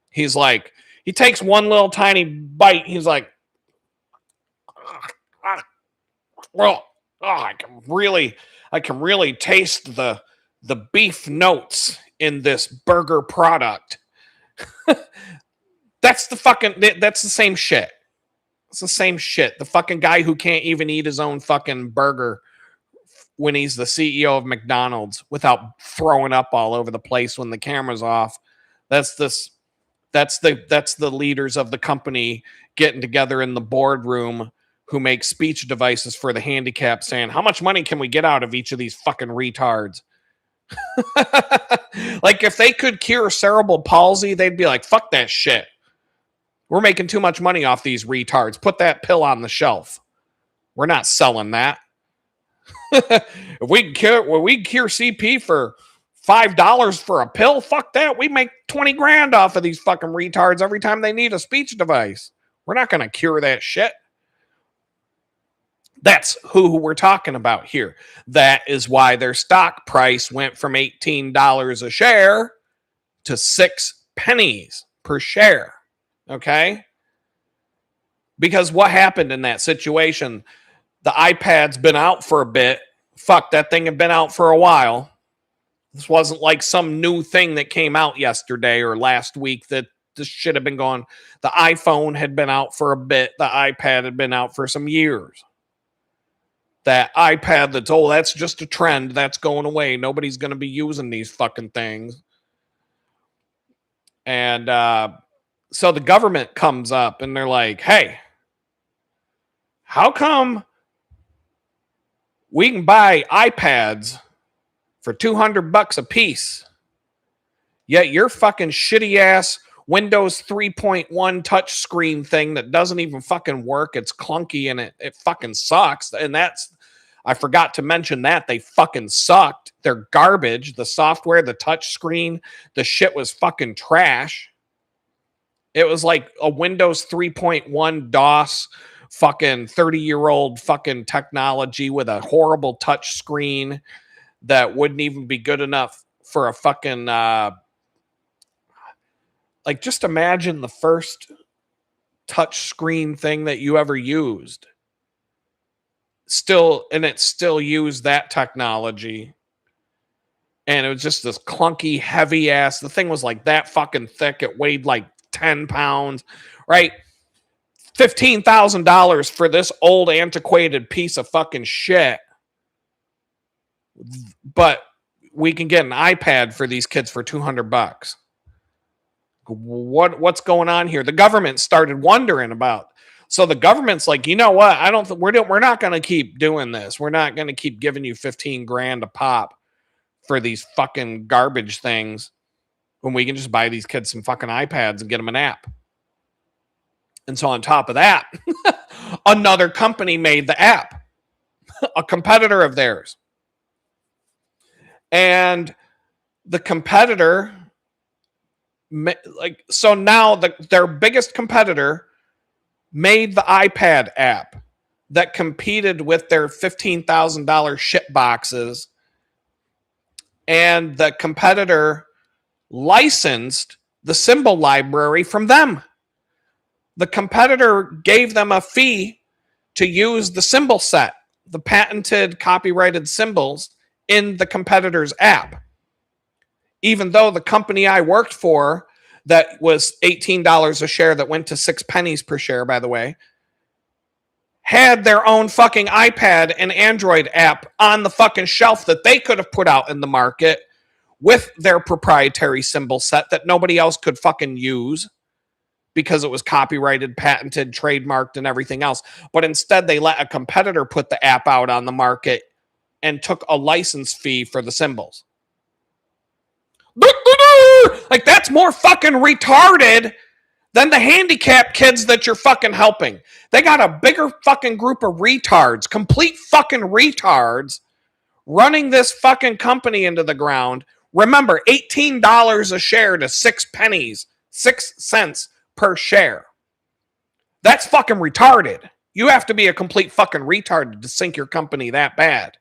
He's like, he takes one little tiny bite. He's like, well, I can really taste the beef notes in this burger product. That's the same shit. It's the same shit. The fucking guy who can't even eat his own fucking burger when he's the CEO of McDonald's without throwing up all over the place when the camera's off. That's the leaders of the company getting together in the boardroom who make speech devices for the handicapped, saying, how much money can we get out of each of these fucking retards? Like if they could cure cerebral palsy, they'd be like, fuck that shit. We're making too much money off these retards. Put that pill on the shelf. We're not selling that. If we can cure CP for $5 for a pill, fuck that. We make 20 grand off of these fucking retards every time they need a speech device. We're not going to cure that shit. That's who we're talking about here. That is why their stock price went from $18 a share to 6 pennies per share. Okay? Because what happened in that situation? The iPad's been out for a bit. Fuck, that thing had been out for a while. This wasn't like some new thing that came out yesterday or last week that this shit had been going. The iPhone had been out for a bit. The iPad had been out for some years. That iPad that's just a trend. That's going away. Nobody's going to be using these fucking things. And so the government comes up and they're like, hey, how come we can buy iPads for $200 a piece, yet your fucking shitty ass Windows 3.1 touchscreen thing that doesn't even fucking work, it's clunky and it fucking sucks. And I forgot to mention that they fucking sucked. They're garbage. The software, the touchscreen, the shit was fucking trash. It was like a Windows 3.1 DOS fucking 30-year-old fucking technology with a horrible touch screen that wouldn't even be good enough for a fucking like just imagine the first touch screen thing that you ever used. It still used that technology. And it was just this clunky, heavy ass. The thing was like that fucking thick. It weighed like 10 pounds, right? $15,000 for this old antiquated piece of fucking shit. But we can get an iPad for these kids for $200. What's going on here? The government started wondering about. So the government's like, you know what? We're not going to keep doing this. We're not going to keep giving you 15 grand a pop for these fucking garbage things when we can just buy these kids some fucking iPads and get them an app. And so on top of that, another company made the app, a competitor of theirs. And the competitor, so now their biggest competitor made the iPad app that competed with their $15,000 shit boxes. And the competitor licensed the symbol library from them. The competitor gave them a fee to use the symbol set, the patented copyrighted symbols in the competitor's app. Even though the company I worked for that was $18 a share that went to 6 pennies per share, by the way, had their own fucking iPad and Android app on the fucking shelf that they could have put out in the market with their proprietary symbol set that nobody else could fucking use because it was copyrighted, patented, trademarked, and everything else. But instead, they let a competitor put the app out on the market and took a license fee for the symbols. Like, that's more fucking retarded than the handicapped kids that you're fucking helping. They got a bigger fucking group of retards, complete fucking retards, running this fucking company into the ground. Remember, $18 a share to 6 pennies, 6 cents per share. That's fucking retarded. You have to be a complete fucking retard to sink your company that bad.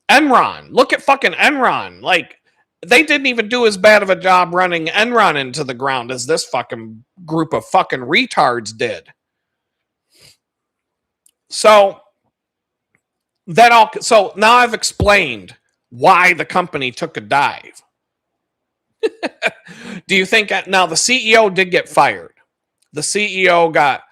Enron. Look at fucking Enron. Like, they didn't even do as bad of a job running Enron into the ground as this fucking group of fucking retards did. So now I've explained why the company took a dive. Do you think now the CEO did get fired? The CEO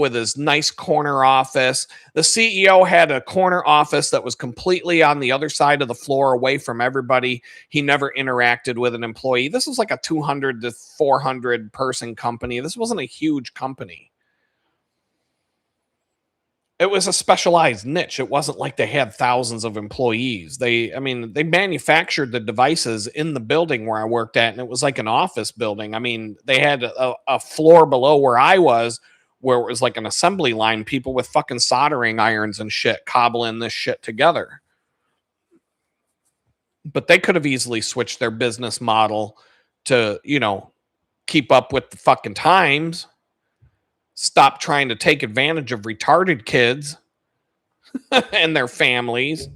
with his nice corner office. The CEO had a corner office that was completely on the other side of the floor away from everybody. He never interacted with an employee. This was like a 200 to 400 person company. This wasn't a huge company. It was a specialized niche. It wasn't like they had thousands of employees. They manufactured the devices in the building where I worked at, and it was like an office building. I mean, they had a floor below where I was, where it was like an assembly line, people with fucking soldering irons and shit cobbling this shit together. But they could have easily switched their business model to, keep up with the fucking times. Stop trying to take advantage of retarded kids and their families.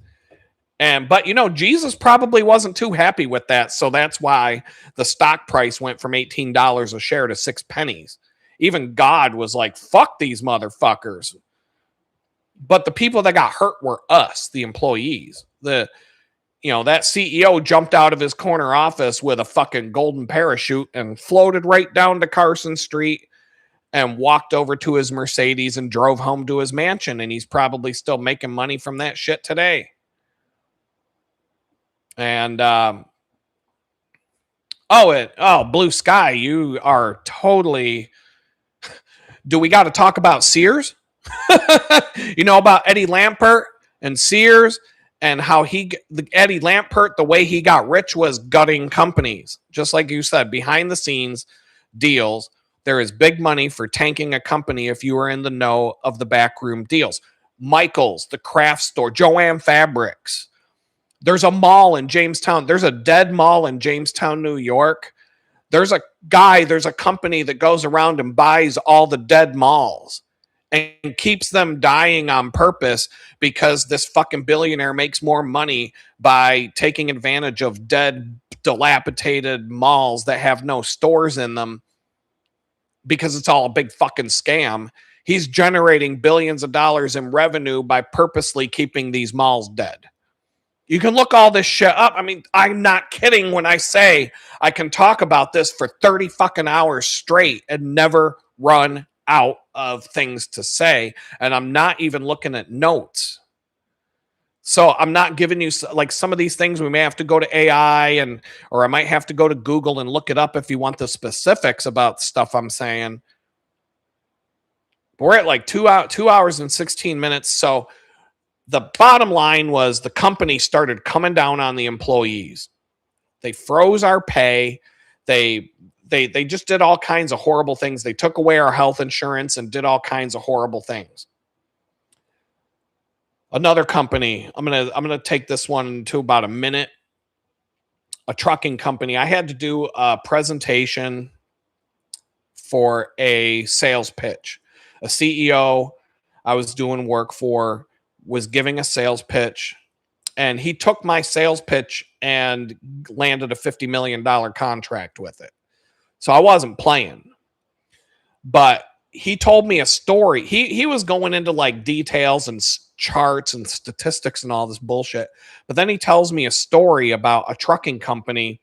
But Jesus probably wasn't too happy with that, so that's why the stock price went from $18 a share to 6 pennies. Even God was like, fuck these motherfuckers. But the people that got hurt were us, the employees. That CEO jumped out of his corner office with a fucking golden parachute and floated right down to Carson Street and walked over to his Mercedes and drove home to his mansion. And he's probably still making money from that shit today. And, Blue Sky, you are totally... Do we got to talk about Sears? About Eddie Lampert and Sears and how Eddie Lampert, the way he got rich was gutting companies. Just like you said, behind the scenes deals. There is big money for tanking a company if you are in the know of the backroom deals. Michael's, the craft store, Joanne Fabrics. There's a mall in Jamestown. There's a dead mall in Jamestown, New York. There's a company that goes around and buys all the dead malls and keeps them dying on purpose because this fucking billionaire makes more money by taking advantage of dead, dilapidated malls that have no stores in them because it's all a big fucking scam. He's generating billions of dollars in revenue by purposely keeping these malls dead. You can look all this shit up. I mean, I'm not kidding when I say I can talk about this for 30 fucking hours straight and never run out of things to say. And I'm not even looking at notes. So I'm not giving you, like, some of these things we may have to go to AI or I might have to go to Google and look it up if you want the specifics about stuff I'm saying. But we're at like 2 hours and 16 minutes. So the bottom line was the company started coming down on the employees. They froze our pay. They just did all kinds of horrible things. They took away our health insurance and did all kinds of horrible things. Another company, I'm gonna take this one to about a minute. A trucking company. I had to do a presentation for a sales pitch. A CEO I was doing work for was giving a sales pitch, and he took my sales pitch and landed a $50 million contract with it. So I wasn't playing, but he told me a story. He was going into like details and charts and statistics and all this bullshit. But then he tells me a story about a trucking company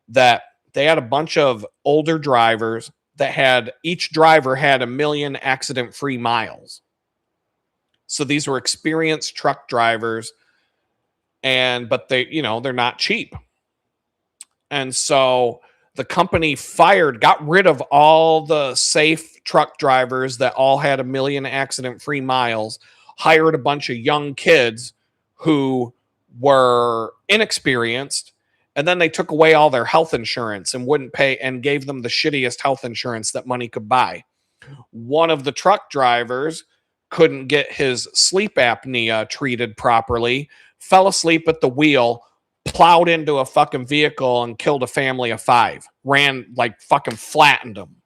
that they had a bunch of older drivers that each driver had 1 million accident-free miles. So these were experienced truck drivers, but they're not cheap. And so the company got rid of all the safe truck drivers that all had 1 million accident-free miles, hired a bunch of young kids who were inexperienced, and then they took away all their health insurance and wouldn't pay and gave them the shittiest health insurance that money could buy. One of the truck drivers couldn't get his sleep apnea treated properly, fell asleep at the wheel, plowed into a fucking vehicle and killed a family of 5. Fucking flattened them.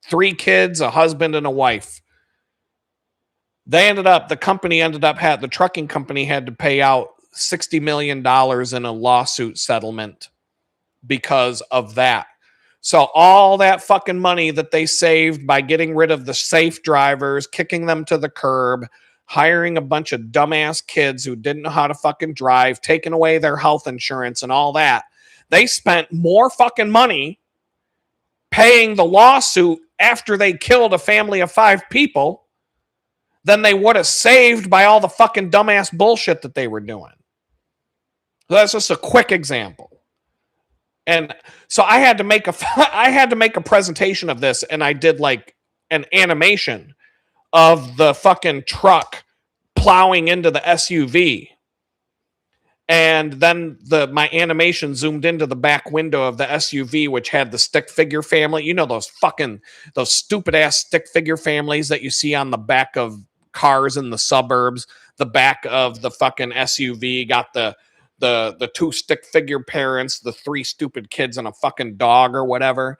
3 kids, a husband and a wife. The trucking company had to pay out $60 million in a lawsuit settlement because of that. So all that fucking money that they saved by getting rid of the safe drivers, kicking them to the curb, hiring a bunch of dumbass kids who didn't know how to fucking drive, taking away their health insurance and all that, they spent more fucking money paying the lawsuit after they killed a family of 5 people than they would have saved by all the fucking dumbass bullshit that they were doing. So that's just a quick example. And so I had to make a presentation of this, and I did like an animation of the fucking truck plowing into the SUV. And then my animation zoomed into the back window of the SUV, which had the stick figure family. You know, those stupid ass stick figure families that you see on the back of cars in the suburbs. The back of the fucking SUV got the two stick figure parents, the three stupid kids, and a fucking dog or whatever.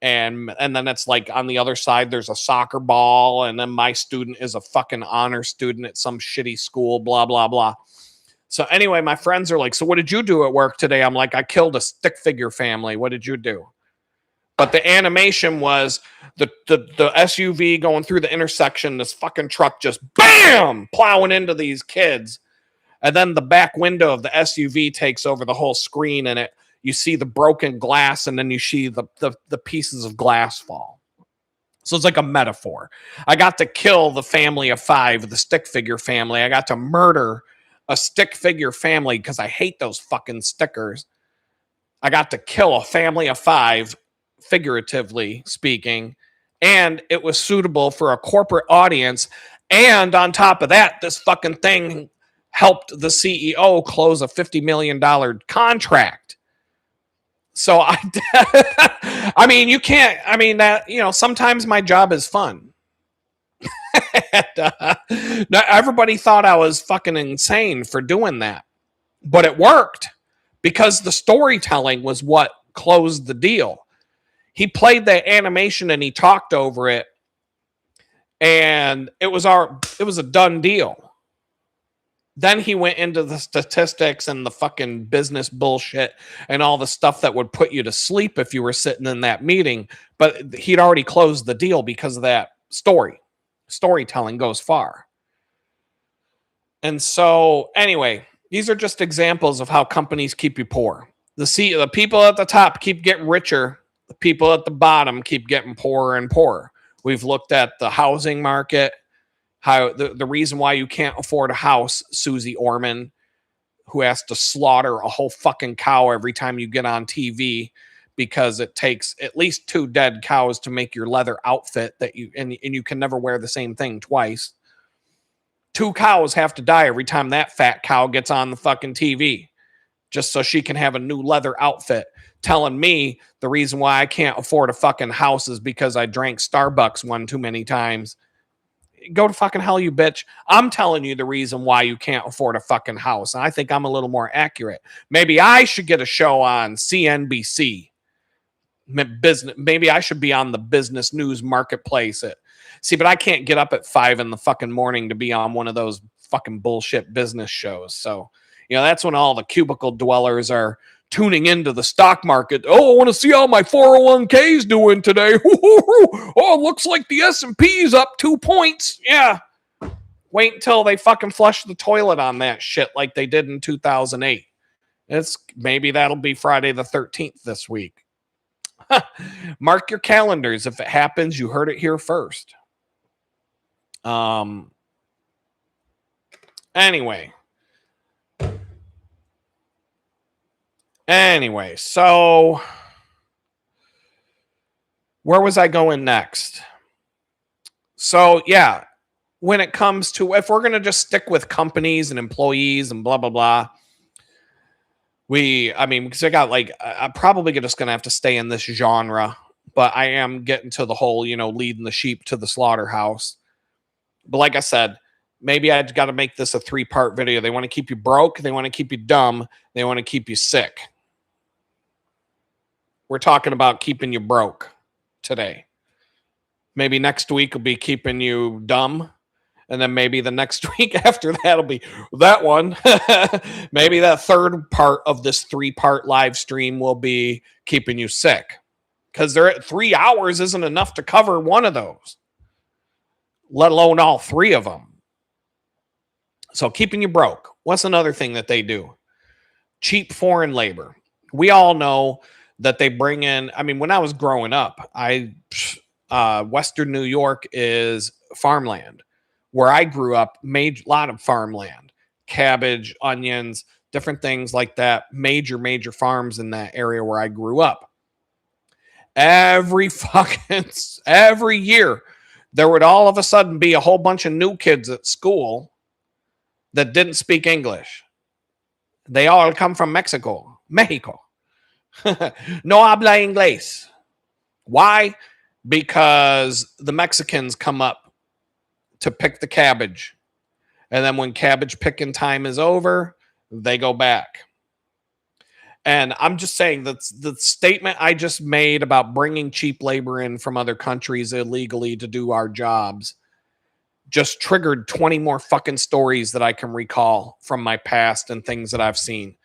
And then it's like on the other side, there's a soccer ball. And then my student is a fucking honor student at some shitty school, blah, blah, blah. So anyway, my friends are like, so what did you do at work today? I'm like, I killed a stick figure family. What did you do? But the animation was the SUV going through the intersection, this fucking truck just bam, plowing into these kids. And then the back window of the SUV takes over the whole screen, and you see the broken glass, and then you see the pieces of glass fall. So it's like a metaphor. I got to kill the family of 5, the stick figure family. I got to murder a stick figure family because I hate those fucking stickers. I got to kill a family of 5, figuratively speaking, and it was suitable for a corporate audience. And on top of that, this fucking thing helped the CEO close a $50 million contract. So I mean, you can't, I mean, that, you know, sometimes my job is fun. And, everybody thought I was fucking insane for doing that, but it worked because the storytelling was what closed the deal. He played the animation and he talked over it, and it was a done deal. Then he went into the statistics and the fucking business bullshit and all the stuff that would put you to sleep if you were sitting in that meeting. But he'd already closed the deal because of that story. Storytelling goes far. And so, anyway, these are just examples of how companies keep you poor. The people at the top keep getting richer. The people at the bottom keep getting poorer and poorer. We've looked at the housing market. How the reason why you can't afford a house, Susie Orman, who has to slaughter a whole fucking cow every time you get on TV, because it takes at least 2 dead cows to make your leather outfit that and you can never wear the same thing twice. 2 cows have to die every time that fat cow gets on the fucking TV, just so she can have a new leather outfit. Telling me the reason why I can't afford a fucking house is because I drank Starbucks one too many times. Go to fucking hell, you bitch. I'm telling you the reason why you can't afford a fucking house. And I think I'm a little more accurate. Maybe I should get a show on CNBC. Maybe I should be on the business news marketplace. But I can't get up at 5 in the fucking morning to be on one of those fucking bullshit business shows. So, you know, that's when all the cubicle dwellers are tuning into the stock market. Oh, I want to see how my 401k's doing today. Oh, looks like the S&P's up 2 points. Yeah. Wait until they fucking flush the toilet on that shit like they did in 2008. Maybe that'll be Friday the 13th this week. Mark your calendars. If it happens, you heard it here first. Anyway, so where was I going next? So, yeah, when it comes to, if we're going to just stick with companies and employees and blah, blah, blah, because I got I'm probably just going to have to stay in this genre, but I am getting to the whole, leading the sheep to the slaughterhouse. But like I said, maybe I've got to make this a 3-part video. They want to keep you broke. They want to keep you dumb. They want to keep you sick. We're talking about keeping you broke today. Maybe next week will be keeping you dumb. And then maybe the next week after that will be that one. Maybe that 3rd part of this 3-part live stream will be keeping you sick. Because 3 hours isn't enough to cover one of those, let alone all 3 of them. So keeping you broke. What's another thing that they do? Cheap foreign labor. We all know that they bring in, when I was growing up, Western New York is farmland. Where I grew up, made a lot of farmland, cabbage, onions, different things like that. Major farms in that area where I grew up. Every year, there would all of a sudden be a whole bunch of new kids at school that didn't speak English. They all come from Mexico. No habla inglés. Why? Because the Mexicans come up to pick the cabbage. And then when cabbage picking time is over, they go back. And I'm just saying that the statement I just made about bringing cheap labor in from other countries illegally to do our jobs just triggered 20 more fucking stories that I can recall from my past and things that I've seen.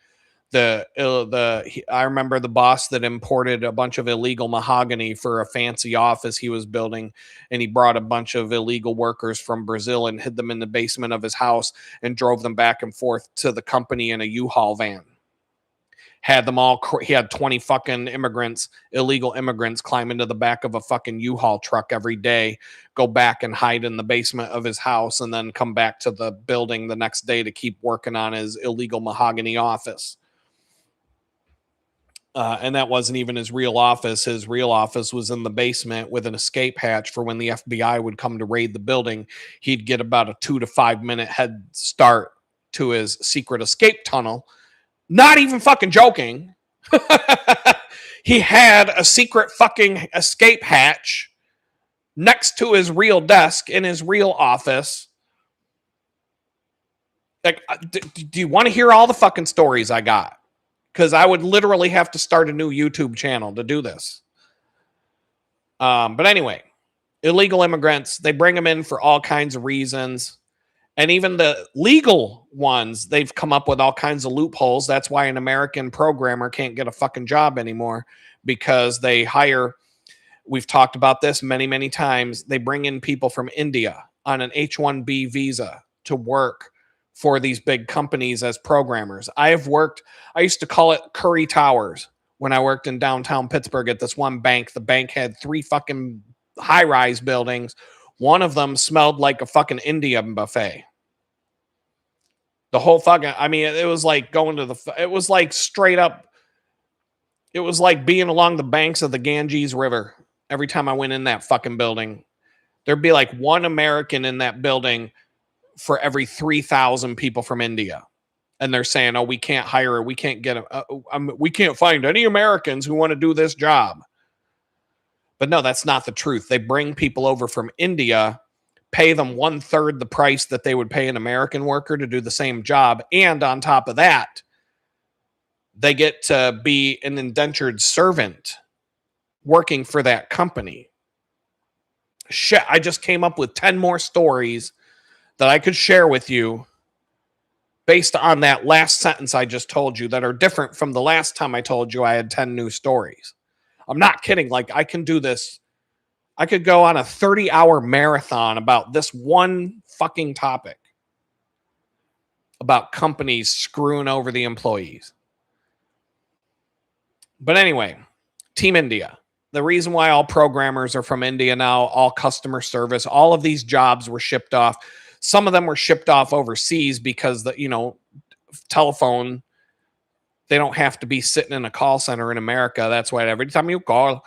I remember the boss that imported a bunch of illegal mahogany for a fancy office he was building, and he brought a bunch of illegal workers from Brazil and hid them in the basement of his house and drove them back and forth to the company in a U-Haul van. Had them all, he had 20 fucking immigrants, illegal immigrants, climb into the back of a fucking U-Haul truck every day, go back and hide in the basement of his house, and then come back to the building the next day to keep working on his illegal mahogany office. And that wasn't even his real office. His real office was in the basement with an escape hatch for when the FBI would come to raid the building. He'd get about a 2 to 5 minute head start to his secret escape tunnel. Not even fucking joking. He had a secret fucking escape hatch next to his real desk in his real office. Like, do you want to hear all the fucking stories I got? Because I would literally have to start a new YouTube channel to do this. But anyway, illegal immigrants, they bring them in for all kinds of reasons. And even the legal ones, they've come up with all kinds of loopholes. That's why an American programmer can't get a fucking job anymore, because they hire, we've talked about this many, many times, they bring in people from India on an H-1B visa to work for these big companies as programmers. I used to call it Curry Towers when I worked in downtown Pittsburgh at this one bank. The bank had 3 fucking high-rise buildings. One of them smelled like a fucking Indian buffet. The whole fucking, I mean, it was like going to it was like straight up, it was like being along the banks of the Ganges River. Every time I went in that fucking building, there'd be like one American in that building for every 3,000 people from India. And they're saying, oh, we can't hire her. We can't get we can't find any Americans who want to do this job. But no, that's not the truth. They bring people over from India, pay them 1/3 the price that they would pay an American worker to do the same job. And on top of that, they get to be an indentured servant working for that company. Shit, I just came up with 10 more stories that I could share with you based on that last sentence I just told you that are different from the last time I told you I had 10 new stories. I'm not kidding. Like, I can do this. I could go on a 30-hour marathon about this one fucking topic about companies screwing over the employees. But anyway, Team India. The reason why all programmers are from India now, all customer service, all of these jobs were shipped off. Some of them were shipped off overseas because telephone, they don't have to be sitting in a call center in America. That's why every time you call,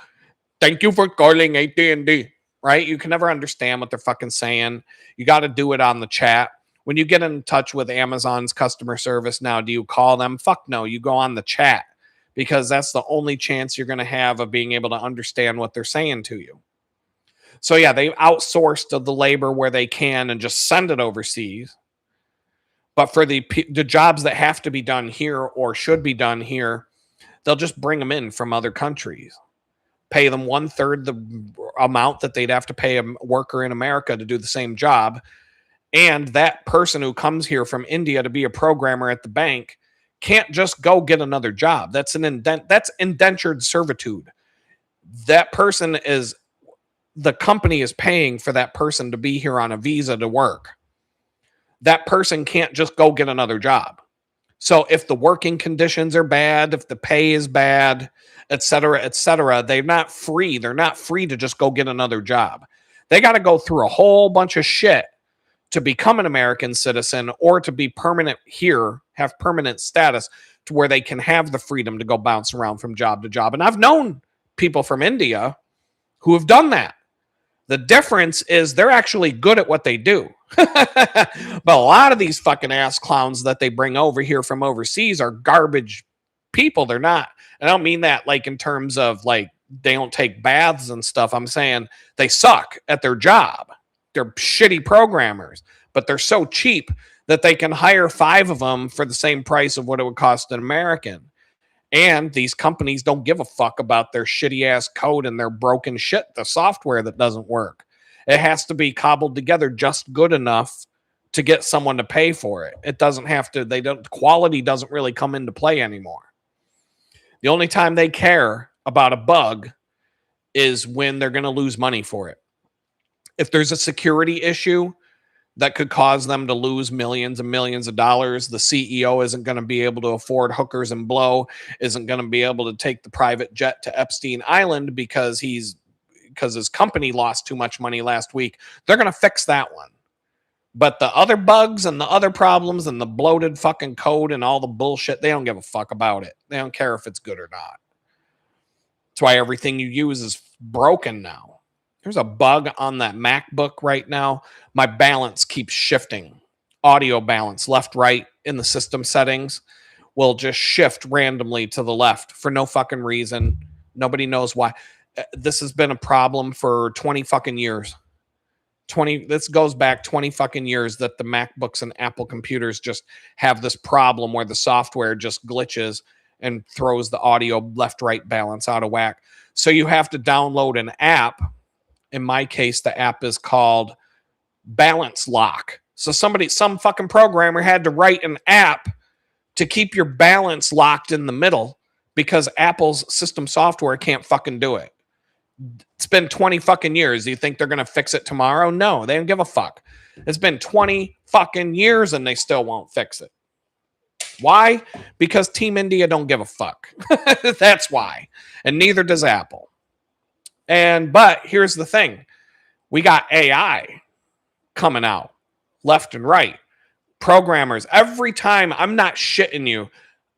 thank you for calling AT&T, right? You can never understand what they're fucking saying. You got to do it on the chat. When you get in touch with Amazon's customer service now, do you call them? Fuck no, you go on the chat, because that's the only chance you're going to have of being able to understand what they're saying to you. So yeah, they outsourced the labor where they can and just send it overseas. But for the jobs that have to be done here or should be done here, they'll just bring them in from other countries, pay them 1/3 the amount that they'd have to pay a worker in America to do the same job. And that person who comes here from India to be a programmer at the bank can't just go get another job. That's that's indentured servitude. That person is, the company is paying for that person to be here on a visa to work. That person can't just go get another job. So if the working conditions are bad, if the pay is bad, et cetera, they're not free. They're not free to just go get another job. They got to go through a whole bunch of shit to become an American citizen or to be permanent here, have permanent status to where they can have the freedom to go bounce around from job to job. And I've known people from India who have done that. The difference is they're actually good at what they do. But a lot of these fucking ass clowns that they bring over here from overseas are garbage people. They're not. I don't mean that like in terms of like they don't take baths and stuff. I'm saying they suck at their job. They're shitty programmers, but they're so cheap that they can hire 5 of them for the same price of what it would cost an American. And these companies don't give a fuck about their shitty ass code and their broken shit, the software that doesn't work. It has to be cobbled together just good enough to get someone to pay for it. It doesn't have to, quality doesn't really come into play anymore. The only time they care about a bug is when they're going to lose money for it. If there's a security issue that could cause them to lose millions and millions of dollars, the CEO isn't going to be able to afford hookers and blow, isn't going to be able to take the private jet to Epstein Island because his company lost too much money last week. They're going to fix that one. But the other bugs and the other problems and the bloated fucking code and all the bullshit, they don't give a fuck about it. They don't care if it's good or not. That's why everything you use is broken now. There's a bug on that MacBook right now. My balance keeps shifting. Audio balance, left, right in the system settings will just shift randomly to the left for no fucking reason. Nobody knows why. This has been a problem for 20 fucking years. This goes back 20 fucking years that the MacBooks and Apple computers just have this problem where the software just glitches and throws the audio left-right balance out of whack. So you have to download an app. In my case, the app is called Balance Lock. So some fucking programmer had to write an app to keep your balance locked in the middle because Apple's system software can't fucking do it. It's been 20 fucking years. Do you think they're going to fix it tomorrow? No, they don't give a fuck. It's been 20 fucking years and they still won't fix it. Why? Because Team India don't give a fuck. That's why. And neither does Apple. But here's the thing. We got AI coming out left and right. Programmers. Every time, I'm not shitting you.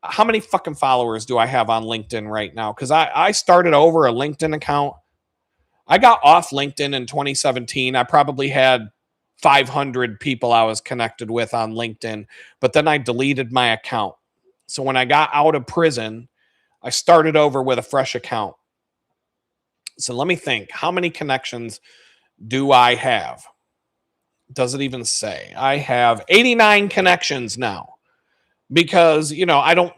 How many fucking followers do I have on LinkedIn right now? Because I started over a LinkedIn account. I got off LinkedIn in 2017. I probably had 500 people I was connected with on LinkedIn, but then I deleted my account. So when I got out of prison, I started over with a fresh account. So let me think. How many connections do I have? Does it even say? I have 89 connections now because, I don't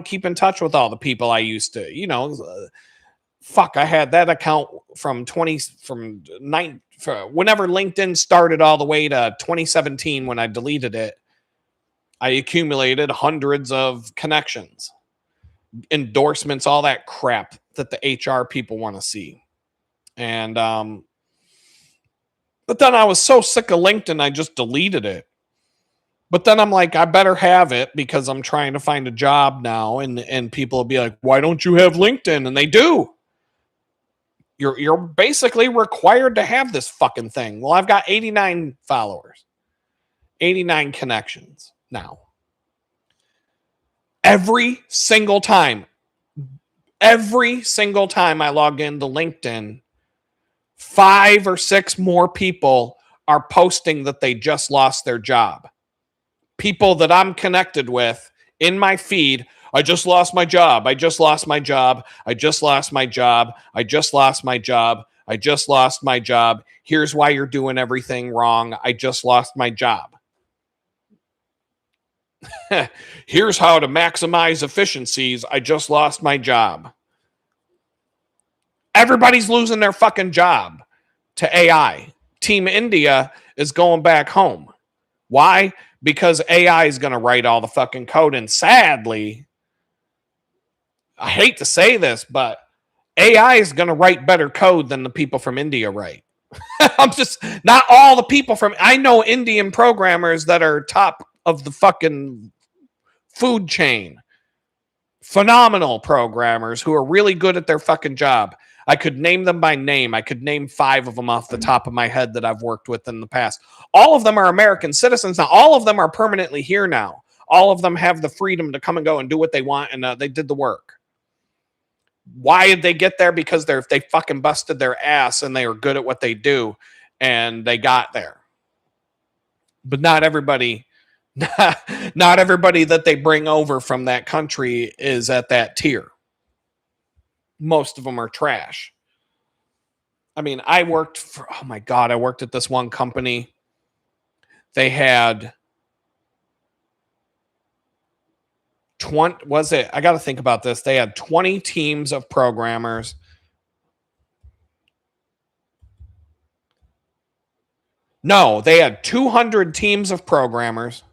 keep in touch with all the people I used to, I had that account from whenever LinkedIn started all the way to 2017 when I deleted it. I accumulated hundreds of connections, endorsements, all that crap that the HR people want to see. And but then I was so sick of LinkedIn, I just deleted it. But then I'm like, I better have it because I'm trying to find a job now. And people will be like, why don't you have LinkedIn? And they do. You're basically required to have this fucking thing. Well, I've got 89 followers, 89 connections now. Every single time I log into LinkedIn, 5 or 6 more people are posting that they just lost their job. People that I'm connected with in my feed. I just lost my job. I just lost my job. I just lost my job. I just lost my job. I just lost my job. Here's why you're doing everything wrong. I just lost my job. Here's how to maximize efficiencies. I just lost my job. Everybody's losing their fucking job to AI. Team India is going back home. Why? Because AI is going to write all the fucking code. And sadly, I hate to say this, but AI is going to write better code than the people from India write. Not all the people I know Indian programmers that are top of the fucking food chain. Phenomenal programmers who are really good at their fucking job. I could name them by name. I could name 5 of them off the top of my head that I've worked with in the past. All of them are American citizens now. All of them are permanently here now. All of them have the freedom to come and go and do what they want, and they did the work. Why did they get there? Because they fucking busted their ass and they were good at what they do and they got there. But not everybody not everybody that they bring over from that country is at that tier. Most of them are trash. I mean, I worked at this one company. They had 20, I got to think about this. They had 20 teams of programmers. No, they had 200 teams of programmers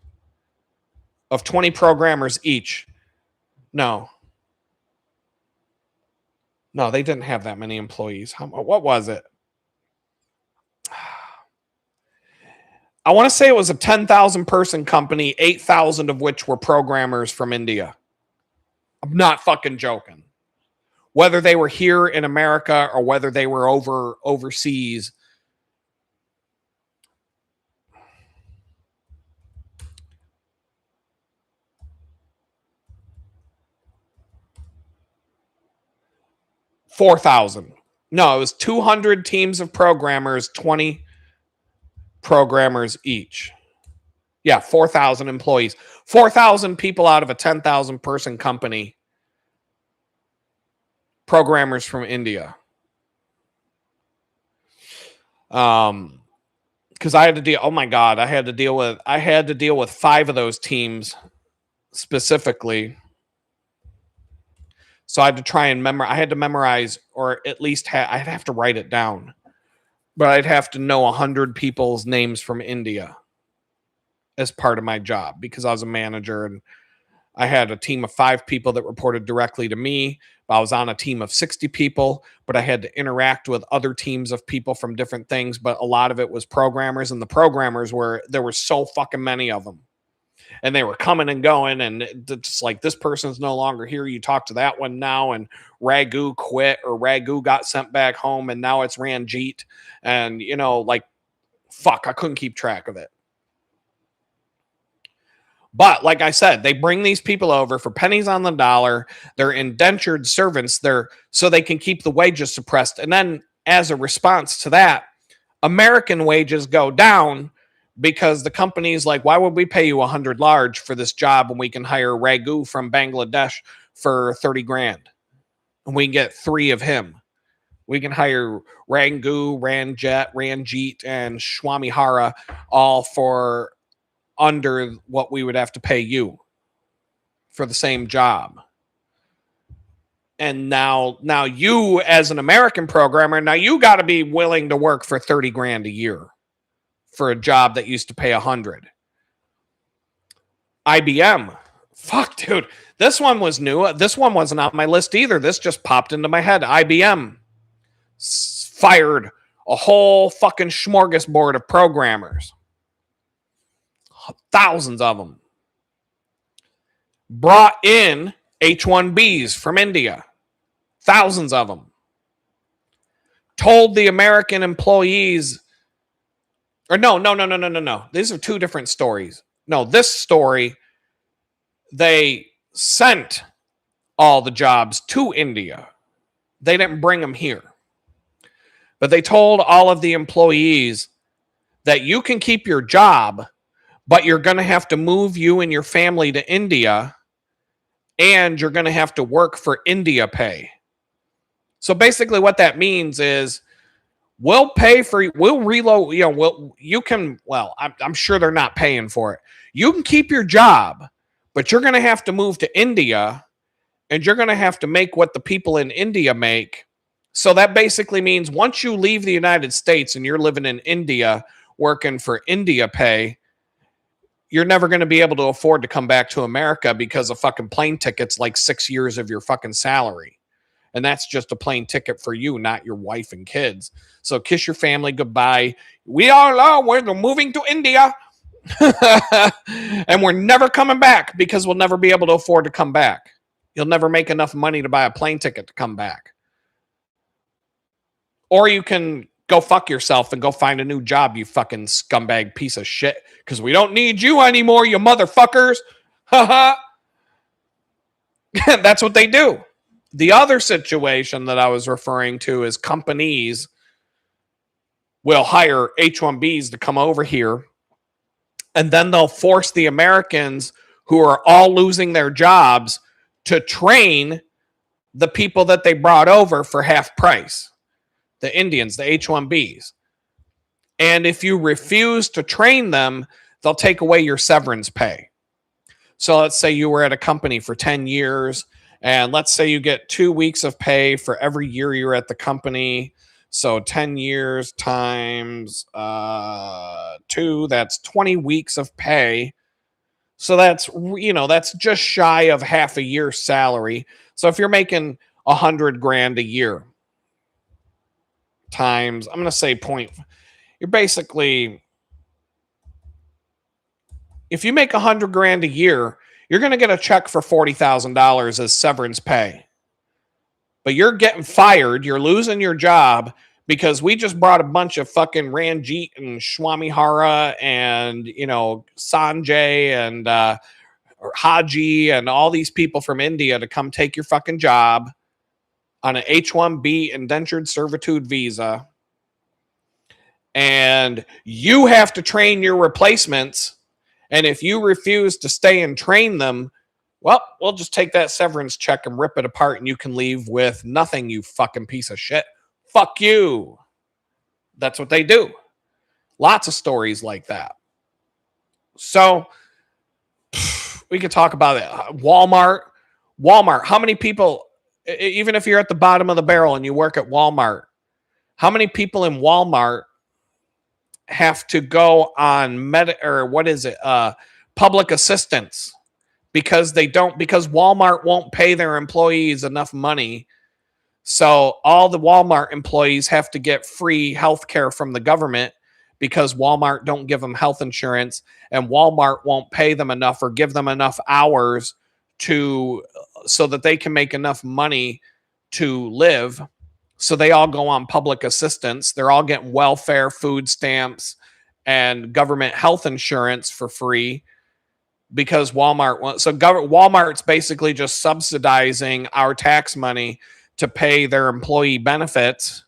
of 20 programmers each. No, they didn't have that many employees. What was it? I want to say it was a 10,000 person company, 8,000 of which were programmers from India. I'm not fucking joking. Whether they were here in America or whether they were overseas. $4,000. No, it was 200 teams of programmers, 20 programmers each. Yeah, 4,000 employees. 4,000 people out of a 10,000 person company. Programmers from India. Because I had to deal. Oh my God, I had to deal with 5 of those teams specifically. So I had to try and memorize, or at least I'd have to write it down. But I'd have to know 100 people's names from India as part of my job because I was a manager and I had a team of 5 people that reported directly to me. I was on a team of 60 people, but I had to interact with other teams of people from different things. But a lot of it was programmers, and the programmers there were so fucking many of them. And they were coming and going, and it's like, this person's no longer here. You talk to that one now, and Ragu quit, or Ragu got sent back home, and now it's Ranjit. And, fuck, I couldn't keep track of it. But like I said, they bring these people over for pennies on the dollar. They're indentured servants. So they can keep the wages suppressed. And then as a response to that, American wages go down because the company's like, why would we pay you 100 large for this job when we can hire Ragu from Bangladesh for 30 grand? And we can get 3 of him. We can hire Rangu, Ranjit, and Swamihara all for under what we would have to pay you for the same job. And now you, as an American programmer, now you got to be willing to work for 30 grand a year for a job that used to pay 100. IBM. Fuck, dude. This one was new. This one wasn't on my list either. This just popped into my head. IBM fired a whole fucking smorgasbord of programmers. Thousands of them. Brought in H-1Bs from India. Thousands of them. Told the American employees, or no. These are 2 different stories. No, this story, they sent all the jobs to India. They didn't bring them here. But they told all of the employees that you can keep your job, but you're going to have to move you and your family to India, and you're going to have to work for India pay. So basically what that means is we'll reload, I'm sure they're not paying for it. You can keep your job, but you're going to have to move to India, and you're going to have to make what the people in India make. So that basically means once you leave the United States and you're living in India, working for India pay, you're never going to be able to afford to come back to America because a fucking plane ticket's like 6 years of your fucking salary. And that's just a plane ticket for you, not your wife and kids. So kiss your family goodbye. We all know we're moving to India. And we're never coming back because we'll never be able to afford to come back. You'll never make enough money to buy a plane ticket to come back. Or you can go fuck yourself and go find a new job, you fucking scumbag piece of shit. Because we don't need you anymore, you motherfuckers. That's what they do. The other situation that I was referring to is companies will hire H-1Bs to come over here, and then they'll force the Americans who are all losing their jobs to train the people that they brought over for half price, the Indians, the H-1Bs. And if you refuse to train them, they'll take away your severance pay. So let's say you were at a company for 10 years, and let's say you get 2 weeks of pay for every year you're at the company. So 10 years times 2, that's 20 weeks of pay. So that's, that's just shy of half a year's salary. So if you're making $100,000 a year times, I'm going to say you're basically, if you make $100,000 a year, you're going to get a check for $40,000 as severance pay. But you're getting fired. You're losing your job because we just brought a bunch of fucking Ranjit and Swamihara and, Sanjay and Haji and all these people from India to come take your fucking job on an H-1B indentured servitude visa. And you have to train your replacements. And if you refuse to stay and train them, well, we'll just take that severance check and rip it apart and you can leave with nothing, you fucking piece of shit. Fuck you. That's what they do. Lots of stories like that. So we could talk about it. Walmart, how many people, even if you're at the bottom of the barrel and you work at Walmart, how many people in Walmart have to go on public assistance because Walmart won't pay their employees enough money. So all the Walmart employees have to get free health care from the government because Walmart don't give them health insurance, and Walmart won't pay them enough or give them enough hours so that they can make enough money to live. So they all go on public assistance. They're all getting welfare, food stamps, and government health insurance for free because Walmart's basically just subsidizing our tax money to pay their employee benefits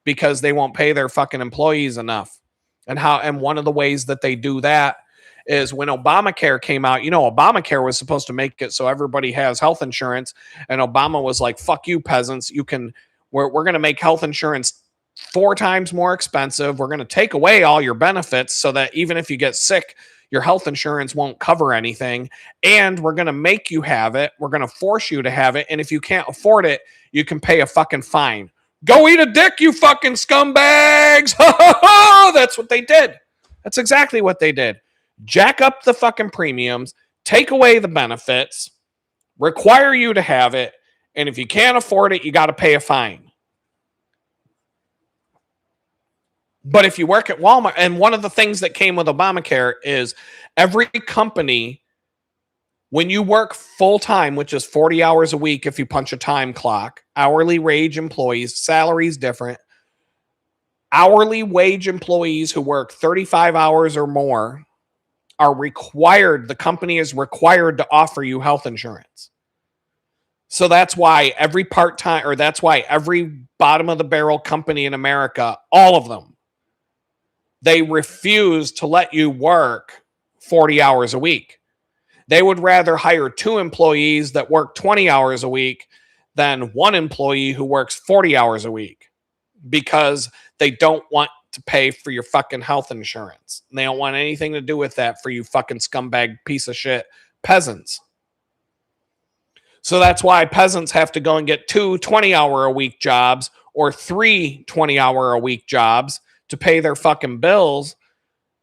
because they won't pay their fucking employees enough. And one of the ways that they do that is when Obamacare came out, Obamacare was supposed to make it so everybody has health insurance. And Obama was like, fuck you peasants. We're going to make health insurance 4 times more expensive. We're going to take away all your benefits so that even if you get sick, your health insurance won't cover anything. And we're going to make you have it. We're going to force you to have it. And if you can't afford it, you can pay a fucking fine. Go eat a dick, you fucking scumbags. That's what they did. That's exactly what they did. Jack up the fucking premiums, take away the benefits, require you to have it. And if you can't afford it, you got to pay a fine. But if you work at Walmart, and one of the things that came with Obamacare is every company, when you work full time, which is 40 hours a week if you punch a time clock, hourly wage employees, salaries different. Hourly wage employees who work 35 hours or more are required, the company is required to offer you health insurance. So that's why every bottom of the barrel company in America, all of them, they refuse to let you work 40 hours a week. They would rather hire 2 employees that work 20 hours a week than 1 employee who works 40 hours a week because they don't want to pay for your fucking health insurance. They don't want anything to do with that for you fucking scumbag piece of shit peasants. So that's why peasants have to go and get 2 20-hour-a-week jobs or 3 20-hour-a-week jobs to pay their fucking bills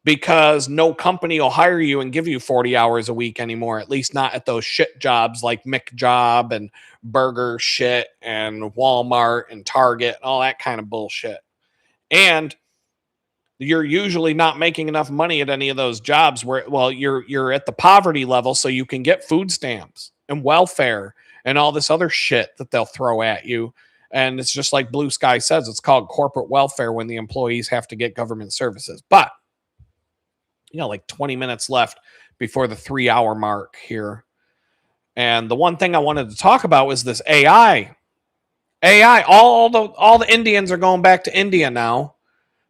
because no company will hire you and give you 40 hours a week anymore, at least not at those shit jobs like McJob and Burger shit and Walmart and Target and all that kind of bullshit. And you're usually not making enough money at any of those jobs where, well, you're at the poverty level so you can get food stamps and welfare and all this other shit that they'll throw at you. And it's just like Blue Sky says, it's called corporate welfare when the employees have to get government services. But, like 20 minutes left before the 3-hour mark here. And the one thing I wanted to talk about was this AI AI, all the Indians are going back to India now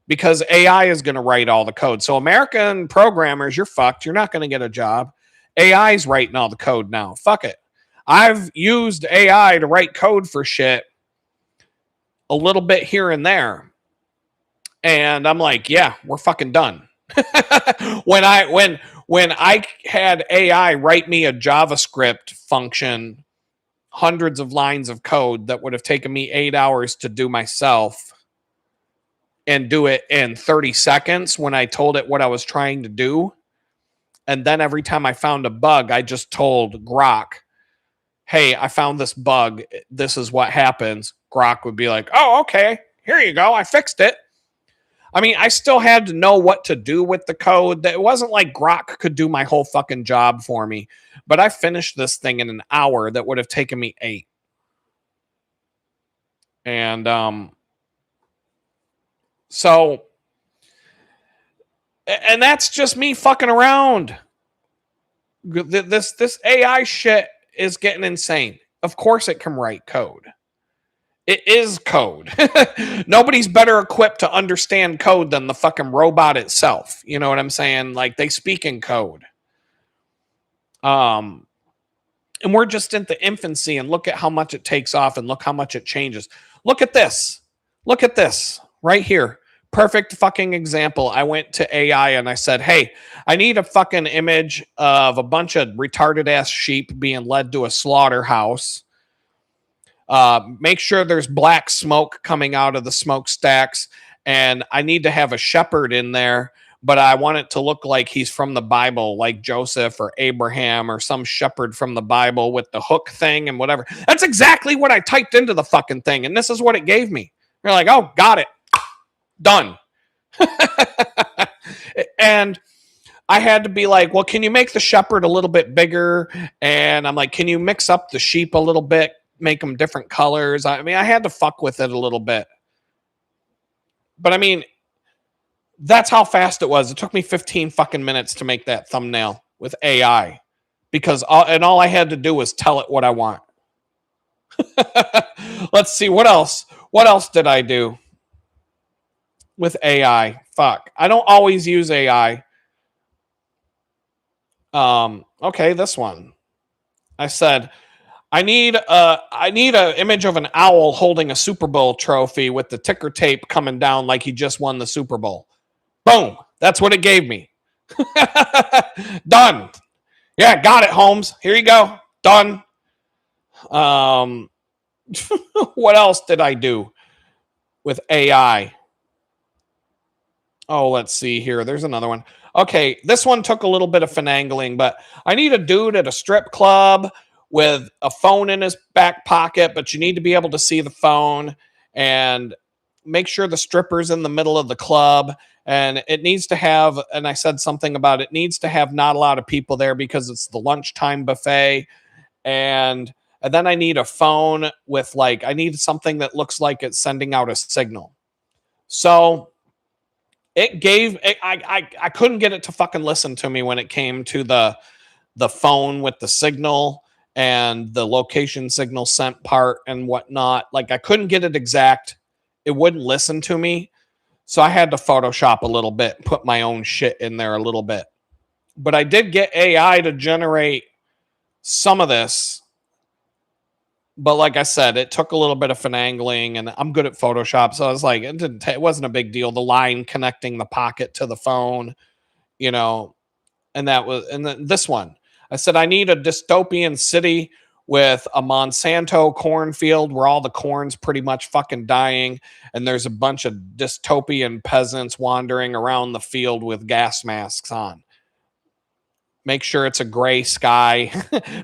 because AI is going to write all the code. So American programmers, you're fucked. You're not going to get a job. AI's writing all the code now. Fuck it. I've used AI to write code for shit a little bit here and there. And I'm like, yeah, we're fucking done. when I had AI write me a JavaScript function, hundreds of lines of code that would have taken me 8 hours to do myself and do it in 30 seconds when I told it what I was trying to do. And then every time I found a bug, I just told Grok, hey, I found this bug. This is what happens. Grok would be like, oh, okay, here you go. I fixed it. I mean, I still had to know what to do with the code. It wasn't like Grok could do my whole fucking job for me. But I finished this thing in an hour that would have taken me 8. And so, and that's just me fucking around. This AI shit is getting insane. Of course it can write code. It is code. Nobody's better equipped to understand code than the fucking robot itself. You know what I'm saying? Like, they speak in code. And we're just in the infancy, and look at how much it takes off and look how much it changes. Look at this. Look at this right here. Perfect fucking example. I went to AI and I said, hey, I need a fucking image of a bunch of retarded ass sheep being led to a slaughterhouse. Make sure there's black smoke coming out of the smokestacks, and I need to have a shepherd in there, but I want it to look like he's from the Bible, like Joseph or Abraham or some shepherd from the Bible with the hook thing and whatever. That's exactly what I typed into the fucking thing, and this is what it gave me. You're like, oh, got it. Done. And I had to be like, well, can you make the shepherd a little bit bigger? And I'm like, can you mix up the sheep a little bit? Make them different colors. I mean, I had to fuck with it a little bit. But I mean, that's how fast it was. It took me 15 fucking minutes to make that thumbnail with AI because all I had to do was tell it what I want. Let's see, what else? What else did I do with AI? Fuck. I don't always use AI. Okay, this one. I said, I need an image of an owl holding a Super Bowl trophy with the ticker tape coming down like he just won the Super Bowl. Boom. That's what it gave me. Done. Yeah, got it, Holmes. Here you go. Done. What else did I do with AI? Oh, let's see here. There's another one. Okay, this one took a little bit of finagling, but I need a dude at a strip club with a phone in his back pocket, but you need to be able to see the phone, and make sure the stripper's in the middle of the club, and it needs to have, and I said something about it needs to have not a lot of people there because it's the lunchtime buffet, and then I need a phone with I need something that looks like it's sending out a signal. So it gave, I couldn't get it to fucking listen to me when it came to the phone with the signal and the location signal sent part and whatnot. Like, I couldn't get it exact. It wouldn't listen to me. So I had to Photoshop a little bit, put my own shit in there a little bit. But I did get AI to generate some of this. But like I said, it took a little bit of finagling, and I'm good at Photoshop. So I was like, it wasn't a big deal. The line connecting the pocket to the phone, and then this one. I said, I need a dystopian city with a Monsanto cornfield where all the corn's pretty much fucking dying, and there's a bunch of dystopian peasants wandering around the field with gas masks on. Make sure it's a gray sky.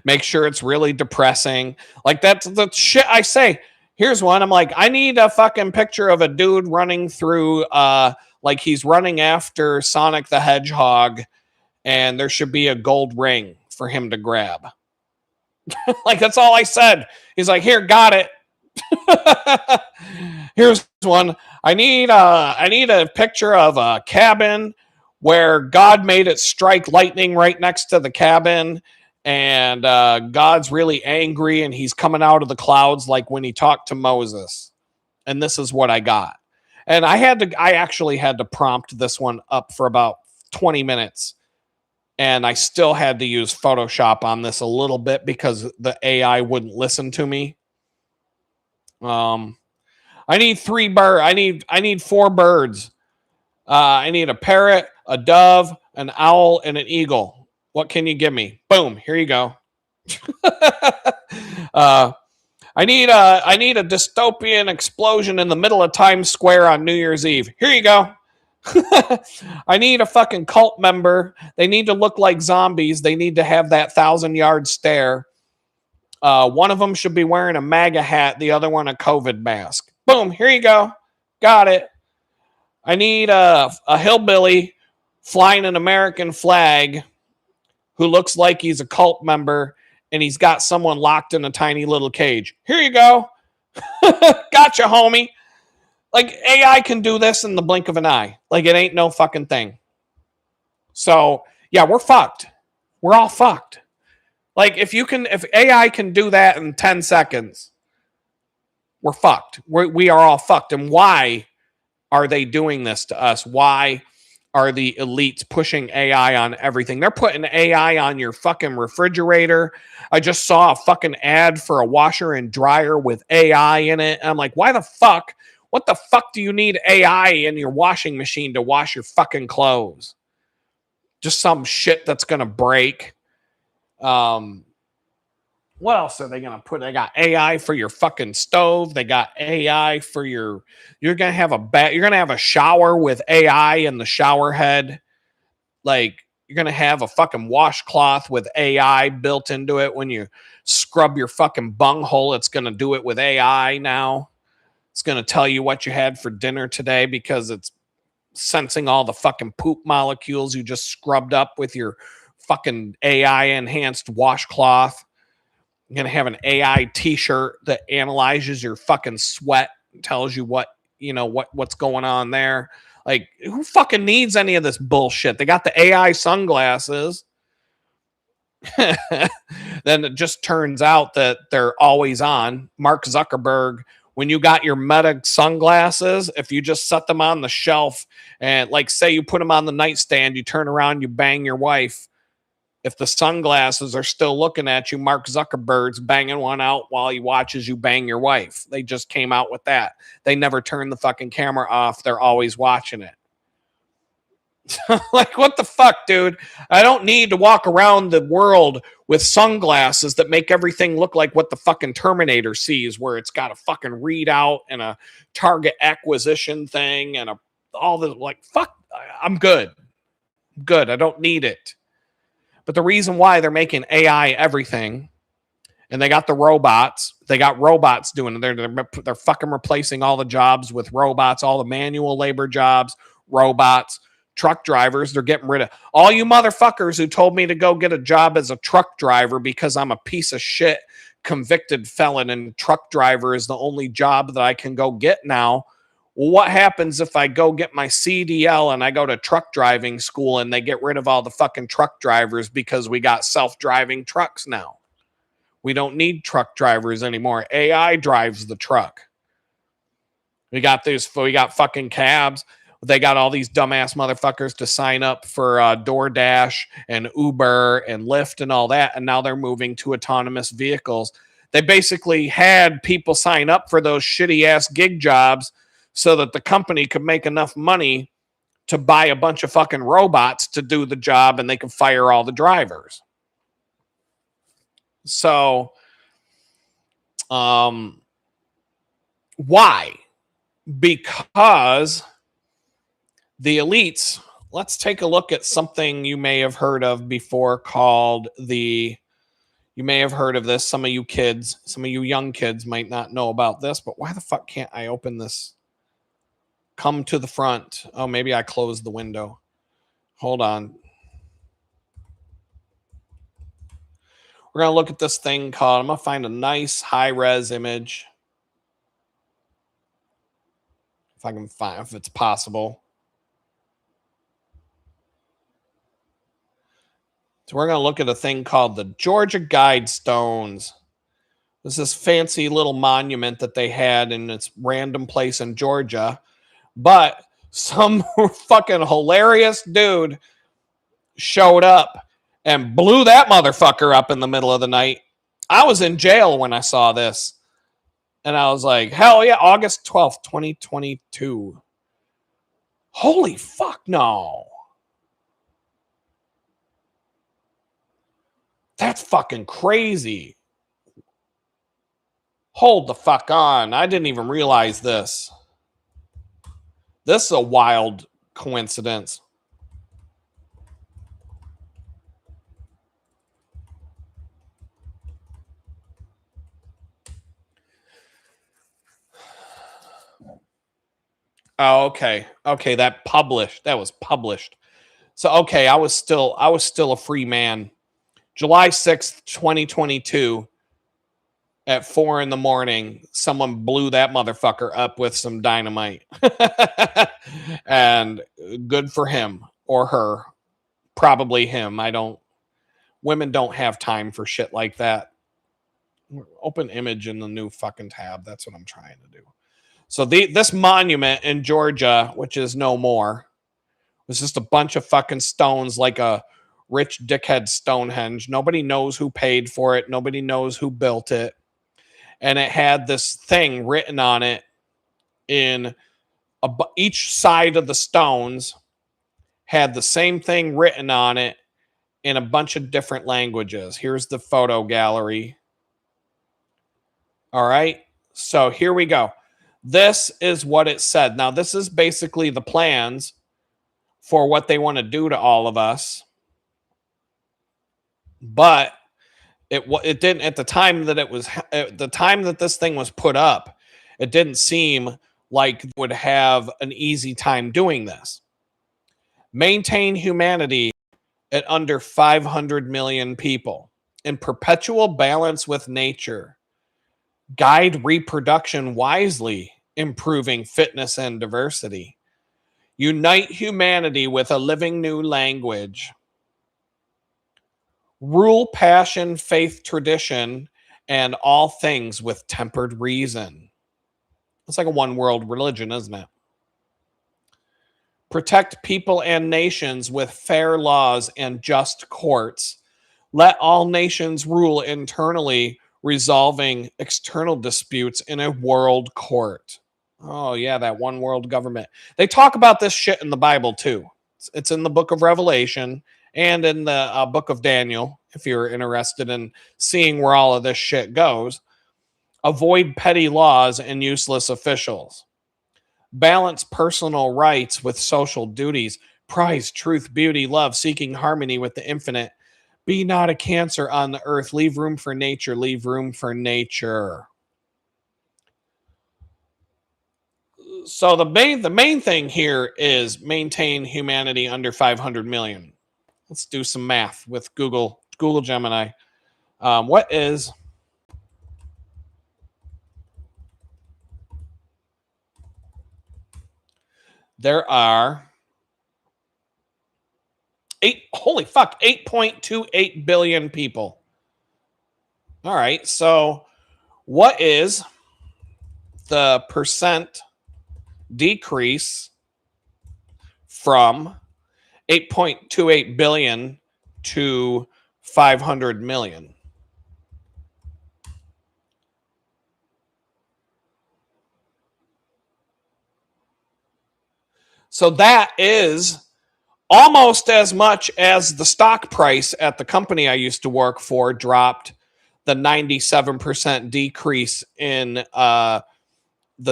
Make sure it's really depressing. Like, that's the shit I say. Here's one. I'm like, I need a fucking picture of a dude running through, like he's running after Sonic the Hedgehog, and there should be a gold ring for him to grab. Like, that's all I said. He's like, here, got it. Here's one. I need a picture of a cabin where God made it strike lightning right next to the cabin, and God's really angry and he's coming out of the clouds like when he talked to Moses. And this is what I got. And I actually had to prompt this one up for about 20 minutes. And I still had to use Photoshop on this a little bit because the AI wouldn't listen to me. I need I need 4 birds. I need a parrot, a dove, an owl, and an eagle. What can you give me? Boom, here you go. I need a dystopian explosion in the middle of Times Square on New Year's Eve. Here you go. I need a fucking cult member. They need to look like zombies. They need to have that 1,000-yard stare. One of them should be wearing a MAGA hat. The other one a COVID mask. Boom. Here you go. Got it. I need a hillbilly flying an American flag who looks like he's a cult member and he's got someone locked in a tiny little cage. Here you go. Gotcha, homie. Like, AI can do this in the blink of an eye. Like, it ain't no fucking thing. So, yeah, we're fucked. We're all fucked. Like, if AI can do that in 10 seconds, we're fucked. We are all fucked. And why are they doing this to us? Why are the elites pushing AI on everything? They're putting AI on your fucking refrigerator. I just saw a fucking ad for a washer and dryer with AI in it. I'm like, why the fuck? What the fuck do you need AI in your washing machine to wash your fucking clothes? Just some shit that's going to break. What else are they going to put? They got AI for your fucking stove. They got AI for you're going to have you're going to have a shower with AI in the shower head. Like, you're going to have a fucking washcloth with AI built into it. When you scrub your fucking bunghole, it's going to do it with AI now. It's going to tell you what you had for dinner today because it's sensing all the fucking poop molecules you just scrubbed up with your fucking AI enhanced washcloth. You're going to have an AI t-shirt that analyzes your fucking sweat and tells you what's going on there. Like, who fucking needs any of this bullshit? They got the AI sunglasses. Then it just turns out that they're always on. Mark Zuckerberg, when you got your Meta sunglasses, if you just set them on the shelf and, like, say you put them on the nightstand, you turn around, you bang your wife. If the sunglasses are still looking at you, Mark Zuckerberg's banging one out while he watches you bang your wife. They just came out with that. They never turn the fucking camera off. They're always watching it. Like, what the fuck, dude? I don't need to walk around the world with sunglasses that make everything look like what the fucking Terminator sees, where it's got a fucking readout and a target acquisition thing and all the, like, fuck, I'm good. Good. I don't need it. But the reason why they're making AI everything, and they got the robots, they got robots doing it. They're fucking replacing all the jobs with robots, all the manual labor jobs, robots. Truck drivers, they're getting rid of all you motherfuckers who told me to go get a job as a truck driver because I'm a piece of shit convicted felon and truck driver is the only job that I can go get now. Well, what happens if I go get my CDL and I go to truck driving school and they get rid of all the fucking truck drivers because we got self-driving trucks now? We don't need truck drivers anymore. AI drives the truck. We got fucking cabs. They got all these dumbass motherfuckers to sign up for DoorDash and Uber and Lyft and all that. And now they're moving to autonomous vehicles. They basically had people sign up for those shitty ass gig jobs so that the company could make enough money to buy a bunch of fucking robots to do the job and they could fire all the drivers. So, why? Because the elites, let's take a look at something you may have heard of before called you may have heard of this. Some of you kids, some of you young kids might not know about this, but why the fuck can't I open this? Come to the front. Oh, maybe I closed the window. Hold on. We're going to look at this thing called, I'm going to find a nice high-res image. If I can find, if it's possible. So we're going to look at a thing called the Georgia Guidestones. This is fancy little monument that they had in its random place in Georgia. But some fucking hilarious dude showed up and blew that motherfucker up in the middle of the night. I was in jail when I saw this. And I was like, hell yeah, August 12th, 2022. Holy fuck, no. That's fucking crazy. Hold the fuck on. I didn't even realize this. This is a wild coincidence. Oh, okay. Okay, that was published. So okay, I was still a free man. July 6th, 2022 at 4 a.m, someone blew that motherfucker up with some dynamite. And good for him or her. Probably him. Women don't have time for shit like that. Open image in the new fucking tab. That's what I'm trying to do. So this monument in Georgia, which is no more, was just a bunch of fucking stones like a rich dickhead Stonehenge. Nobody knows who paid for it. Nobody knows who built it. And it had this thing written on it in each side of the stones had the same thing written on it in a bunch of different languages. Here's the photo gallery. All right. So here we go. This is what it said. Now, this is basically the plans for what they want to do to all of us. But it didn't, at the time that this thing was put up, it didn't seem like it would have an easy time doing this. Maintain humanity at under 500 million people in perpetual balance with nature. Guide reproduction wisely, improving fitness and diversity. Unite humanity with a living new language. Rule passion, faith, tradition, and all things with tempered reason. It's like a one world religion, isn't it? Protect people and nations with fair laws and just courts. Let all nations rule internally, resolving external disputes in a world court. Oh, yeah, that one world government. They talk about this shit in the Bible, too. It's in the book of Revelation and in the book of Daniel, if you're interested in seeing where all of this shit goes. Avoid petty laws and useless officials. Balance personal rights with social duties. Prize truth, beauty, love, seeking harmony with the infinite. Be not a cancer on the earth. Leave room for nature. Leave room for nature. So the main thing here is maintain humanity under 500 million. Let's do some math with Google Gemini. What is there are 8.28 billion people. All right, so what is the percent decrease from 8.28 billion to 500 million? So that is almost as much as the stock price at the company I used to work for dropped. The 97% decrease in the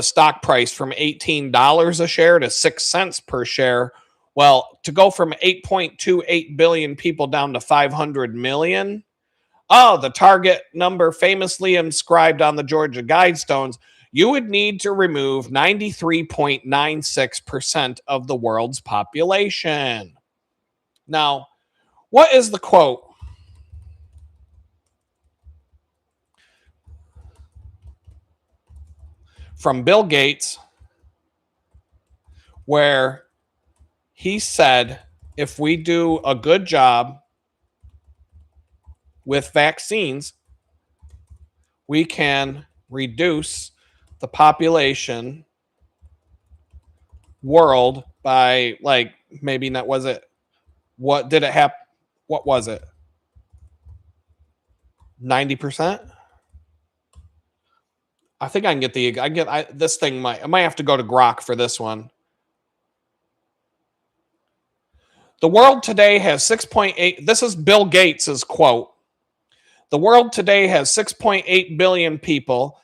stock price from $18 a share to 6 cents per share. Well, to go from 8.28 billion people down to 500 million. Oh, the target number famously inscribed on the Georgia Guidestones. You would need to remove 93.96% of the world's population. Now, what is the quote? From Bill Gates, where he said, if we do a good job with vaccines, we can reduce the population world by like maybe not was it what did it happen? What was it? 90%? I think I can get this thing I might have to go to Grok for this one. The world today has 6.8. This is Bill Gates's quote. The world today has 6.8 billion people.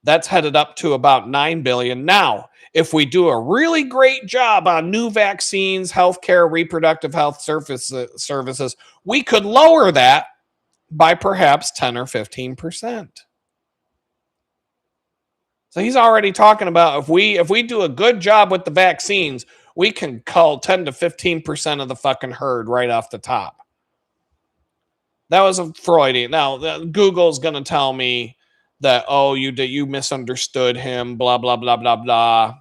That's headed up to about 9 billion. Now, if we do a really great job on new vaccines, healthcare, reproductive health services, we could lower that by perhaps 10 or 15%. So he's already talking about if we do a good job with the vaccines, we can cull 10 to 15% of the fucking herd right off the top. That was a Freudian. Now, Google's going to tell me that, oh, you misunderstood him, blah, blah, blah, blah, blah.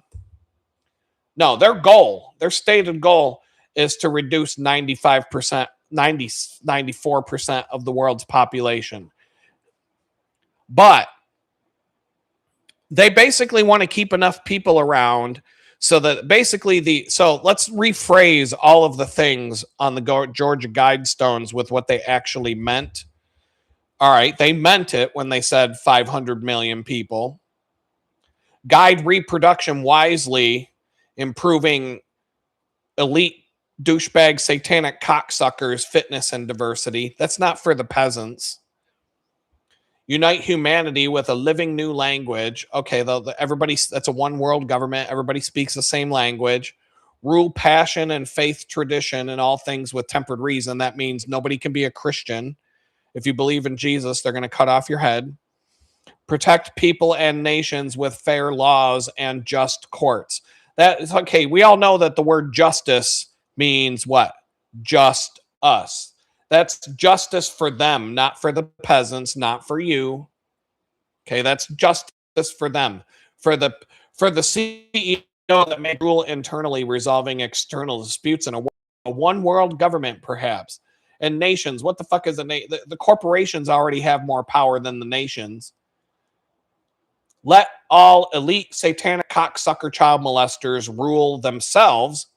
No, their stated goal is to reduce 95%, 94% of the world's population. But they basically want to keep enough people around so that basically so let's rephrase all of the things on the Georgia Guidestones with what they actually meant. All right, they meant it when they said 500 million people. Guide reproduction wisely, improving elite douchebag satanic cocksuckers fitness and diversity. That's not for the peasants. Unite humanity with a living new language. Okay, everybody, that's a one world government. Everybody speaks the same language. Rule passion and faith tradition and all things with tempered reason. That means nobody can be a Christian. If you believe in Jesus, they're going to cut off your head. Protect people and nations with fair laws and just courts. That is okay. We all know that the word justice means what? Just us. That's justice for them, not for the peasants, not for you. Okay, that's justice for them. For the CEO that may rule internally, resolving external disputes in a one world government, perhaps. And nations, what the fuck is the corporations already have more power than the nations. Let all elite satanic cocksucker child molesters rule themselves,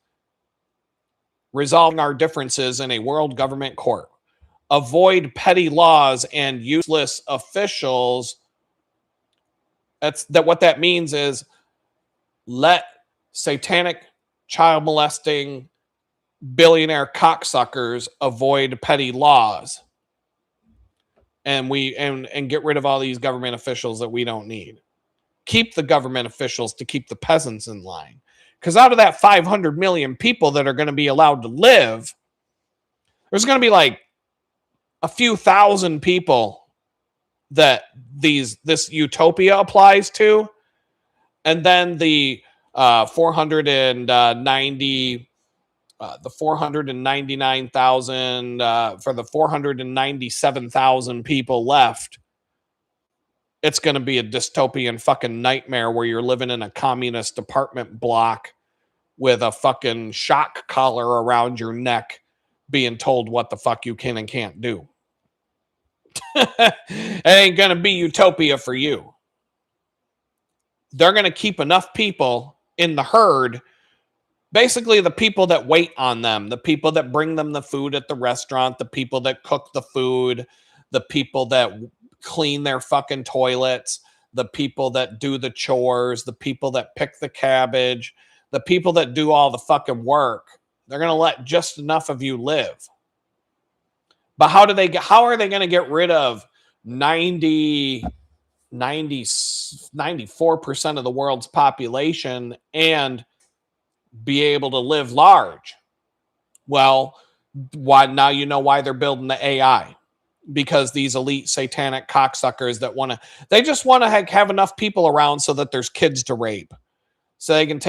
resolving our differences in a world government court. Avoid petty laws and useless officials. What that means is let satanic child molesting billionaire cocksuckers avoid petty laws. And get rid of all these government officials that we don't need. Keep the government officials to keep the peasants in line. Because out of that 500 million people that are going to be allowed to live, there's going to be like a few thousand people that this utopia applies to. And then the 499,000 for the 497,000 people left, it's going to be a dystopian fucking nightmare where you're living in a communist apartment block with a fucking shock collar around your neck being told what the fuck you can and can't do. It ain't going to be utopia for you. They're going to keep enough people in the herd, basically the people that wait on them, the people that bring them the food at the restaurant, the people that cook the food, the people that clean their fucking toilets, the people that do the chores, the people that pick the cabbage, the people that do all the fucking work. They're going to let just enough of you live. But how are they going to get rid of 94% of the world's population and be able to live large? Well, now you know why they're building the AI. Because these elite satanic cocksuckers they just want to have enough people around so that there's kids to rape. So they can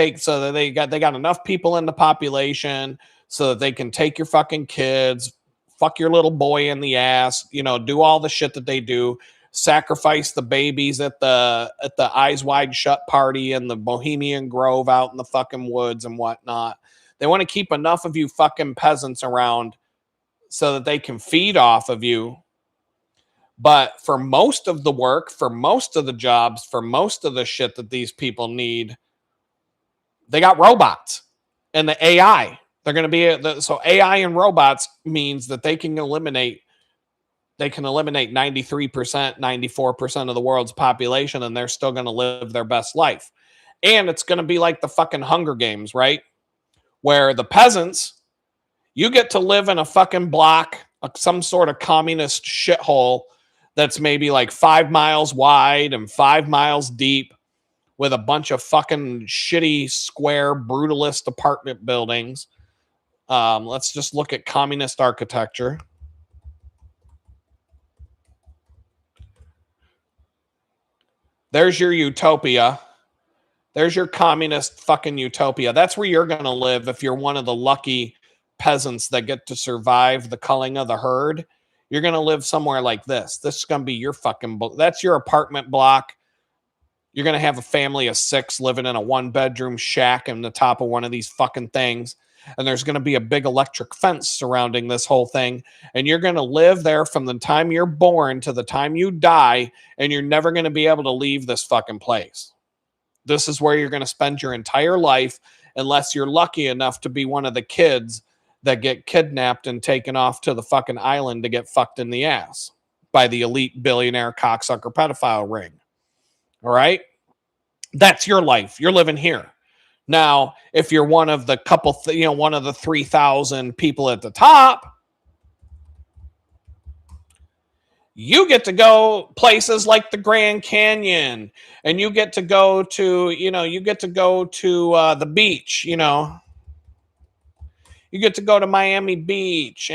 they got enough people in the population so that they can take your fucking kids, fuck your little boy in the ass, do all the shit that they do, sacrifice the babies at the Eyes Wide Shut party in the Bohemian Grove out in the fucking woods and whatnot. They want to keep enough of you fucking peasants around so that they can feed off of you But for most of the work, for most of the jobs, for most of the shit that these people need, they got robots and the AI. They're going to be so AI and robots means that they can eliminate 93%, 94% of the world's population, and they're still going to live their best life. And it's going to be like the fucking Hunger Games, right? Where the peasants, you get to live in a fucking block, some sort of communist shithole that's maybe like 5 miles wide and 5 miles deep with a bunch of fucking shitty square brutalist apartment buildings. Let's just look at communist architecture. There's your utopia. There's your communist fucking utopia. That's where you're going to live if you're one of the lucky peasants that get to survive the culling of the herd. You're going to live somewhere like this. This is going to be your fucking, that's your apartment block. You're going to have a family of 6 living in a 1-bedroom shack in the top of one of these fucking things. And there's going to be a big electric fence surrounding this whole thing. And you're going to live there from the time you're born to the time you die. And you're never going to be able to leave this fucking place. This is where you're going to spend your entire life, unless you're lucky enough to be one of the kids that get kidnapped and taken off to the fucking island to get fucked in the ass by the elite billionaire cocksucker pedophile ring. All right? That's your life. You're living here. Now, if you're one of the one of the 3,000 people at the top, you get to go places like the Grand Canyon, and you get to go to, the beach, you get to go to Miami Beach.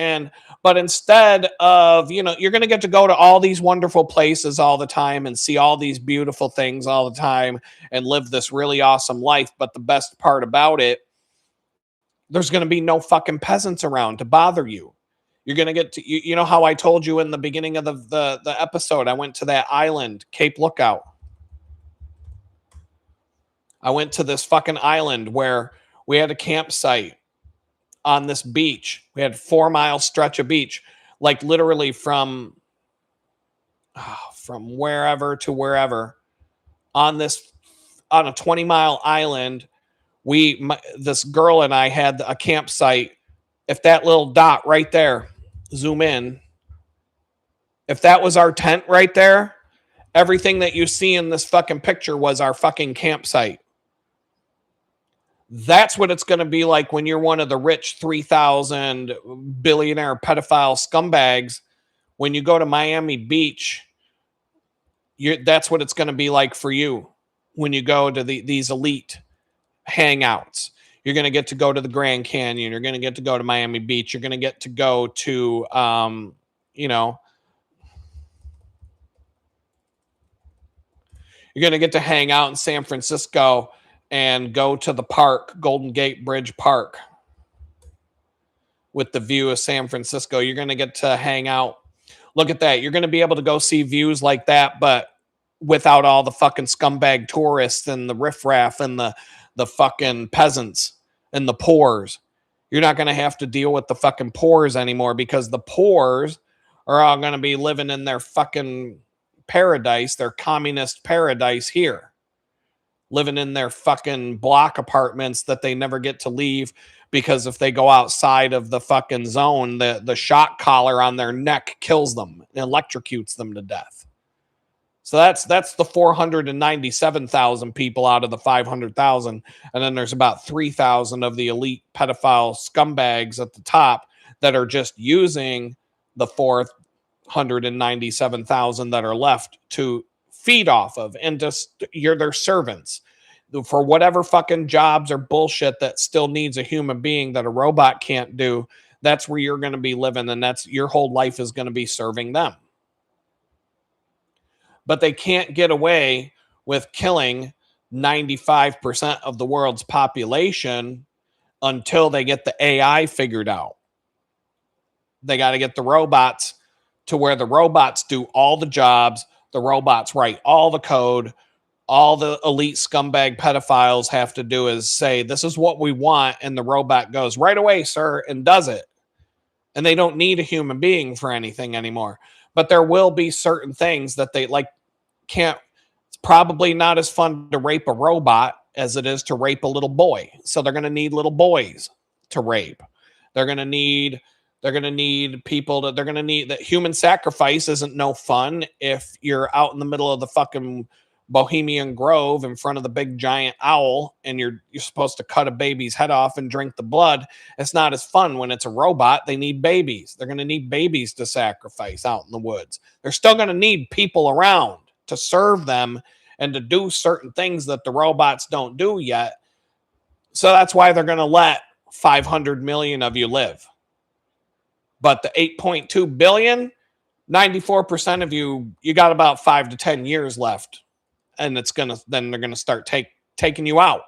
But instead of, you're going to get to go to all these wonderful places all the time and see all these beautiful things all the time and live this really awesome life. But the best part about it, there's going to be no fucking peasants around to bother you. You're going to get to, you know how I told you in the beginning of the episode, I went to that island, Cape Lookout. I went to this fucking island where we had a campsite on this beach. We had a 4-mile stretch of beach, like literally from wherever to wherever on a 20-mile island. This girl and I had a campsite. If that little dot right there, zoom in, if that was our tent right there, everything that you see in this fucking picture was our fucking campsite. That's what it's going to be like when you're one of the rich 3,000 billionaire pedophile scumbags. When you go to Miami Beach, that's what it's going to be like for you when you go to these elite hangouts. You're going to get to go to the Grand Canyon. You're going to get to go to Miami Beach. You're going to get to go to, you're going to get to hang out in San Francisco and go to the park, Golden Gate Bridge Park, with the view of San Francisco. You're going to get to hang out. Look at that. You're going to be able to go see views like that, but without all the fucking scumbag tourists and the riffraff and the fucking peasants and the poors. You're not going to have to deal with the fucking poors anymore, because the poors are all going to be living in their fucking paradise, their communist paradise here, living in their fucking block apartments that they never get to leave, because if they go outside of the fucking zone, the shock collar on their neck kills them, electrocutes them to death. So that's the 497,000 people out of the 500,000. And then there's about 3,000 of the elite pedophile scumbags at the top that are just using the 497,000 that are left to feed off of, and just you're their servants for whatever fucking jobs or bullshit that still needs a human being that a robot can't do. That's where you're going to be living, and that's your whole life is going to be serving them. But they can't get away with killing 95% of the world's population until they get the AI figured out. They got to get the robots to where the robots do all the jobs. The robots write all the code. All the elite scumbag pedophiles have to do is say, this is what we want. And the robot goes, right away, sir, and does it. And they don't need a human being for anything anymore. But there will be certain things that they like can't. It's probably not as fun to rape a robot as it is to rape a little boy. So they're going to need little boys to rape. They're going to need people that they're going to need that human sacrifice isn't no fun if you're out in the middle of the fucking Bohemian Grove in front of the big giant owl and you're supposed to cut a baby's head off and drink the blood. It's not as fun when it's a robot. They need babies. They're going to need babies to sacrifice out in the woods. They're still going to need people around to serve them and to do certain things that the robots don't do yet. So that's why they're going to let 500 million of you live. But the 8.2 billion, 94% of you got about 5 to 10 years left. And then they're going to start taking you out.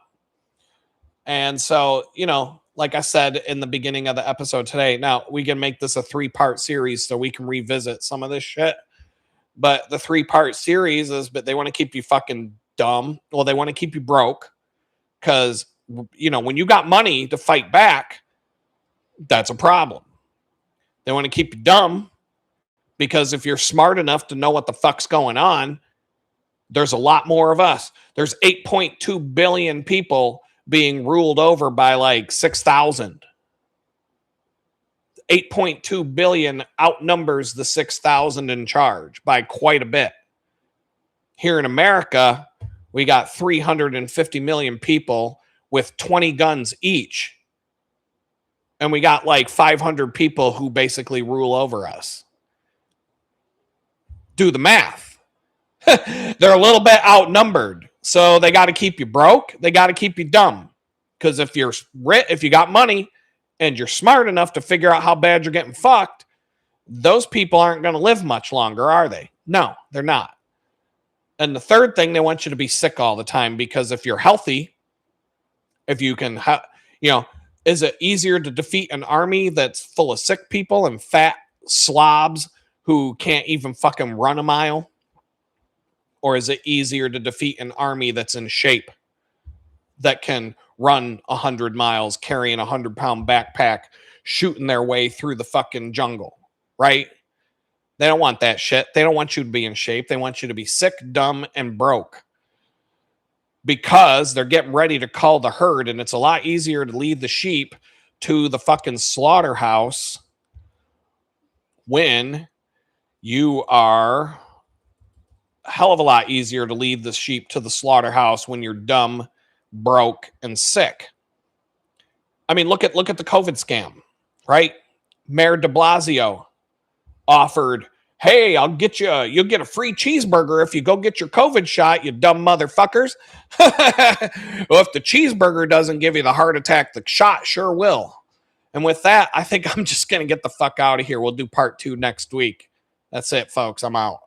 And so, like I said in the beginning of the episode today, now we can make this a 3-part series so we can revisit some of this shit. But the 3-part series is, but they want to keep you fucking dumb. Well, they want to keep you broke because, when you got money to fight back, that's a problem. They want to keep you dumb because if you're smart enough to know what the fuck's going on, there's a lot more of us. There's 8.2 billion people being ruled over by like 6,000. 8.2 billion outnumbers the 6,000 in charge by quite a bit. Here in America, we got 350 million people with 20 guns each. And we got like 500 people who basically rule over us. Do the math. They're a little bit outnumbered. So they got to keep you broke. They got to keep you dumb. Because if you got money and you're smart enough to figure out how bad you're getting fucked, those people aren't going to live much longer, are they? No, they're not. And the third thing, they want you to be sick all the time because if you're healthy, if you can, is it easier to defeat an army that's full of sick people and fat slobs who can't even fucking run a mile? Or is it easier to defeat an army that's in shape that can run 100 miles, carrying a 100-pound backpack, shooting their way through the fucking jungle, right? They don't want that shit. They don't want you to be in shape. They want you to be sick, dumb, and broke because they're getting ready to call the herd, and it's a lot easier to lead the sheep to the fucking slaughterhouse when you are a hell of a lot easier to lead the sheep to the slaughterhouse when you're dumb, broke, and sick. I mean, look at the COVID scam, right? Mayor de Blasio offered, hey, you'll get a free cheeseburger if you go get your COVID shot, you dumb motherfuckers. Well, if the cheeseburger doesn't give you the heart attack, the shot sure will. And with that, I think I'm just going to get the fuck out of here. We'll do part 2 next week. That's it, folks. I'm out.